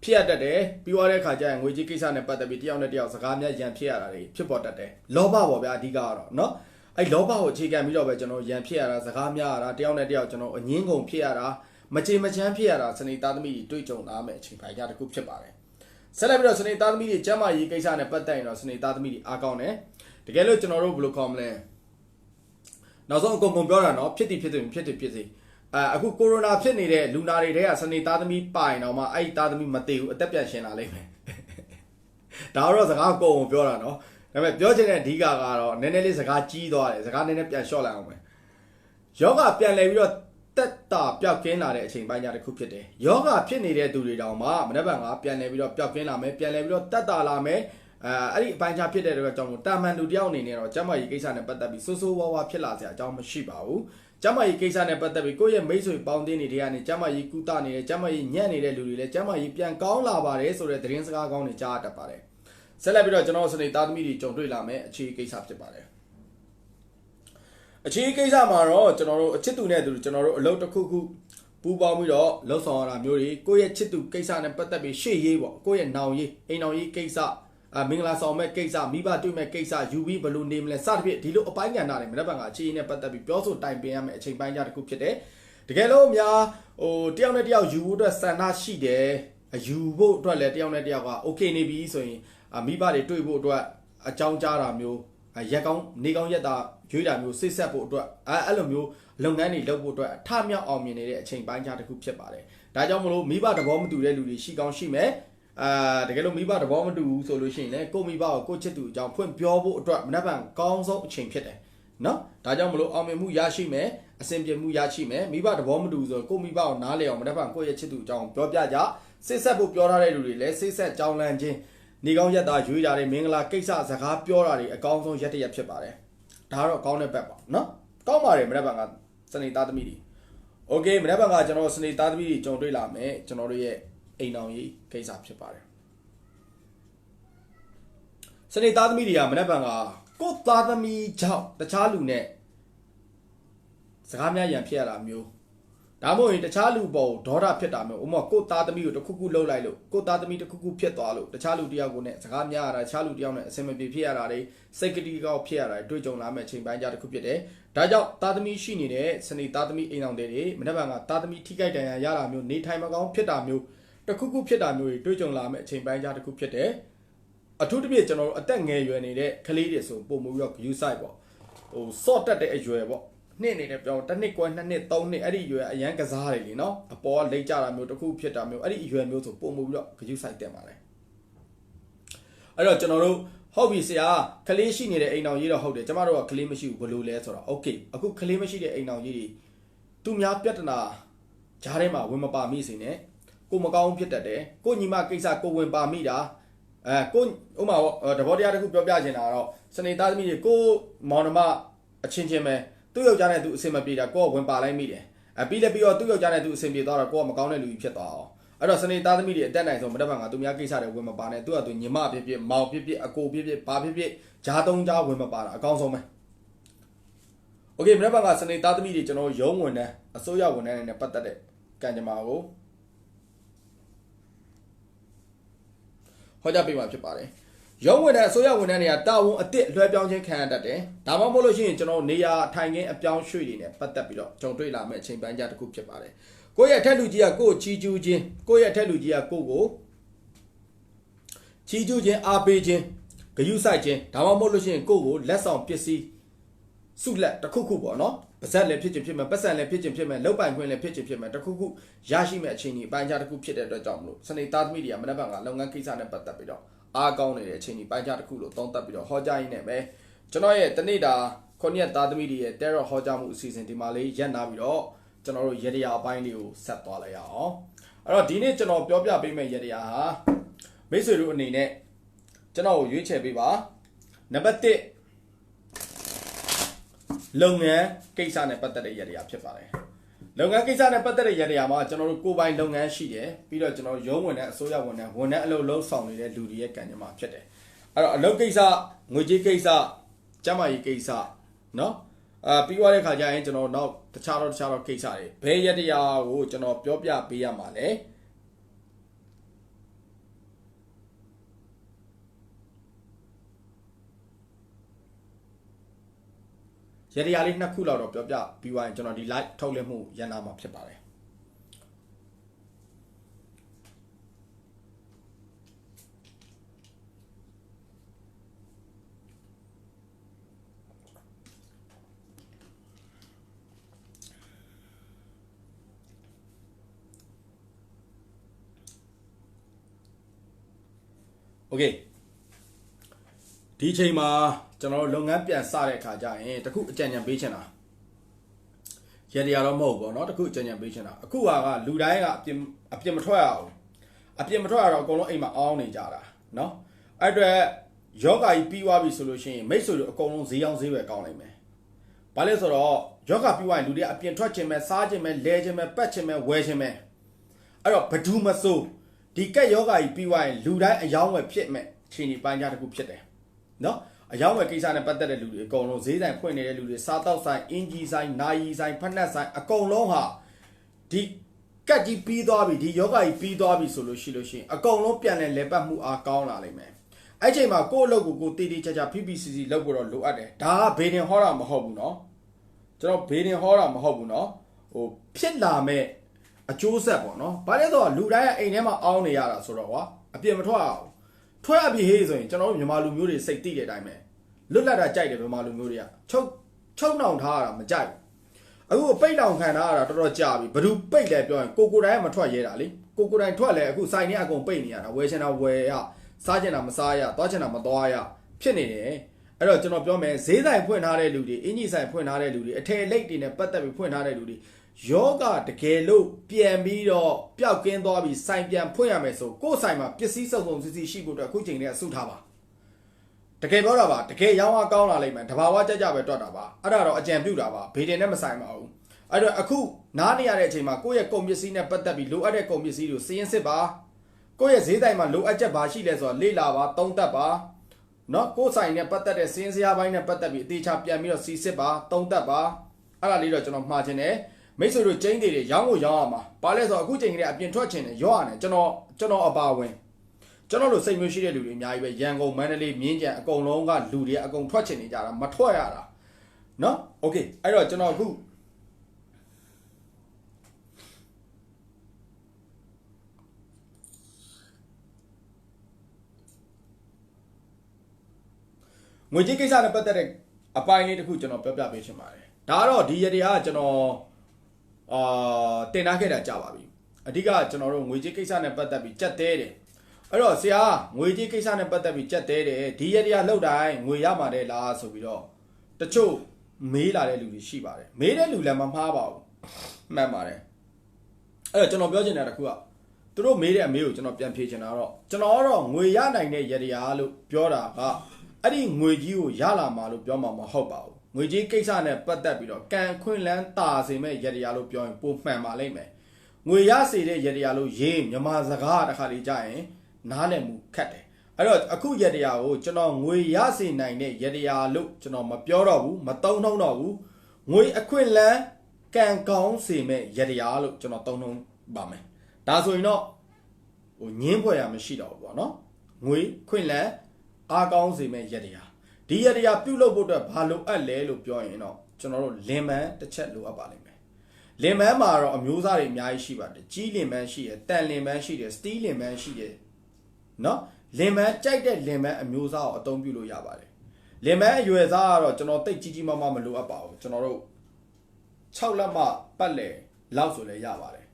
်ဖြစ်ရတတ်တယ်ပြီးသွားတဲ့အခါကျရင်ငွေကြေးကိစ္စနဲ့ပတ်သက်ပြီးတယောက်နဲ့တယောက်စကားများရန်ဖြစ်ရတာတွေဖြစ်ပေါ်တတ်တယ်လောဘပေါ့ဗျာအဓိကကတော့เนาะအဲ့လောဘကိုအခြေခံပြီးတော့ပဲကျွန်တော်ရန်ဖြစ်ရတာစကားများရတာတယောက်နဲ့တယောက်ကျွန်တော်အငင်းကုန်ဖြစ်ရတာမကြေမချမ်းဖြစ်ရတာစနေသားသမီးတွေတွေ့ကြုံလာမယ်အချိန်ပိုင်းကြတစ်ခုဖြစ်ပါတယ်ဆက်လက်ပြီးတော့စနေသားသမီးတွေကျမ်းမာရေးကိစ္စနဲ့ပတ်သက်ရင်တော့စနေသားသမီးတွေအားကောင်းတယ်တကယ်လို့ကျွန်တော်တို့ဘယ်လိုခေါ်မလဲနောက်ဆုံးအကုန်ပြောတာเนาะဖြစ်တည်စေအခုကိုရိုနာဖြစ်နေတဲ့လူနာတွေတဲကစနေသားသမီးပိုင်တော့မှအဲ့သားသမီးမသိဘူးအသက်ပြန်ရှင်လာလိမ့်မယ်ဒါတော့စကားကိုပြောတာเนาะဒါပေမဲ့ပြောချင်တဲ့အဓိကကတော့နည်းနည်းလေးစကားကြီးသွားတယ်စကားနည်းနည်းပြန်လျှော့လိုက်အောင်ပဲယောဂပြန်လဲပြီးတော့တက်တာပျောက်ကင်းလာတဲ့အချိန်ပိုင်းကြတစ်ခုဖြစ်တယ်ယောဂဖြစ်နေတဲ့သူတွေတောင်မှမနေ့ကပြန်လဲပြီးတော့ပျောက်ကင်းလာမယ်ပြန်လဲပြီးတော့တက်တာလာမယ်အဲ့ဒီအပိုင်းခြားဖြစ်တဲ့အတွက်ကြောင့်တာမန်လူတယောက်အနေနဲ့တော့ကျမကြီးကိစ္စနဲ့ပတ်သက်ပြီးစိုးဝါးဖြစ်လာစရာအကြောင်းမရှိပါဘူးကျမကြီးကိစ္စနဲ့ပတ်သက်ပြီးကိုယ့်ရဲ့မိတ်ဆွေပေါင်းတင်နေတဲ့ကနေကျမကြီးကုသနေတဲ့ကျမကြီးညံ့နေတဲ့လူတွေလည်းကျမကြီးပြန်ကောင်းလာပါတယ်ဆိုတဲ့သတင်းစကားကောင်းတွေကြားတတ်ပါတယ်ဆက်လက်ပြီးတော့ကျွန်တော်စနေသားသမီးတွေကြုံတွေ့လာမယ်အခြေကိစ္စဖြစ်ပါတယ်အခြေကိစ္စမှာတော့ကျွန်တော်တို့အချစ်သူနဲ့သူကျွန်တော်တို့အလုပ်တစ်ခုခုပူပေါင်းပြီးတော့လှုပ်ဆောင်ရတာမျိုးတွေကိုယ့်ရဲ့ချစ်သူကိစ္စနဲ့ပတ်သက်ပြီးရှေ့ရေးပေါ့ကိုယ့်ရဲ့နောင်ရေးအိမ်နောင်ရေးကိစ္စမင်္ဂလာဆောင်မဲ့ကိစ္စမိဘတွေ့မဲ့ကိစ္စယူပြီးဘလို့နေမလဲစသဖြင့်ဒီလိုအပိုင်းကဏ္ဍတွေမနေ့ကအခြေအနေနဲ့ပတ်သက်ပြီးပြောဆိုတိုင်ပင်ရမယ့်အချိန်ပိုင်းကြတစ်ခုဖြစ်တယ်တကယ်လို့များတယောက်နဲ့တယောက်ယူဖို့အတွက်စံနှရှိတယ်ယူဖို့အတွက်လည်းတယောက်နဲ့တယောက်ကโอเคနေပြီဆိုရင်မိဘတွေတွေ့ဖို့အတွက်အကြောင်းကြားတာမျိုးရက်ကောင်းနေကောင်းရက်တာရွေးတာမျိုးစိတ်ဆက်ဖို့အတွက်အဲ့လိုမျိုးလုပ်ငန်းတွေလုပ်ဖို့အတွက်အထမြောက်အောင်မြင်နေတဲ့အချိန်ပိုင်းခြားတစ်ခုဖြစ်ပါတယ်ဒါကြောင့်မလို့မိဘသဘောမတူတဲ့လူတွေရှိကောင်းရှိမယ်တကယ်လို့မိဘသဘောမတူဘူးဆိုလို့ရှိရင်လည်းကိုမိဘကိုကိုချစ်သူအကြောင်းဖွင့်ပြောဖို့အတွက်မနက်ဖြန်ကောင်းဆုံးအချိန်ဖြစ်တယ်နော်ဒါကြောင့်မလို့အောင်မြင်မှုရရှိမယ်အဆင်ပြေမှုရရှိမယ်မိဘသဘောမတူဆိုကိုမိဘကိုနားလည်အောင်မနက်ဖြန်ကိုရဲ့ချစ်သူအကြောင်းပြောပြကြစိတ်ဆက်ဖို့ပြောထားတဲ့လူတွေလည်းစိတ်ဆက်ကြောင်းလန့်ခြင်းနေကောင်းရက်တာရွေးတာတွေမင်္ဂလာကိစ္စစကားပြောတာတွေအကောင်းဆုံးရက်တရက်ဖြစ်ပါတယ်ဒါကတော့ကောင်းတဲ့ဘက်ပါနော်ကောင်းပါတယ်မနေ့ကစနေသားသမီးတွေโอเคမနေ့ကကျွန်တော်စနေသားသမီးတွေကြုံတွေ့လာမယ်ကျွန်တော်တို့ရဲ့အိမ်အောင်ရေးကိစ္စဖြစ်ပါတယ်စနေသားသမီးတွေကမနေ့ကကိုသားသမီးကြောင့်တခြားလူနဲ့စကားများရန်ဖြစ်ရတာမျိုးဒါမှမဟုတ်ရင်တခြားလူပေါ်ဒေါသဖြစ်တာမျိုးဥပမာကိုသားသမီးကိုတစ်ခုခုလှုပ်လိုက်လို့ကိုသားသမီးတစ်ခုခုဖြစ်သွားလို့တခြားလူတယောက်ကိုနဲ့စကားများရတာတခြားလူတယောက်နဲ့အဆင်မပြေဖြစ်ရတာတွေစိတ်ကတိကောက်ဖြစ်ရတာတွေတွေ့ကြုံလာမဲ့အချိန်ပိုင်းကြတစ်ခုဖြစ်တယ်ဒါကြောင့်သားသမီးရှိနေတဲ့စနေသားသမီးအိမ်အောင်တွေမနေ့ကသားသမီးထိခိုက်ဒဏ်ရာရတာမျိုးနေထိုင်မကောင်းဖြစ်တာမျိုးတစ်ခုခုဖြစ်တာမျိုးတွေတွေ့ကြုံလာမဲ့အချိန်ပိုင်းကြတစ်ခုဖြစ်တယ်အထူးသဖြင့်ကျွန်တော်တို့အသက်ငယ်ရွယ်နေတဲ့ကလေးတွေဆိုပုံမှုပြီးတော့ view site ပေါ့စော့တက်တဲ့အရွယ်ပေါ့နှစ်နေနဲ့ပြောတစ်နှစ်ကွယ်နှစ်နှစ်သုံးနှစ်အဲ့ဒီအရွယ်အရန်ကစားတယ်လीနော်အပေါ်ကလိမ့်ကြတာမျိုးတစ်ခုဖြစ်တာမျိုးအဲ့ဒီအရွယ်မျိုးဆိုပုံမှုပြီးတော့ view site တက်ပါတယ်အဲ့တော့ကျွန်တော်တို့ဟုတ်ပြီဆရာကလေးရှိနေတဲ့အိမ်အောင်ကြီးတော့ဟုတ်တယ်ကျမတို့ကကလေးမရှိဘူးဘယ်လိုလဲဆိုတော့ okay အခုကလေးမရှိတဲ့အိမ်အောင်ကြီးတွေသူများပြဿနာဂျားထဲမှာဝင်မပါမိစေနဲ့ကိုမကောင်းဖြစ်တတ်တယ်ကိုညီမကိစ္စကိုဝင်ပါမိတာကိုဥမာတဘောတရားတစ်ခုပြောပြချင်တာတော့စနေသားသမီးတွေကိုမောင်နှမအချင်းချင်းပဲသူ့ယောက်ျားနဲ့သူအဆင်မပြေတာကိုကဝင်ပါလိုက်မိတယ်ပြီးလည်းပြီးတော့သူ့ယောက်ျားနဲ့သူအဆင်ပြေသွားတော့ကိုကမကောင်းတဲ့လူကြီးဖြစ်သွားအောင်အဲ့တော့စနေသားသမီးတွေအတက်နိုင်ဆုံးမတက်ပါငါသူများကိစ္စတွေဝင်မပါနဲ့သူကသူညီမဖြစ်ဖြစ်မောင်ဖြစ်ဖြစ်အကိုဖြစ်ဖြစ်ဘာဖြစ်ဖြစ်ဂျားသုံးကြားဝင်မပါတာအကောင်းဆုံးပဲโอเคမတက်ပါငါစနေသားသမီးတွေကျွန်တော်ရုံးဝင်တဲ့အစိုးရဝန်ထမ်းတွေနဲ့ပတ်သက်တဲ့ကံကြမ္မာကိုဟောကြားပေးမှာဖြစ်ပါတယ်ရုံးဝင်တဲ့အစိုးရဝန်ထမ်းတွေကတာဝန်အသစ်လွှဲပြောင်းခြင်းခံရတတ်တယ်ဒါမှမဟုတ်လို့ရှိရင်ကျွန်တော်နေရာထိုင်ခင်းအပြောင်းရွှေ့တွေနဲ့ပတ်သက်ပြီးတော့ကြုံတွေ့လာမယ့်အချိန်ပိုင်းကြတစ်ခုဖြစ်ပါတယ်ကိုယ့်ရဲ့အထက်လူကြီးကကိုယ့်ကိုချီးကျူးခြင်းကိုယ့်ရဲ့အထက်လူကြီးကကိုယ့်ကိုချီးကျူးခြင်းအားပေးခြင်းဂရုစိုက်ခြင်းဒါမှမဟုတ်လို့ရှိရင်ကိုယ့်ကိုလက်ဆောင်ပစ္စည်းစုလက်တစ်ခုခုပေါ့နော်ပါဇက်လည်းဖြစ်ခြင်းဖြစ်မယ်ပတ်စံလည်းဖြစ်ခြင်းဖြစ်မယ်လောက်ပိုင်ခွင့်လည်းဖြစ်ခြင်းဖြစ်မယ်တစ်ခုခုရရှိမဲ့အချိန်ကြီးပိုင်းခြားတစ်ခုဖြစ်တဲ့အတွက်ကြောင့်မလို့စနေသားသမီးတွေကမနေ့ကလုပ်ငန်းကိစ္စနဲ့ပတ်သက်ပြီးတော့အားကောင်းနေတဲ့အချိန်ကြီးပိုင်းခြားတစ်ခုလို့သုံးသပ်ပြီးတော့ဟောကြားရင်းနဲ့ပဲကျွန်တော်ရဲ့တနေ့တာ9ရက်သားသမီးတွေရဲ့ terror ဟောကြားမှုအစီအစဉ်ဒီမှာလေးရပ်နာပြီးတော့ကျွန်တော်တို့ရေတရာအပိုင်းလေးကိုဆက်သွားလိုက်ရအောင် Alorsဒီနေ့ကျွန်တော်ပြောပြပေးမယ့်ရတရားဟာမိတ်ဆွေတို့အနေနဲ့ကျွန်တော်ကိုရွေးချယ်ပေးပါနံပါတ်1လုပ်ငန်းကိစ္စနဲ့ပတ်သက်တဲ့ရတရားဖြစ်ပါတယ်လုပ်ငန်းကိစ္စနဲ့ပတ်သက်တဲ့ရတရားမှာကျွန်တော်တို့ကိုယ်ပိုင်လုပ်ငန်းရှိတယ်ပြီးတော့ကျွန်တော်ရုံးဝင်တဲ့အစိုးရဝန်ထမ်းအလုပ်လုံးဆောင်နေတဲ့လူတွေရဲ့ကံကြမ္မာဖြစ်တယ်အဲ့တော့အလုပ်ကိစ္စငွေကြေးကိစ္စကျန်းမာရေးကိစ္စနော်ပြီးသွားတဲ့ခါကျရင်ကျွန်တော်နောက်တခြားတော့ကိစ္စတွေဘယ်ရတရားကိုကျွန်တော်ပြောပြပေးရမှာလဲရတရားလေး2ခုလောက်တော့ပြောပြပြီးသွားရင်ကျွန်တော်ဒီ live ထုတ်လွှင့်မှုရန်နာမှာဖြစ်ပါတယ်โอเคဒီချိန်မှာကျွန်တော်လုပ်ငန်းပြန်စတဲ့အခါကျရင်တခုအကြံဉာဏ်ပေးချင်တာရတရားတော့မဟုတ်ဘူးเนาะတခုအကြံဉာဏ်ပေးချင်တာအခုကလူတိုင်းကအပြင်မထွက်ရအောင်အပြင်မထွက်ရတော့အကုန်လုံးအိမ်မှာအောင်းနေကြတာเนาะအဲ့အတွက်ယောဂါကြီးပြီးသွားပြီဆိုလို့ရှိရင်မိတ်ဆွေတို့အကုန်လုံးဈေးအောင်ဈေးပဲကောင်းနိုင်မယ်ဘာလဲဆိုတော့ယောဂါပြီးသွားရင်လူတွေအပြင်ထွက်ခြင်းပဲစားခြင်းပဲလဲခြင်းပဲပတ်ခြင်းပဲဝယ်ခြင်းပဲအဲ့တော့ဘဒူးမစိုးဒီကက်ယောဂါကြီးပြီးသွားရင်လူတိုင်းအယောင်းဝယ်ဖြစ်မဲ့ခြေနေပိုင်းကြတစ်ခုဖြစ်တယ်เนาะအယောင်းဝယ်ကိစ္စနဲ့ပတ်သက်တဲ့လူတွေအကုန်လုံးဈေးဆိုင်ဖွင့်နေတဲ့လူတွေစားတောက်ဆိုင်အင်ဂျီဆိုင်နာယီဆိုင်ဖက်နက်ဆိုင်အကုန်လုံးဟာဒီကက်ကြီးပြီးသွားပြီဒီယောဂါကြီးပြီးသွားပြီဆိုလို့ရှိရင်အကုန်လုံးပြန်လဲပတ်မှုအားကောင်းလာလိမ့်မယ်အဲ့ချိန်မှာကိုယ့်အလုပ်ကိုတီတီချာချာ PPCC လုပ်ဖို့တော့လိုအပ်တယ်ဒါကဘေးတင်ဟောတာမဟုတ်ဘူးเนาะကျွန်တော်ဘေးတင်ဟောတာမဟုတ်ဘူးเนาะဟိုဖြစ်လာမဲ့အကျိုးဆက်ပေါ့เนาะဘာလဲဆိုတော့လူတိုင်းကအိမ်ထဲမှာအောင်းနေရတာဆိုတော့ကွာအပြင်မထွက်အောင်ထွက်ရပြီဟေးဆိုရင်ကျွန်တော်တို့မြန်မာလူမျိုးတွေစိတ်တိတဲ့အတိုင်းပဲလွတ်လပ်တာကြိုက်တယ်မြန်မာလူမျိုးတွေကချုပ်နှောင်ထားရတာမကြိုက်ဘူးအခုပိတ်လောင်ခံထားရတာတော်တော်ကြာပြီဘယ်သူပိတ်လဲပြောရင်ကိုတိုင်းကမထွက်ရဲတာလေကိုတိုင်းထွက်လဲအခုဆိုင်ထဲအကုန်ပိတ်နေရတာဝယ်ချင်တာဝယ်ရစားချင်တာမစားရသွားချင်တာမသွားရဖြစ်နေတယ်အဲ့တော့ကျွန်တော်ပြောမယ်ဈေးဆိုင်ဖွင့်ထားတဲ့လူတွေအင်ဂျီဆိုင်ဖွင့်ထားတဲ့လူတွေအထည်လိပ်တွေနဲ့ပတ်သက်ပြီးဖွင့်ထားတဲ့လူတွေယောဂတကယ်လို့ပြန်ပြီးတော့ပျောက်ကင်းသွားပြီးဆိုင်ပြန်ဖွင့်ရမယ်ဆိုကိုယ်ဆိုင်မှာပစ္စည်းစုံစီစီရှိဖို့အတွက်အခုချိန်လေးအဆုထားပါတကယ်ပြောတာပါတကယ်ရောင်းအားကောင်းလာလိမ့်မယ်တဘာဝကြပဲတွက်တာပါအဲ့ဒါတော့အကြံပြုတာပါဘေးတင်နဲ့မဆိုင်ပါဘူးအဲ့တော့အခုနားနေရတဲ့အချိန်မှာကိုယ့်ရဲ့ကုန်ပစ္စည်းနဲ့ပတ်သက်ပြီးလိုအပ်တဲ့ကုန်ပစ္စည်းကိုစီးရင်စစ်ပါကိုယ့်ရဲ့ဈေးတိုင်းမှာလိုအပ်ချက်ဘာရှိလဲဆိုတော့လေ့လာပါသုံးသပ်ပါเนาะကိုယ်ဆိုင်နဲ့ပတ်သက်တဲ့စင်းစရာပိုင်းနဲ့ပတ်သက်ပြီးအသေးချာပြန်ပြီးတော့စီစစ်ပါသုံးသပ်ပါအဲ့ဒါလေးတော့ကျွန်တော်မှားခြင်းတယ်မိတ်ဆွေတို့ကျင်းတွေရောင်းကိုရောင်းရမှာဘာလဲဆိုတော့အခုချိန်ကလေးအပြင်ထွက်ခြင်းနဲ့ရောရတယ်ကျွန်တော်အပါဝင်ကျွန်တော်တို့စိတ်မျိုးရှိတဲ့လူတွေအများကြီးပဲရန်ကုန်မန္တလေးမြင်းကြံအကုန်လုံးကလူတွေအကုန်ထွက်ချင်နေကြတာမထွက်ရတာเนาะโอเคအဲ့တော့ကျွန်တော်အခုငွေကြေးကိစ္စနဲ့ပတ်သက်တဲ့အပိုင်းလေးတစ်ခုကျွန်တော်ပြောပြပေးချင်ပါတယ်ဒါကတော့ဒီရတရားကကျွန်တော်တင်ထားခဲ့တာကြာပါပြီအဓိကကျွန်တော်တို့ငွေကြေးကိစ္စနဲ့ပတ်သက်ပြီးကြက်သေးတယ်အဲ့တော့ဆရာငွေကြေးကိစ္စနဲ့ပတ်သက်ပြီးကြက်သေးတယ်ဒီရတရားလှုပ်တိုင်းငွေရမှာတဲ့လားဆိုပြီးတော့တချို့မေးလာတဲ့လူတွေရှိပါတယ်မေးတဲ့လူလည်းမမှားပါဘူးမှန်ပါတယ်အဲ့တော့ကျွန်တော်ပြောချင်တာတစ်ခုကသူတို့မေးတဲ့အမေးကိုကျွန်တော်ပြန်ဖြေချင်တာတော့ကျွန်တော်ကတော့ငွေရနိုင်တဲ့ရတရားလို့ပြောတာကအဲ့ဒီငွေကြီးကိုရလာမှာလို့ပြောမှာမဟုတ်ပါဘူးငွေကြီးကိစ္စနဲ့ပတ်သက်ပြီးတော့ကံခွင့်လန်းတာစေမဲ့ရတရားလို့ပြောရင်ပိုမှန်ပါလိမ့်မယ်ငွေရစေတဲ့ရတရားလို့ရေးမြန်မာစကားတစ်ခါလေးကြာရင်နားလည်မှုခက်တယ်အဲ့တော့အခုရတရားကိုကျွန်တော်ငွေရစေနိုင်တဲ့ရတရားလို့ကျွန်တော်မပြောတော့ဘူးမသုံးတော့ဘူးငွေအခွင့်လန်းကံကောင်းစေမဲ့ရတရားလို့ကျွန်တော်သုံးနှုန်းပါမယ်ဒါဆိုရင်တော့ဟိုညင်းဖွဲ့ရမရှိတော့ဘူးပေါ့နော်ငွေခွင့်လန်းအားကောင်းစေမဲ့ရတရားဒီရတရားပြုလုပ်ဖို့အတွက်ဘာလိုအပ်လဲလို့ပြောရင်တော့ကျွန်တော်တို့လင်မန်းတစ်ချက်လိုအပ်ပါလိမ့်မယ်လင်မန်းမှာတော့အမျိုးအစားတွေအများကြီးရှိပါတယ်ကြီးလင်မန်းရှိတယ်တန်လင်မန်းရှိတယ်စတီးလင်မန်းရှိတယ်နော်လင်မန်းကြိုက်တဲ့လင်မန်းအမျိုးအစားကိုအသုံးပြုလို့ရပါတယ်လင်မန်းအရွယ်စားကတော့ကျွန်တော်တိတ်ကြီးမားမားမလိုအပ်ပါဘူးကျွန်တော်တို့6လက်မပတ်လေလောက်ဆိုလည်းရပါတယ်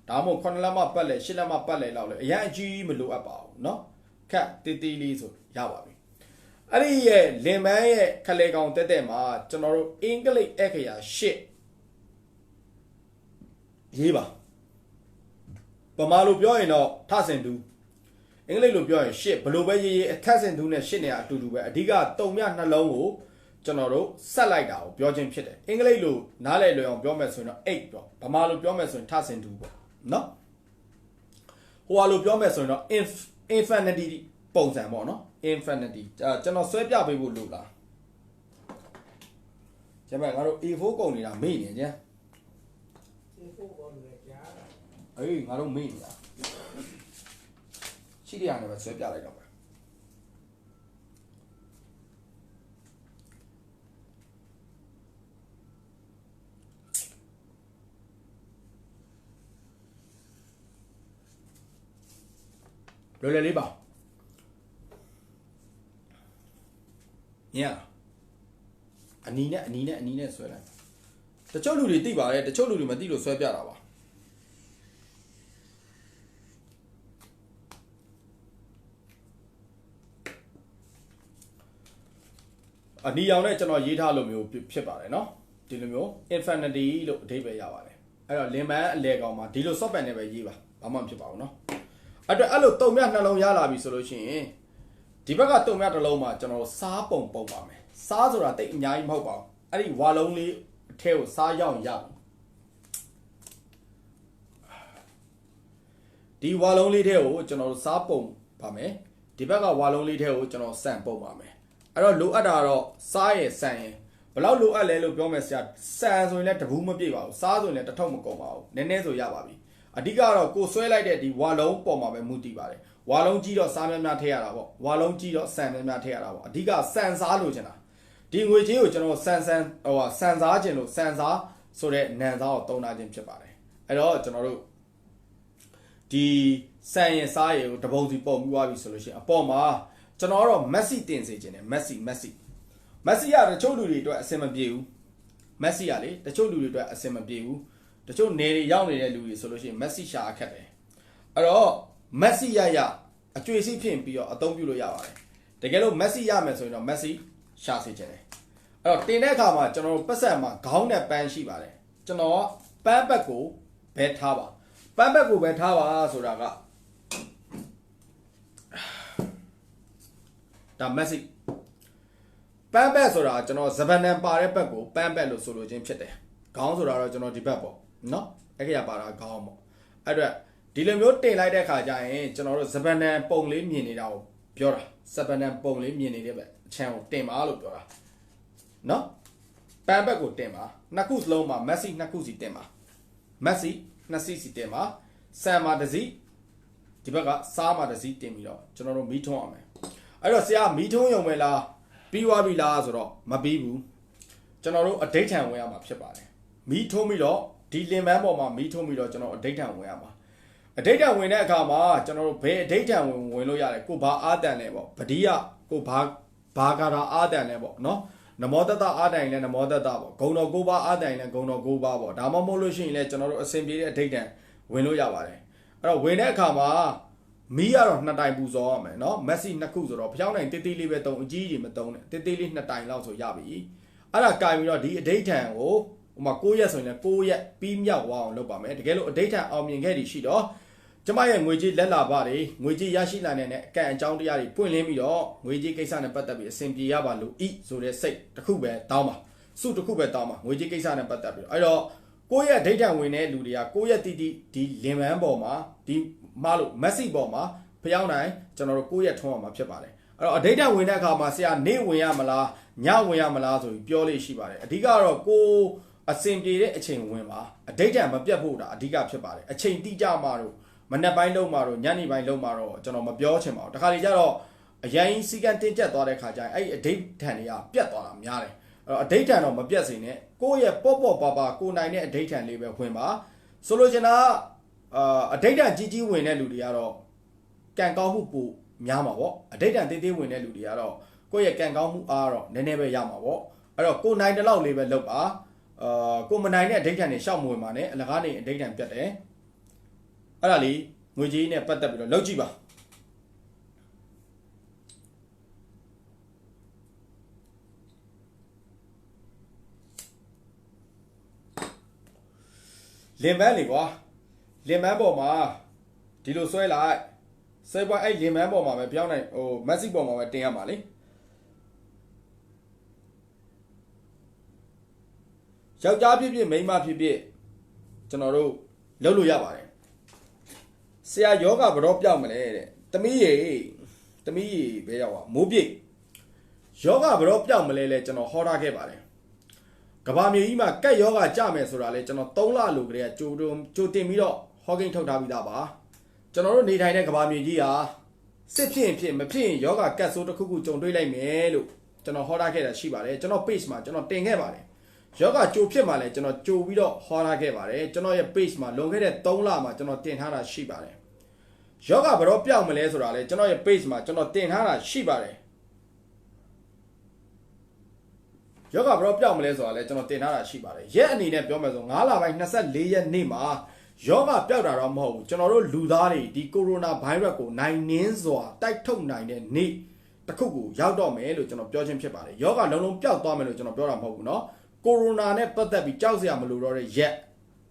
ဒါမှမဟုတ်9လက်မပတ်လေ10လက်မပတ်လေလောက်လည်းအရင်အကြီးမလိုအပ်ပါဘူးနော်ခက်တီးတီးလေးဆိုရပါပြီအဲ့ဒီရဲ့လင်မန်းရဲ့ခလေကောင်တက်တဲ့မှာကျွန်တော်တို့အင်္ဂလိပ်အခရာ8ရေးပါ ပမာလိုပြောရင်တော့ထဆင်တူအင်္ဂလိပ်လိုပြောရင်ရှစ်ဘလို့ပဲရေးရေးထဆင်တူနဲ့ရှစ်နေအတူတူပဲအဓိက3မြနှလုံးကိုကျွန်တော်တို့ဆက်လိုက်တာကိုပြောချင်းဖြစ်တယ်အင်္ဂလိပ်လိုနားလည်လွယ်အောင်ပြောမယ်ဆိုရင်တော့8ပေါ့ဗမာလိုပြောမယ်ဆိုရင်ထဆင်တူပေါ့နော်ဟိုဟာလိုပြောမယ်ဆိုရင်တော့ infinity ပုံစံပေါ့နော် infinity ကျွန်တော်ဆွဲပြပေးဖို့လို့လားကျမငါတို့ A4 ကုန်နေတာမေ့နေကြA4 ကုန်နေကြအေးငါတို့မေ့နေတာရှိတယ်ရတယ်ပဲဆွဲပြလိုက်တော့ပဲလွယ်လွယ်လေးပါညအနီနဲ့ဆွဲလိုက်တချို့လူတွေသိပါတယ်တချို့လူတွေမသိလို့ဆွဲပြတာပါအနီရောင်နဲ့ကျွန်တော်ရေးထားလို့မျိုးဖြစ်ပါတယ်เนาะဒီလိုမျိုး infinity လို့အဓိပ္ပာယ်ရပါတယ်အဲ့တော့လင်ပန်းအလဲကောင်မှာဒီလို software နဲ့ပဲရေးပါဘာမှမဖြစ်ပါဘူးเนาะအဲ့လို3မြနှလုံးရလာပြီဆိုလို့ရှိရင်ဒီဘက်က3မြတစ်လုံးမှာကျွန်တော်စားပုံပုံပါမယ်စားဆိုတာတိတ်အများကြီးမဟုတ်ပါဘူးအဲ့ဒီဝါလုံးလေးအထဲကိုစားရောက်ရပြီဒီဝါလုံးလေးထဲကိုကျွန်တော်စားပုံပါမယ်ဒီဘက်ကဝါလုံးလေးထဲကိုကျွန်တော်ဆန်ပုံပါမယ်အဲ့တော့လိုအပ်တာတော့စားရယ်ဆန်ရယ်ဘယ်လောက်လိုအပ်လဲလို့ပြောမယ်ဆရာဆန်ဆိုရင်လည်းတဘူးမပြည့်ပါဘူးစားဆိုရင်လည်းတစ်ထုပ်မကုန်ပါဘူးနည်းနည်းဆိုရပါပြီအဓိကတော့ကိုဆွဲလိုက်တဲ့ဒီဝါလုံးပေါ်မှာပဲမူတည်ပါတယ်ဝါလုံးကြီးတော့စားများများထည့်ရတာပေါ့ဝါလုံးကြီးတော့ဆန်များများထည့်ရတာပေါ့အဓိကဆန်စားလို့ချင်တာဒီငွေကြီးကိုကျွန်တော်ဆန်ဆန်စားခြင်းလို့ဆန်စားဆိုတဲ့နံစားကိုသုံးထားခြင်းဖြစ်ပါတယ်အဲ့တော့ကျွန်တော်တို့ဒီဆန်ရင်စားရကိုတပုံစီပုံပြီးသွားပြီဆိုလို့ရှိရင်အပေါ်မှာကျွန်တော်တော့မက်ဆီတင်စေခြင်းတယ်မက်ဆီကတချို့လူတွေအတွက်အဆင်မပြေဘူးမက်ဆီကလေတချို့လူတွေအတွက်အဆင်မပြေဘူးတချို့နေတွေရောက်နေတဲ့လူတွေဆိုလို့ရှိရင်မက်ဆီရှာခက်တယ်အဲ့တော့မက်ဆီရအကျွေးစီးဖြစ်ပြီးတော့အသုံးပြုလို့ရပါတယ်တကယ်လို့မက်ဆီရမယ်ဆိုရင်တော့မက်ဆီရှာစေခြင်းတယ်အဲ့တော့တင်တဲ့အခါမှာကျွန်တော်တို့ပတ်စံမှာခေါင်းနဲ့ပန်းရှိပါတယ်ကျွန်တော်ပန်းဘက်ကိုဘဲထားပါပန်းဘက်ကိုဘဲထားပါဆိုတာကဒါမက်ဆီပန်းဘက်ဆိုတာကျွန်တော်ဇဗန်နံပါတဲ့ဘက်ကိုပန်းဘက်လို့ဆိုလိုခြင်းဖြစ်တယ်ခေါင်းဆိုတာတော့ကျွန်တော်ဒီဘက်ပေါ့နော်အဲ့ခရပါတာခေါင်းပေါ့အဲ့တော့ဒီလိုမျိုးတင်လိုက်တဲ့ခါကျရင်ကျွန်တော်တို့ဇဗန်နံပုံလေးမြင်နေတာကိုပြောတာဇဗန်နံပုံလေးမြင်နေတဲ့ဘက်အချမ်းကိုတင်ပါလို့ပြောတာနော်ပန်းဘက်ကိုတင်ပါနှစ်ခုစလုံးမှာမက်ဆီနှစ်ခုစီတင်ပါမက်ဆီနှစ်စီတင်ပါဆန်မှာတစ်စီဒီဘက်ကစားမှာတစ်စီတင်ပြီးတော့ကျွန်တော်တို့မီးထွန်းအောင်မယ်အဲ့တော့ဆရာမီးထွန်းရုံပဲလားပြီးသွားပြီလားဆိုတော့မပြီးဘူးကျွန်တော်တို့အဓိဋ္ဌာန်ဝင်ရမှာဖြစ်ပါတယ်မီးထွန်းပြီးတော့ဒီလင်ပန်းပေါ်မှာမီးထွန်းပြီးတော့ကျွန်တော်အဓိဋ္ဌာန်ဝင်ရမှာအဓိဋ္ဌာန်ဝင်တဲ့အခါမှာကျွန်တော်တို့ဘယ်အဓိဋ္ဌာန်ဝင်လို့ရတယ်ကိုဘာအာတန်လဲပေါ့ပတိယကိုဘာကာတာအာတန်လဲပေါ့နော်နမောတတအာတန်လဲနမောတတပေါ့ဂုံတော်9ပါးအာတန်လဲဂုံတော်9ပါးပေါ့ဒါမှမဟုတ်လို့ရှိရင်လဲကျွန်တော်တို့အစဉ်ပြေတဲ့အဓိဋ္ဌာန်ဝင်လို့ရပါတယ်အဲ့တော့ဝင်တဲ့အခါမှာမီးကတော့2တိုင်ပူဇော်ရမယ်နော်မက်ဆီ2ခုဆိုတော့ဖျောင်းနိုင်တေးသေးလေးပဲတုံးအကြီးကြီးမတုံးနဲ့တေးသေးလေး2တိုင်လောက်ဆိုရပြီအဲ့ဒါကင်ပြီးတော့ဒီအဓိဋ္ဌာန်ကိုဟိုမှာ9ရက်ဆိုရင်လည်း9ရက်ပြီးမြောက်သွားအောင်လုပ်ပါမယ်တကယ်လို့အဓိဋ္ဌာန်အောင်မြင်ခဲ့သည်ရှိတော့ကျမရဲ့ငွေကြေးလက်လာပါတွေငွေကြေးရရှိလာတဲ့အကန့်အကြောင်းတရားတွေပွင့်လင်းပြီးတော့ငွေကြေးကိစ္စနဲ့ပတ်သက်ပြီးအဆင်ပြေရပါလို့ဤဆိုတဲ့စိတ်တစ်ခုပဲတောင်းပါစုတစ်ခုပဲတောင်းပါငွေကြေးကိစ္စနဲ့ပတ်သက်ပြီးတော့အဲ့တော့ကိုယ့်ရဲ့ဒိဋ္ဌံဝင်တဲ့လူတွေကကိုယ့်ရဲ့ဒီလင်မန်းပေါ်မှာဒီမှာလို့မက်ဆီပေါ်မှာဖျောင်းနိုင်ကျွန်တော်တို့ကိုယ့်ရဲ့ထုံးအောင်မှာဖြစ်ပါတယ်အဲ့တော့အဒိဋ္ဌံဝင်တဲ့အခါမှာဆရာနေဝင်ရမလားညဝင်ရမလားဆိုပြီးပြောလို့ရှိပါတယ်အဓိကတော့ကိုအစင်ပြေတဲ့အချိန်ဝင်ပါအဒိဋ္ဌံမပြတ်ဖို့တာအဓိကဖြစ်ပါတယ်အချိန်တိကျမှတော့မနက်ပိုင်းလုံးမှာတော့ညနေပိုင်းလုံးမှာတော့ကျွန်တော်မပြောချင်ပါဘူးတခါလေကျတော့အရင်စီကံတင်းကျပ်သွားတဲ့ခါကျရင်အဲ့အဒိဋ္ဌံတွေကပြတ်သွားတာများတယ်အဲ့တော့အဒိဋ္ဌံတော့မပြတ်စေနဲ့ကိုယ့်ရဲ့ပေါ့ပါကိုနိုင်တဲ့အဒိဋ္ဌံလေးပဲဝင်ပါဆိုလိုချင်တာအဒိဋ္ဌံကြီးဝင်တဲ့လူတွေကတော့ကံကောင်းမှုပိုများမှာပေါ့အဒိဋ္ဌံသေးဝင်တဲ့လူတွေကတော့ကိုယ့်ရဲ့ကံကောင်းမှုအားတော့နည်းနည်းပဲရမှာပေါ့အဲ့တော့ကိုနိုင်တဲ့လောက်လေးပဲလုပ်ပါကိုမနိုင်တဲ့အဒိဋ္ဌံတွေရှောက်မဝင်ပါနဲ့အလကားနေအဒိဋ္ဌံပြတ်တယ်အဲ့ဒါလေးငွေကြေးနဲ့ပတ်သက်ပြီးတော့လုပ်ကြည့်ပါလင်မန်းလေကွာလင်မန်းပေါ်မှာ ဒီလိုဆွဲလိုက်ဆွဲပွားအဲ့လင်မန်းပေါ်မှာပဲပြောင်းနိုင်ဟိုမက်ဆီပေါ်မှာပဲတင်ရမှာလေယောက်ျားဖြစ်ဖြစ်မိန်းမဖြစ်ဖြစ်ကျွန်တော်တို့လုပ်လို့ရပါတယ်ဆရာယောဂဘယ်တော့ပြောက်မလဲတဲ့သမီးရေဘယ်ရောက်อ่ะမိုးပြိတ်ယောဂဘယ်တော့ပြောက်မလဲလဲကျွန်တော်ဟောထားခဲ့ပါတယ်ကဘာမြေကြီးမှာကက်ယောဂကြမယ်ဆိုတာလဲကျွန်တော်3လလိုကလေးကကြိုတင်ပြီးတော့ဟောကိန်းထုတ်ထားပြီးသားပါကျွန်တော်တို့နေထိုင်တဲ့ကဘာမြေကြီးဟာစစ်ဖြစ်မဖြစ်ရင်ယောဂကက်ဆိုးတစ်ခုခုကြုံတွေ့လိုက်မယ်လို့ကျွန်တော်ဟောထားခဲ့တာရှိပါတယ်ကျွန်တော် page မှာကျွန်တော်တင်ခဲ့ပါတယ်ယောဂကြိုဖြစ်မှလဲကျွန်တော်ကြိုပြီးတော့ဟောထားခဲ့ပါတယ်ကျွန်တော်ရဲ့ page မှာလွန်ခဲ့တဲ့3လမှာကျွန်တော်တင်ထားတာရှိပါတယ်ယောဂဘယ်တော့ပြောက်မလဲဆိုတာလဲကျွန်တော်ရဲ့ page မှာကျွန်တော်တင်ထားတာရှိပါတယ်ယောဂဘယ်တော့ပြောက်မလဲဆိုတာလဲကျွန်တော်တင်ထားတာရှိပါတယ်ရက်အနေနဲ့ပြောမယ်ဆို9လပိုင်း24ရက်နေ့မှာယောဂပြောက်တာတော့မဟုတ်ဘူးကျွန်တော်တို့လူသားတွေဒီကိုရိုနာဗိုင်းရပ်ကိုနိုင်နှင်းစွာတိုက်ထုတ်နိုင်တဲ့နေ့တစ်ခုကိုရောက်တော့မယ်လို့ကျွန်တော်ပြောချင်းဖြစ်ပါတယ်ယောဂလုံးလုံးပြောက်သွားမယ်လို့ကျွန်တော်ပြောတာမဟုတ်ဘူးเนาะကိုရိုနာနဲ့ပတ်သက်ပြီးကြောက်စရာမလိုတော့တဲ့ရက်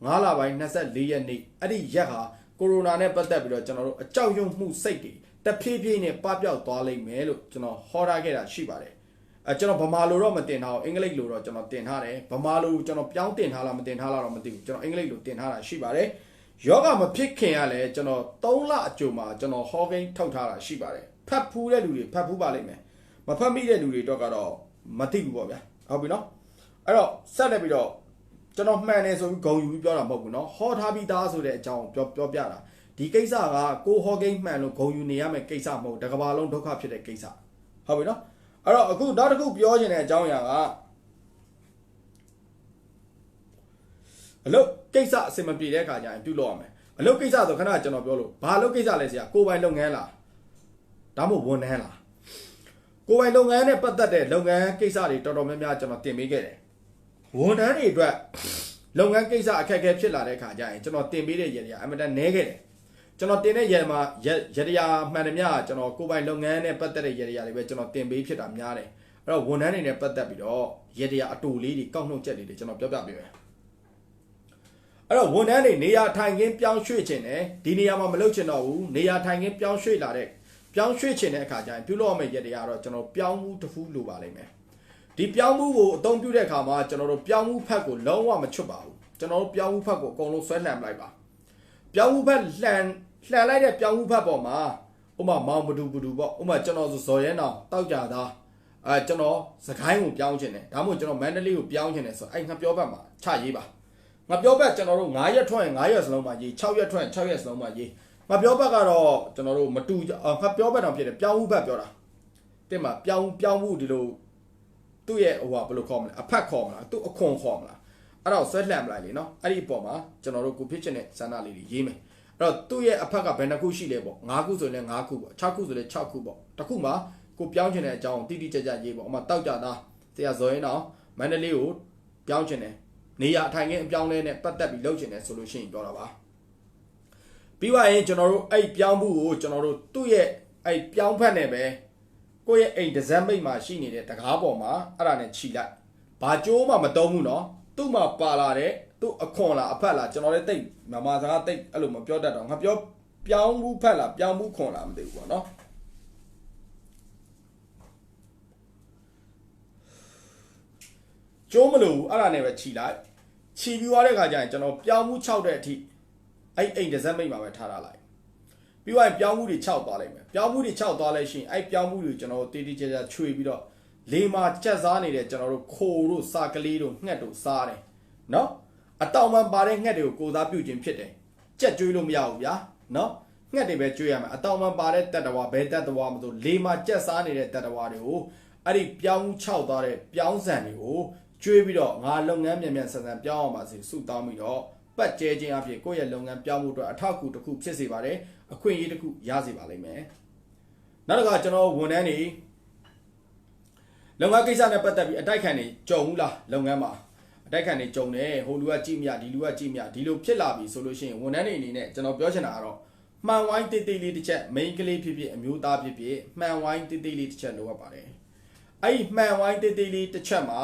9လပိုင်း24ရက်နေ့အဲ့ဒီရက်ဟာကိုရိုနာနဲ့ပတ်သက်ပြီးတော့ကျွန်တော်တို့အကြောက်ရွံ့မှုစိတ်တွေတဖြည်းဖြည်းနဲ့ပပျောက်သွားလိမ့်မယ်လို့ကျွန်တော်ဟောထားခဲ့တာရှိပါတယ်ကျွန်တော်ဗမာလိုတော့မတင်ထားဘူးအင်္ဂလိပ်လိုတော့ကျွန်တော်တင်ထားတယ်ဗမာလိုကျွန်တော်ပြောင်းတင်ထားလားမတင်ထားလားတော့မသိဘူးကျွန်တော်အင်္ဂလိပ်လိုတင်ထားတာရှိပါတယ်ယောဂမဖြစ်ခင်ကလည်းကျွန်တော်3လအကြိုမှာကျွန်တော်ဟောကိန်းထုတ်ထားတာရှိပါတယ်ဖတ်ဖူးတဲ့လူတွေဖတ်ဖူးပါလိမ့်မယ်မဖတ်မိတဲ့လူတွေတော့ကတော့မသိဘူးပေါ့ဗျာဟုတ်ပြီနော်အဲ့တော့ဆက်လက်ပြီးတော့ကျွန်တော်မှန်တယ်ဆိုပြီးဂုံယူပြီးပြောတာမဟုတ်ဘူးနော်ဟောထားပြီးသားဆိုတဲ့အကြောင်းပြောပြတာဒီကိစ္စကကိုဟောကိန်းမှန်လို့ဂုံယူနေရမယ့်ကိစ္စမဟုတ်တကဘာလုံးဒုက္ခဖြစ်တဲ့ကိစ္စဟုတ်ပြီနော်အဲ့တော့အခုနောက်တစ်ခုပြောချင်တဲ့အကြောင်းအရာကအလုပ်ကိစ္စအဆင်မပြေတဲ့အခါကျရင်ပြုလုပ်ရမယ်အလုပ်ကိစ္စဆိုခဏကျွန်တော်ပြောလို့ဘာလုပ်ကိစ္စလဲဆရာကိုယ်ပိုင်လုပ်ငန်းလားဒါမှမဟုတ်ဝန်ထမ်းလားကိုယ်ပိုင်လုပ်ငန်းနဲ့ပတ်သက်တဲ့လုပ်ငန်းကိစ္စတွေတော်တော်များများကျွန်တော်တင်ပေးခဲ့တယ်ဝန်ထမ်းတွေအတွက်လုပ်ငန်းကိစ္စအခက်အခဲဖြစ်လာတဲ့အခါကျရင်ကျွန်တော်တင်ပေးတဲ့ရည်ရအမှန်တန်နည်းခဲ့တယ်ကျွန်တော်တင်တဲ့ရည်မှာရည်ရမှန်တယ်များကျွန်တော်ကိုယ်ပိုင်လုပ်ငန်းနဲ့ပတ်သက်တဲ့ရည်ရတွေပဲကျွန်တော်တင်ပေးဖြစ်တာများတယ်အဲ့တော့ဝန်ထမ်းတွေနဲ့ပတ်သက်ပြီးတော့ရည်ရအတူလေးတွေကောက်နှုတ်ချက်လေးတွေကျွန်တော်ပြောပြပေးမယ်အဲ့တော့ဝန်ထမ်းတွေနေရာထိုင်ခင်းပြောင်းရွှေ့ခြင်းနဲ့ဒီနေရာမှာမလုပ်ချင်တော့ဘူးနေရာထိုင်ခင်းပြောင်းရွှေ့လာတဲ့ပြောင်းရွှေ့ခြင်းတဲ့အခါကျရင်ပြုလုပ်ရမယ့်ရည်ရကတော့ကျွန်တော်ပြောင်းမှုတစ်ခုလိုပါလိမ့်မယ်ဒီပြောင်းမှုကိုအသုံးပြုတဲ့အခါမှာကျွန်တော်တို့ပြောင်းမှုဖက်ကိုလုံးဝမချွတ်ပါဘူးကျွန်တော်တို့ပြောင်းမှုဖက်ကိုအကုန်လုံးဆွဲလှန်လိုက်ပါပြောင်းမှုဖက်လှန်လိုက်တဲ့ပြောင်းမှုဖက်ပေါ်မှာဥမာမောင်ဘဒူပေါ့ဥမာကျွန်တော်ဆိုဇော်ရဲနောင်တောက်ကြသားကျွန်တော်စကိုင်းကိုပြောင်းခြင်းတယ်ဒါမှမဟုတ်ကျွန်တော်မန္တလေးကိုပြောင်းခြင်းတယ်ဆိုအဲ့ငါပြောဘက်မှာချရေးပါငါပြောဘက်ကျွန်တော်တို့9ရက်ထွက်ရင်9ရက်စလုံးမှာရေး6ရက်ထွက်ရင်6ရက်စလုံးမှာရေးငါပြောဘက်ကတော့ကျွန်တော်တို့မတူငါပြောဘက်တောင်ဖြစ်တယ်ပြောင်းမှုဖက်ပြောတာတင်မှာပြောင်းမှုဒီလိုသူ့ရဲ့ဟိုဟာဘယ်လိုခေါ်မလဲအဖက်ခေါ်မလားသူ့အခွန်ခေါ်မလားအဲ့တော့ဆွဲလှန်ပလိုက်လေနော်အဲ့ဒီအပေါ်မှာကျွန်တော်တို့ကိုဖြစ်ချင်တဲ့စန္ဒလေးတွေရေးမယ်အဲ့တော့သူ့ရဲ့အဖက်ကဘယ်နှခုရှိလဲပေါ့9ခုဆိုရင်လည်း9ခုပေါ့6ခုဆိုလည်း6ခုပေါ့တစ်ခုမှာကိုပြောင်းချင်တဲ့အကြောင်းတိတိကျကျရေးပေါ့အမှတောက်ကြသားတရားဇော်ရင်တော့မန္တလေးကိုပြောင်းချင်တယ်နေရာအထိုင်ခင်းအပြောင်းလဲနဲ့ပတ်သက်ပြီးလုပ်ချင်တယ်ဆိုလို့ရှိရင်ပြောတာပါပြီးပါရင်ကျွန်တော်တို့အဲ့ပြောင်းမှုကိုကျွန်တော်တို့သူ့ရဲ့အဲ့ပြောင်းဖက်နဲ့ပဲကိုယ့်ရဲ့အိမ်ဒဇက်မိတ်မှာရှိနေတဲ့တကားပေါ်မှာအဲ့ဒါနဲ့ခြိလိုက်ဘာကြိုးမှမတုံးဘူးနော်သူ့မှာပါလာတဲ့သူ့အခွန်လားအဖက်လားကျွန်တော်လည်းတိတ်မမစကားတိတ်အဲ့လိုမပြောတတ်တော့ငါပြောပြောင်းမှုဖက်လားပြောင်းမှုခွန်လားမသိဘူးပေါ့နော်ကျိုးမလို့အဲ့ဒါနဲ့ပဲခြိလိုက်ခြိပြီးသွားတဲ့ခါကျရင်ကျွန်တော်ပြောင်းမှု6တဲ့အထိအဲ့အိမ်ဒဇက်မိတ်မှာပဲထားထားလိုက်ပြီးတော့ပြောင်းမှုတွေ6သွားလိုက်မယ်ပြောင်းမှုတွေ6သွားလိုက်ရှင်အဲ့ပြောင်းမှုတွေကျွန်တော်တို့တေးတေးကြကြချွေပြီးတော့လေမှာချက်စားနေတဲ့ကျွန်တော်တို့ခိုတို့စာကလေးတို့ငှက်တို့စားတယ်နော်အတောင်မှန်ပါတဲ့ငှက်တွေကိုကိုစားပြုခြင်းဖြစ်တယ်ကြက်ကျွေးလို့မရဘူးဗျာနော်ငှက်တွေပဲကျွေးရမယ်အတောင်မှန်ပါတဲ့တက်တဝါဘဲတက်တဝါမဆိုလေမှာချက်စားနေတဲ့တက်တဝါတွေကိုအဲ့ဒီပြောင်းမှု6သွားတဲ့ပြောင်းဆန်တွေကိုကျွေးပြီးတော့ငါလုပ်ငန်းမြန်ဆန်ပြောင်းအောင်ပါစေစုတောင်းပြီးတော့ပတ်ကျဲခြင်းအဖြစ်ကိုယ့်ရဲ့လုပ်ငန်းပြောင်းမှုအတွက်အထောက်အကူတစ်ခုဖြစ်စေပါတယ်အခွင့်အရေးတစ်ခုရစေပါလိမ့်မယ်နောက်တစ်ခါကျွန်တော်ဝန်ထမ်းတွေလုပ်ငန်းကိစ္စနဲ့ပတ်သက်ပြီးအတိုက်ခံတွေကြုံဘူးလားလုပ်ငန်းမှာအတိုက်ခံတွေကြုံတယ်ဟိုလူကကြည့်မြဒီလူကကြည့်မြဒီလိုဖြစ်လာပြီဆိုလို့ရှိရင်ဝန်ထမ်းတွေအနေနဲ့ကျွန်တော်ပြောချင်တာကတော့မှန်ဝိုင်းတိတ်တိတ်လေးတစ်ချက် main ကလေးဖြစ်ဖြစ်အမျိုးသားဖြစ်ဖြစ်မှန်ဝိုင်းတိတ်တိတ်လေးတစ်ချက်လိုအပ်ပါတယ်အဲ့ဒီမှန်ဝိုင်းတိတ်တိတ်လေးတစ်ချက်မှာ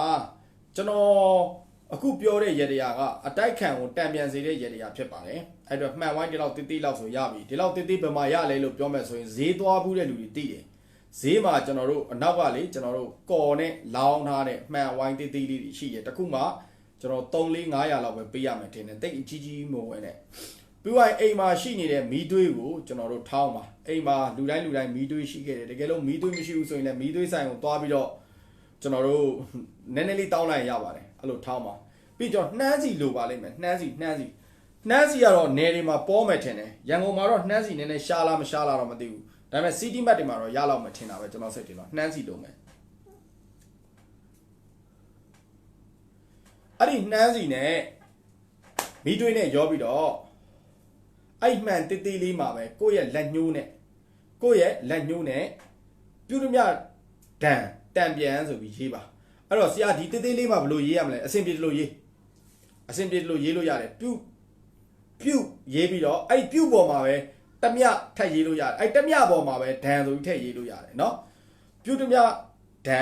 ကျွန်တော် အခုပြောတဲ့ရေတရားကအတိုက်ခံကိုတံပြန်စေတဲ့ရေတရားဖြစ်ပါတယ်အဲ့တော့မှန်ဝိုင်းဒီလောက်တိတိလောက်ဆိုရပြီဒီလောက်တိတိဘယ်မှာရလဲလို့ပြောမယ်ဆိုရင်ဈေးသွားဘူးတဲ့လူတွေသိတယ်ဈေးမှာကျွန်တော်တို့အနောက်ကလေကျွန်တော်တို့ကော်နဲ့လောင်းထားတဲ့မှန်ဝိုင်းတိတိလေးတွေရှိတယ်တခုမှကျွန်တော်3 4 500လောက်ပဲပေးရမယ်ထင်တယ်တိတ်အကြီးကြီးမဝင်နဲ့ပြီးရင်အိမ်မှာရှိနေတဲ့မီးသွေးကိုကျွန်တော်တို့ထောင်းပါအိမ်မှာလူတိုင်းမီးသွေးရှိခဲ့တယ်တကယ်လို့မီးသွေးမရှိဘူးဆိုရင်လည်းမီးသွေးဆိုင်ကိုသွားပြီးတော့ကျွန်တော်တို့နည်းနည်းလေးတောင်းလိုက်ရပါတယ်အဲ့လိုထောင်းပါပြီးတော့နှမ်းစီလိုပါလိမ့်မယ်နှမ်းစီကတော့နယ်တွေမှာပေါ်မယ်ထင်တယ်ရန်ကုန်မှာတော့နှမ်းစီနည်းနည်းရှားလားမရှားလားတော့မသိဘူးဒါပေမဲ့ city map တွေမှာတော့ရလောက်မှထင်တာပဲကျွန်တော်စိတ်ထင်တော့နှမ်းစီလိုမယ်အဲ့ဒီနှမ်းစီနဲ့မီးသွေးနဲ့ရောပြီးတော့အဲ့မှန်တိတိလေးမှာပဲကိုယ့်ရဲ့လက်ညှိုးနဲ့ပြုရမြတံပြန်ဆိုပြီးရေးပါအဲ့တော့ဆရာဒီတိတိလေးမှာဘယ်လိုရေးရမလဲအဆင်ပြေလို့ရေးလို့ရတယ်ပြုရေးပြီးတော့အဲ့ပြုပေါ်မှာပဲတမြထက်ရေးလို့ရတယ်အဲ့တမြပေါ်မှာပဲဒံဆိုပြီးထက်ရေးလို့ရတယ်เนาะပြုတမြဒံ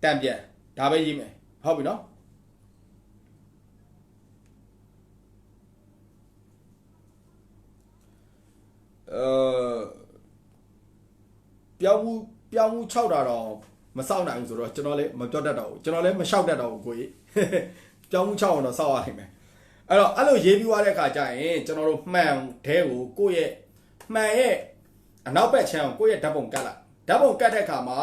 တံပြန်ဒါပဲရေးမယ်ဟုတ်ပြီเนาะပြောင်းမှု6တာတော့မစောက်နိုင်ဘူးဆိုတော့ကျွန်တော်လည်းမပြောတတ်တော့ဘူးကျွန်တော်လည်းမလျှောက်တတ်တော့ဘူးကိုကြီးပြောင်းမှု6အောင်တော့စောက်ရနိုင်မယ်အဲ့တော့အဲ့လိုရေးပြီးသွားတဲ့အခါကျရင်ကျွန်တော်တို့မှန်တဲကိုကိုယ့်ရဲ့မှန်ရဲ့အနောက်ဘက်ချမ်းကိုကိုယ့်ရဲ့ဓာတ်ပုံကတ်လိုက်ဓာတ်ပုံကတ်တဲ့အခါမှာ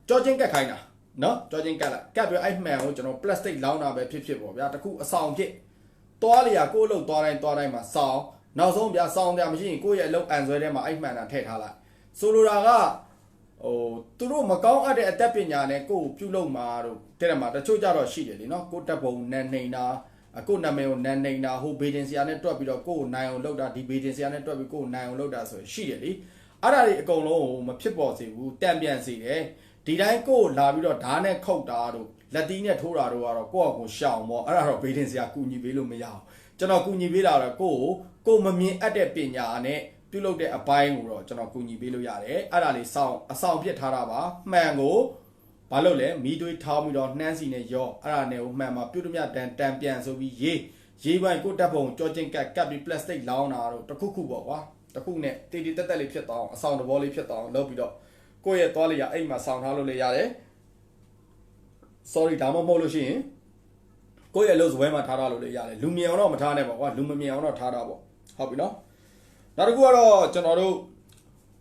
ကြောချင်းကတ်ခိုင်းတာเนาะကြောချင်းကတ်လိုက်ကတ်ပြီးအဲ့မှန်ကိုကျွန်တော် plastic လောင်းတာပဲဖြစ်ပေါ့ဗျာတခုအဆောင်ဖြစ်သွားလျာကိုယ့်အလုပ်သွားတိုင်းမှာစောင်းနောက်ဆုံးဗျာစောင်းကြမရှိရင်ကိုယ့်ရဲ့အလုပ်အန်ဆွဲထဲမှာအဲ့မှန်တာထည့်ထားလိုက်ဆိုလိုတာကသူတို့မကောင်းအပ်တဲ့အသက်ပညာနဲ့ကိုယ်ပြုလုပ်မှာတို့တဲ့မှာတချို့ကြတော့ရှိတယ်လीနော်ကိုတက်ပုံနဲ့နှိမ်တာကိုနာမည်ကိုနန်းနှိမ်တာဟိုဘေဒင်ဆရာနဲ့တွက်ပြီးတော့ကိုယ်နိုင်အောင်လုပ်တာဒီဘေဒင်ဆရာနဲ့တွက်ပြီးကိုယ်နိုင်အောင်လုပ်တာဆိုရှိတယ်လीအဲ့ဒါတွေအကုန်လုံးမဖြစ်ပေါ်စေဘူးတံပြန်စေတယ်ဒီတိုင်းကိုယ်လာပြီးတော့ဓာတ်နဲ့ခုတ်တာတို့လက်သီးနဲ့ထိုးတာတို့ကတော့ကိုယ့်အကူရှောင်ပေါ့အဲ့ဒါတော့ဘေဒင်ဆရာကူညီပေးလို့မရအောင်ကျွန်တော်ကူညီပေးတာတော့ကိုမမြင်အပ်တဲ့ပညာနဲ့ပြုလုပ်တဲ့အပိုင်းကိုတော့ကျွန်တော်ကူညီပေးလို့ရတယ်အဲ့ဒါလေးအဆောင်ပြစ်ထားတာပါမှန်ကိုဘာလို့လဲမီးသွေးထောင်းပြီးတော့နှမ်းစီနဲ့ရောအဲ့ဒါနဲ့ကိုမှန်မှာပြုတ်တမြတန်ပြန်ဆိုပြီးရေးပိုင်းကိုတက်ပုံကြောချင်းကတ်ပြီး plastic လောင်းတာတော့တခုခုပေါ့ကွာတခုနဲ့တေးတက်လေးဖြစ်သွားအောင်အဆောင်တဘောလေးဖြစ်သွားအောင်လုပ်ပြီးတော့ကိုယ့်ရဲ့သွားလေးရအိမ်မှာဆောင်ထားလို့လည်းရတယ် sorry ဒါမှမဟုတ်လို့ရှိရင်ကိုယ့်ရဲ့လို့ဇွဲမှာထားလို့လည်းရတယ်လူမြင်အောင်တော့မထားနဲ့ပေါ့ကွာလူမမြင်အောင်တော့ထားတာပေါ့ဟုတ်ပြီနော်နောက်တစ်ခုကတော့ကျွန်တော်တို့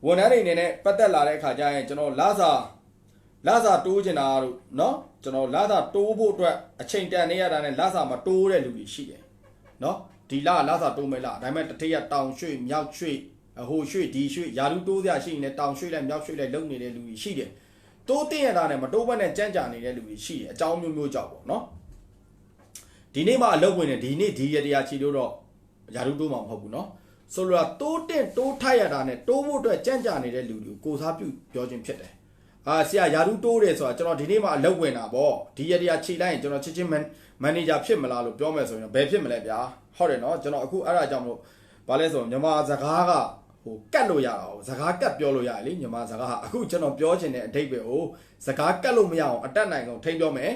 ဝန်ထမ်းတွေအနေနဲ့ပတ်သက်လာတဲ့အခါကျရင်ကျွန်တော်လစာတိုးချင်တာတို့เนาะကျွန်တော်လစာတိုးဖို့အတွက်အချိန်တန်နေရတာနဲ့လစာမတိုးတဲ့လူတွေရှိတယ်เนาะဒီလစာတိုးမယ်လားဒါပေမဲ့တတိယတောင်ရွှေ့မြောက်ရွှေ့ဟိုရွှေ့ဒီရွှေ့ယာလူတိုးစရာရှိရင်လည်းတောင်ရွှေ့လိုက်မြောက်ရွှေ့လိုက်လုံနေတဲ့လူတွေရှိတယ်တိုးတင်ရတာနဲ့မတိုးဘဲနဲ့ကြမ်းကြာနေတဲ့လူတွေရှိတယ်အကြောင်းမျိုးကြောက်ပေါ့เนาะဒီနေ့မှအလုပ်ဝင်နေဒီနေ့ဒီရတရားချီလို့တော့ယာလူတိုးမှာမဟုတ်ဘူးเนาะဆိုလိုတာတိုးတင်တိုးထိုက်ရတာနဲ့တိုးဖို့အတွက်ကြမ်းကြာနေတဲ့လူတွေကိုစားပြုပြောခြင်းဖြစ်တယ်ဆရာယာရုတိုးတယ်ဆိုတာကျွန်တော်ဒီနေ့မှအလုပ်ဝင်တာပေါ့ဒီရတရားခြေလိုက်ရင်ကျွန်တော်ချင်းမန်နေဂျာဖြစ်မလားလို့ပြောမယ်ဆိုရင်ဘယ်ဖြစ်မလဲဗျာဟုတ်တယ်နော်ကျွန်တော်အခုအဲ့ဒါကြောင့်မို့ဘာလဲဆိုမြန်မာစကားကဟိုကတ်လို့ရတာ哦စကားကတ်ပြောလို့ရတယ်လေမြန်မာစကားဟာအခုကျွန်တော်ပြောချင်တဲ့အဓိပ္ပာယ်ကိုစကားကတ်လို့မရအောင်အတက်နိုင်အောင်ထိန်းပြောမယ်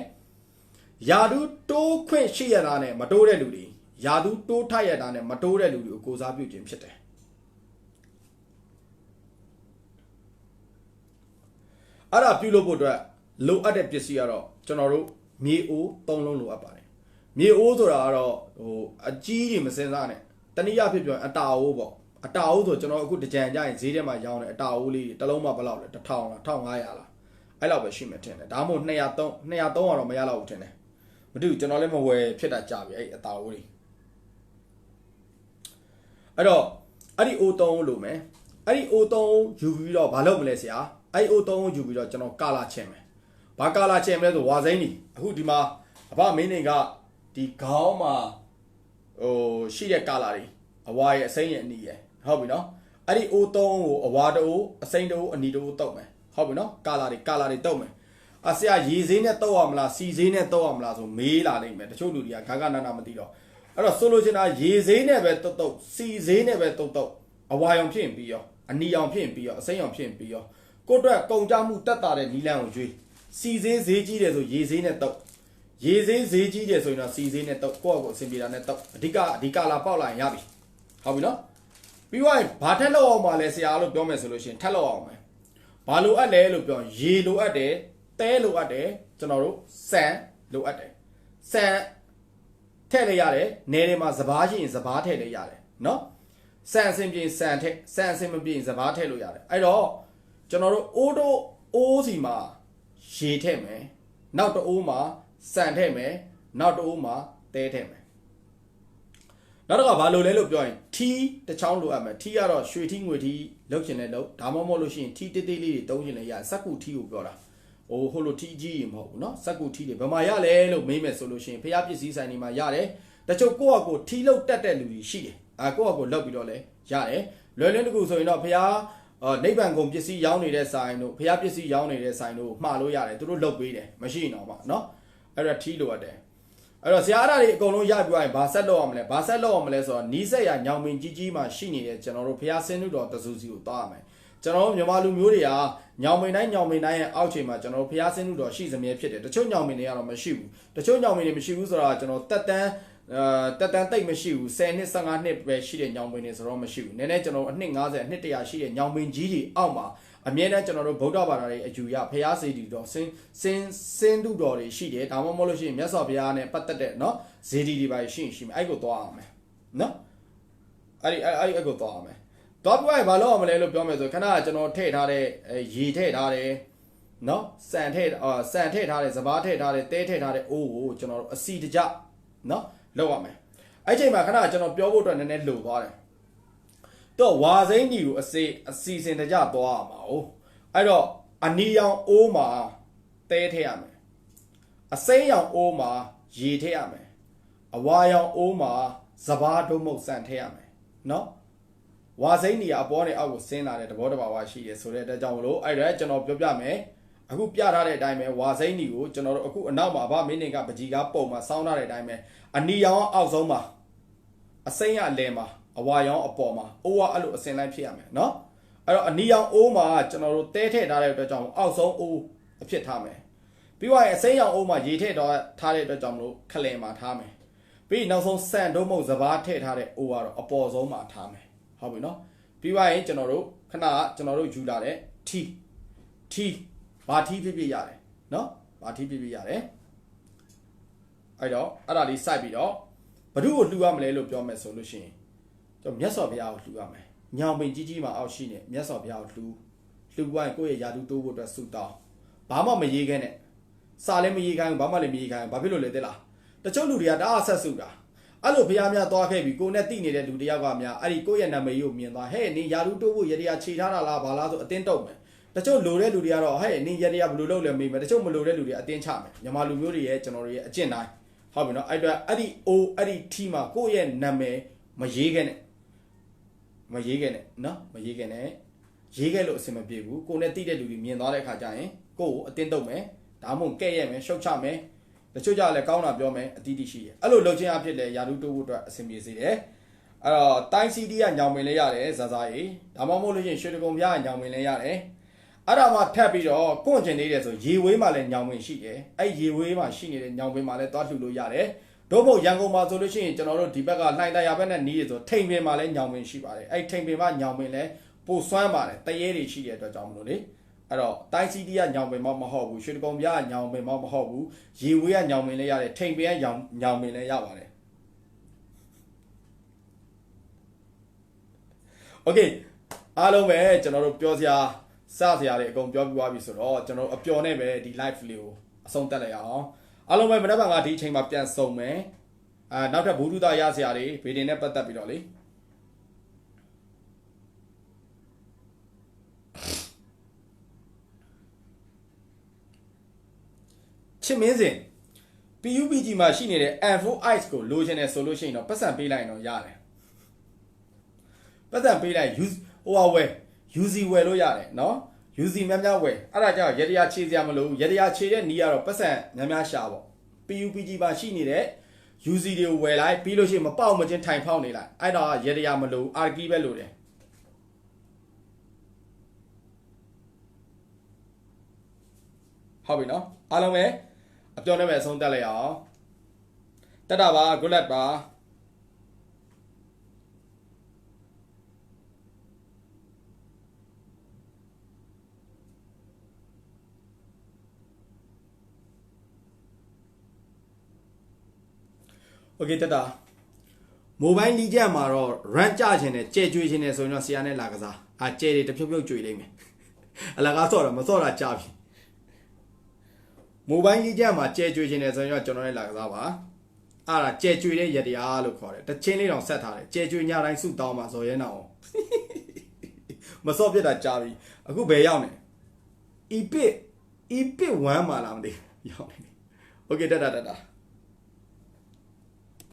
ယာရုတိုးခွင့်ရှိရတာနဲ့မတိုးတဲ့လူတွေယာရုတိုးထိုက်ရတာနဲ့မတိုးတဲ့လူတွေကိုကိုစားပြုခြင်းဖြစ်တယ်အဲ့ဒါပြုလုပ်ဖို့အတွက်လိုအပ်တဲ့ပစ္စည်းကတော့ကျွန်တော်တို့မြေအိုး၃လုံးလိုအပ်ပါတယ်မြေအိုးဆိုတာကတော့ဟိုအကြီးကြီးမစင်စားနဲ့တနည်းအားဖြင့်ပြောရင်အတာအိုးပေါ့အတာအိုးဆိုကျွန်တော်အခုတကြံကြရင်ဈေးထဲမှာရောင်းတယ်အတာအိုးလေးတစ်လုံးမှဘယ်လောက်လဲ1000လား1500လားအဲ့လောက်ပဲရှိမှထင်တယ်ဒါမှမဟုတ်200 300တော့မရတော့ဘူးထင်တယ်မတူကျွန်တော်လည်းမဝယ်ဖြစ်တာကြာပြီအဲ့အတာအိုးလေးအဲ့တော့အဲ့ဒီအိုး3လိုမယ်အဲ့ဒီအိုး3ယူပြီးတော့မလုပ်မလဲဆရာအဲ့အိုး3ယူပြီးတော့ကျွန်တော်ကာလာချင်မယ်ဘာကာလာချင်မလဲဆိုဝါစိမ့်ကြီးအခုဒီမှာအဖမင်းတွေကဒီခေါင်းမှာဟိုရှိတဲ့ကာလာတွေအဝါရဲ့အစိမ့်ရဲ့အနီရဲ့ဟုတ်ပြီနော်အဲ့ဒီအိုး3ကိုအဝါတိုးအစိမ့်တိုးအနီတိုးတုတ်မယ်ဟုတ်ပြီနော်ကာလာတွေတုတ်မယ်ဆရာရေဈေးနဲ့တုတ်ရမလားစီဈေးနဲ့တုတ်ရမလားဆိုမေးလာနိုင်မယ်တချို့လူတွေကဂါနာမသိတော့အဲ့တော့ဆိုလိုချင်တာရေဈေးနဲ့ပဲတုတ်စီဈေးနဲ့ပဲတုတ်အဝါရောင်ဖြစ်ပြီးရောအနီရောင်ဖြစ်ပြီးရောအစိမ့်ရောင်ဖြစ်ပြီးရောကိုအတွက်ကုန်ကြမှုတက်တာတဲ့နီလန်းကိုရွေးစီဈေးကြီးတယ်ဆိုရေဈေးနဲ့တုတ် ရေစေးဈေးကြီးတယ်ဆိုရင်တော့စီဈေးနဲ့တော့ကိုယ့်အကိုအဆင်ပြေတာနဲ့တော့အဓိကလာပေါက်လာရင်ရပြီဟုတ်ပြီနော်ပြီးတော့ဘာထက်လောက်အောင်ပါလဲဆရာလို့ပြောမယ်ဆိုလို့ရှိရင်ထက်လောက်အောင်မယ်ဘာလိုအပ်လဲလို့ပြောရေလိုအပ်တယ်တဲလိုအပ်တယ်ကျွန်တော်တို့ဆန်လိုအပ်တယ်ဆန်ထည့်လိုက်ရတယ်နေတွေမှာစပားရှိရင်စပားထည့်လိုက်ရတယ်နော်ဆန်အစင်ပြင်ဆန်ထည့်ဆန်အစင်မပြင်စပားထည့်လို့ရတယ်အဲ့တော့ကျွန်တော်တို့အိုးစီမှာရေထည့်မယ်နောက်တစ်အိုးမှာဆန်ထည့်မယ်နောက်တစ်အိုးမှာတဲထည့်မယ်နောက်တော့ဘာလို့လဲလို့ပြောရင်ထီးတစ်ချောင်းလိုအပ်မယ်ထီးကတော့ရွှေထီးငွေထီးလောက်ချင်လဲလောက်ဒါမှမဟုတ်လို့ရှိရင်ထီးတေးသေးလေးတွေတုံးချင်လဲရစက်ကူထီးကိုပြောတာဟိုလိုထီးကြီးရင်မဟုတ်ဘူးเนาะစက်ကူထီးတွေဘယ်မှာရလဲလို့မေးမယ်ဆိုလို့ရှိရင်ဖျားပစ္စည်းဆိုင်တွေမှာရတယ်တချို့ကိုယ့်အကိုထီးလောက်တက်တဲ့လူတွေရှိတယ်ကိုယ့်အကိုလောက်ပြီးတော့လဲရတယ်လွယ်လွယ်တကူဆိုရင်တော့ဖျားနိဗ္ဗာန်ကုန်ပစ္စည်းရောင်းနေတဲ့ဆိုင်တို့ဖျားပစ္စည်းရောင်းနေတဲ့ဆိုင်တို့မှားလို့ရတယ်သူတို့လောက်ပေးတယ်မရှိရင်တော့မှเนาะအဲ့တော့ထီးလိုအပ်တယ်အဲ့တော့ဆရာအားတွေအကုန်လုံးရပြရင်ဘာဆက်လောက်အောင်မလဲဘာဆက်လောက်အောင်မလဲဆိုတော့နီးစက်ရညောင်မင်းကြီးမှာရှိနေတဲ့ကျွန်တော်တို့ဖျားဆင်းနုတော်တဆူစီကိုသွားရမယ်ကျွန်တော်တို့မြန်မာလူမျိုးတွေကညောင်မင်းတိုင်းရဲ့အောက်ချိန်မှာကျွန်တော်တို့ဖျားဆင်းနုတော်ရှိစမြဲဖြစ်တယ်တချို့ညောင်မင်းတွေကတော့မရှိဘူးတချို့ညောင်မင်းတွေမရှိဘူးဆိုတော့ကျွန်တော်တက်တန်းတိတ်မရှိဘူး10နှစ်15နှစ်ပဲရှိတဲ့ညောင်မင်းတွေဆိုတော့မရှိဘူးနည်းနည်းကျွန်တော်တို့အနှစ်90အနှစ်100ရှိတဲ့ညောင်မင်းကြီးတွေအောက်မှာအမြဲတမ်းကျွန်တော်တို့ဗုဒ္ဓဘာသာတွေအယူရဖျားစေတီတော်စင်းတုတော်တွေရှိတယ်ဒါမှမဟုတ်လို့ရှိရင်မြတ်စွာဘုရားနဲ့ပတ်သက်တဲ့เนาะဇေဒီတွေပါရှိရင်ရှိမယ်အဲ့ကိုသွားအောင်မယ်เนาะအဲ့ကိုသွားအောင်မယ်တော့ပြရင်ဘာလို့အောင်မလဲလို့ပြောမယ်ဆိုခဏကျွန်တော်ထည့်ထားတဲ့ရေထည့်ထားတယ်เนาะဆန်ထည့်ထားတယ်စပားထည့်ထားတယ်တဲထည့်ထားတဲ့အိုးကိုကျွန်တော်တို့အစီတကြเนาะလောက်ရမယ်အဲ့ချိန်မှာခဏကျွန်တော်ပြောဖို့အတွက်နည်းနည်းလိုသွားတယ်တော့ဝါစိမ့်ဒီကိုအစီစဉ်တကြသွားရမှာ哦အဲ့တော့အနီရောင်အိုးမှာတဲထည့်ရမယ်အစိမ်းရောင်အိုးမှာရေထည့်ရမယ်အဝါရောင်အိုးမှာစပားတုံးမုတ်ဆန်ထည့်ရမယ်เนาะဝါစိမ့်ဒီကအပေါ်နဲ့အောက်ကိုဆင်းလာတဲ့သဘောတဘာဝရှိတယ်ဆိုတဲ့အတွက်ကြောင့်မလို့အဲ့ဒါကျွန်တော်ပြောပြမယ်အခုပြထားတဲ့အတိုင်းပဲဝါစိမ့်ဒီကိုကျွန်တော်တို့အခုအနောက်မှာဗမင်းနေကပကြီးကားပုံမှာစောင်းထားတဲ့အတိုင်းပဲအနီရောင်အောက်ဆုံးမှာအစိမ်းရအလဲမှာအဝါရောင်အပေါ်မှာအိုးကအဲ့လိုအစင်လိုက်ဖြစ်ရမယ်เนาะအဲ့တော့အနီရောင်အိုးမှာကျွန်တော်တို့တဲထည့်ထားတဲ့အတွက်ကြောင့်အောက်ဆုံးအိုးအဖြစ်ထားမယ်ပြီးတော့အစိမ်းရောင်အိုးမှာရေထည့်ထားတဲ့အတွက်ကြောင့်မလို့ခလင်မှာထားမယ်ပြီးနောက်ဆုံးဆန်တုံးမုတ်စပားထည့်ထားတဲ့အိုးကတော့အပေါ်ဆုံးမှာထားမယ်ဟုတ်ပြီเนาะပြီးတော့ကျွန်တော်တို့ခဏကျွန်တော်တို့ယူလာတဲ့ထီဘာထီဖြစ်ဖြစ်ရတယ်เนาะဘာထီဖြစ်ဖြစ်ရတယ်အဲ့တော့အဲ့ဒါလေးစိုက်ပြီးတော့ဘ누구ကိုလှူရမလဲလို့ပြောမယ်ဆိုလို့ရှိရင်ကျွန်တော်မြတ်စွာဘုရားကိုလှူရမယ်ညောင်ပင်ကြီးမှာအောက်ရှိနေမြတ်စွာဘုရားကိုလှူသွားရင်ကိုယ့်ရဲ့ယာတုတိုးဖို့အတွက်ဆုတောင်းဘာမှမရေးခဲနဲ့စာလည်းမရေးခိုင်းဘူးဘာမှလည်းမရေးခိုင်းဘူးဘာဖြစ်လို့လဲသိလားတချို့လူတွေကတအားဆက်စုတာအဲ့လိုဘုရားများသွားခဲ့ပြီကိုနဲ့တိနေတဲ့လူတယောက်ကများအဲ့ဒီကိုယ့်ရဲ့နာမည်ကိုမြင်သွားဟဲ့နင်ယာတုတိုးဖို့ရတရားခြေထားတာလားဘာလားဆိုအတင်းတုံမယ်တချို့လိုတဲ့လူတွေကတော့ဟဲ့နင်ရတရားဘယ်လိုလုပ်လဲမေးမယ်တချို့မလိုတဲ့လူတွေအတင်းချမယ်မြန်မာလူမျိုးတွေရဲ့ကျွန်တော်တို့ရဲ့အကျင့်တိုင်းဟုတ်ပြီနော်အဲ့တော့အဲ့ဒီထီမှာကိုယ့်ရဲ့နာမည်မရေးခဲနဲ့နော်မရေးခဲနဲ့ရေးခဲလို့အဆင်မပြေဘူးကိုနဲ့တိတဲ့လူတွေမြင်သွားတဲ့အခါကျရင်ကိုယ့်ကိုအတင်းတုံမယ်ဒါမှမဟုတ်ကဲ့ရဲ့မယ်ရှုတ်ချမယ်တချို့ကြလည်းကောင်းတာပြောမယ်အတီးတီရှိတယ်အဲ့လိုလုပ်ခြင်းအဖြစ်လဲယာတုတိုးဖို့အတွက်အဆင်ပြေစေတယ်အဲ့တော့တိုင်းစီတီကညောင်ပင်လဲရတယ်ဇာဇာကြီးဒါမှမဟုတ်လို့ရှိရင်ရွှေတကုံပြားညောင်ပင်လဲရတယ်အဲ့ဒါမှထပ်ပြီးတော့ကွန့်ကျင်နေတယ်ဆိုရေဝေးမှာလည်းညောင်ပင်ရှိတယ်အဲ့ရေဝေးမှာရှိနေတဲ့ညောင်ပင်မှာလည်းသွားလှူလို့ရတယ်တို့ဖို့ရန်ကုန်မှာဆိုလို့ရှိရင်ကျွန်တော်တို့ဒီဘက်ကလှိုင်တရားဘက်နဲ့နီးရဆိုထိန်ပင်မှာလည်းညောင်ပင်ရှိပါတယ်အဲ့ထိန်ပင်မှာညောင်ပင်လည်းပိုစွမ်းပါတယ်တရေတွေရှိတဲ့အတွက်ကြောင့်မလို့လေအဲ့တော့တိုင်းစီတီကညောင်ပင်မဟုတ်ဘူးရွှေတကုံပြားညောင်ပင်မဟုတ်ဘူးရေဝေးကညောင်ပင်လည်းရတယ်ထိန်ပင်ကညောင်ပင်လည်းရပါတယ်โอเคအားလုံးပဲကျွန်တော်တို့ပြောစရာစစရာတွေအကုန်ပြောပြသွားပြီဆိုတော့ကျွန်တော်အပျော်နဲ့ပဲဒီ live လေးကိုအဆုံးသတ်လိုက်အောင်အားလုံးပဲမနက်ဖြန်ကဒီအချိန်မှာပြန်ဆုံမယ်နောက်ထပ်ဘူဒုဒရစရာတွေဗီဒီယိုနဲ့ပတ်သက်ပြီးတော့လေချစ်မင်းစင် PUBG မှာရှိနေတဲ့ N4 Ice ကိုလိုချင်တယ်ဆိုလို့ရှိရင်တော့ပတ်စံပေးလိုက်ရင်တော့ရတယ်ပတ်စံပေးလိုက် UZ ဝယ်လို့ရတယ်เนาะ UZ များဝယ်အဲ့ဒါကြောင့်ရတရားခြေစရာမလိုရတရားခြေတဲ့နီးကတော့ပတ်စံများရှာပေါ့ PUBG မှာရှိနေတဲ့ UZ တွေကိုဝယ်လိုက်ပြီးလို့ရှိရင်မပေါက်မချင်းထိုင်ဖောက်နေလိုက်အဲ့တော့ရတရားမလို RK ပဲလိုတယ်ဟုတ်ပြီနော်အားလုံးပဲ အပြောင်းနဲ့ပဲအဆုံးတက်လိုက်အောင်တက်တာပါ good luck ပါ okay တက်တာ mobile လီချက်မှာတော့ run ကြချင်တယ်ကြဲကျွေးချင်တယ်ဆိုရင်တော့ဆရာနဲ့လာကစားကြဲတွေတဖြုတ်ဖြုတ်ကျွေးလိမ့်မယ်အလကားဆော့တာမဆော့တာကြာပြီ mobile လီချက်မှာကြဲကျွေးချင်တယ်ဆိုရင်တော့ကျွန်တော်နဲ့လာကစားပါအဲ့ဒါကြဲကျွေးတဲ့ရတရားလို့ခေါ်တယ်တချင်းလေးတောင်ဆက်ထားတယ်ကြဲကျွေးညတိုင်းစုတောင်းမှာဇော်ရဲနောင်မဆော့ပြစ်တာကြာပြီအခုဘယ်ရောက်နေ epit 1မှာလားမသိရောက်နေ okay တက်တာ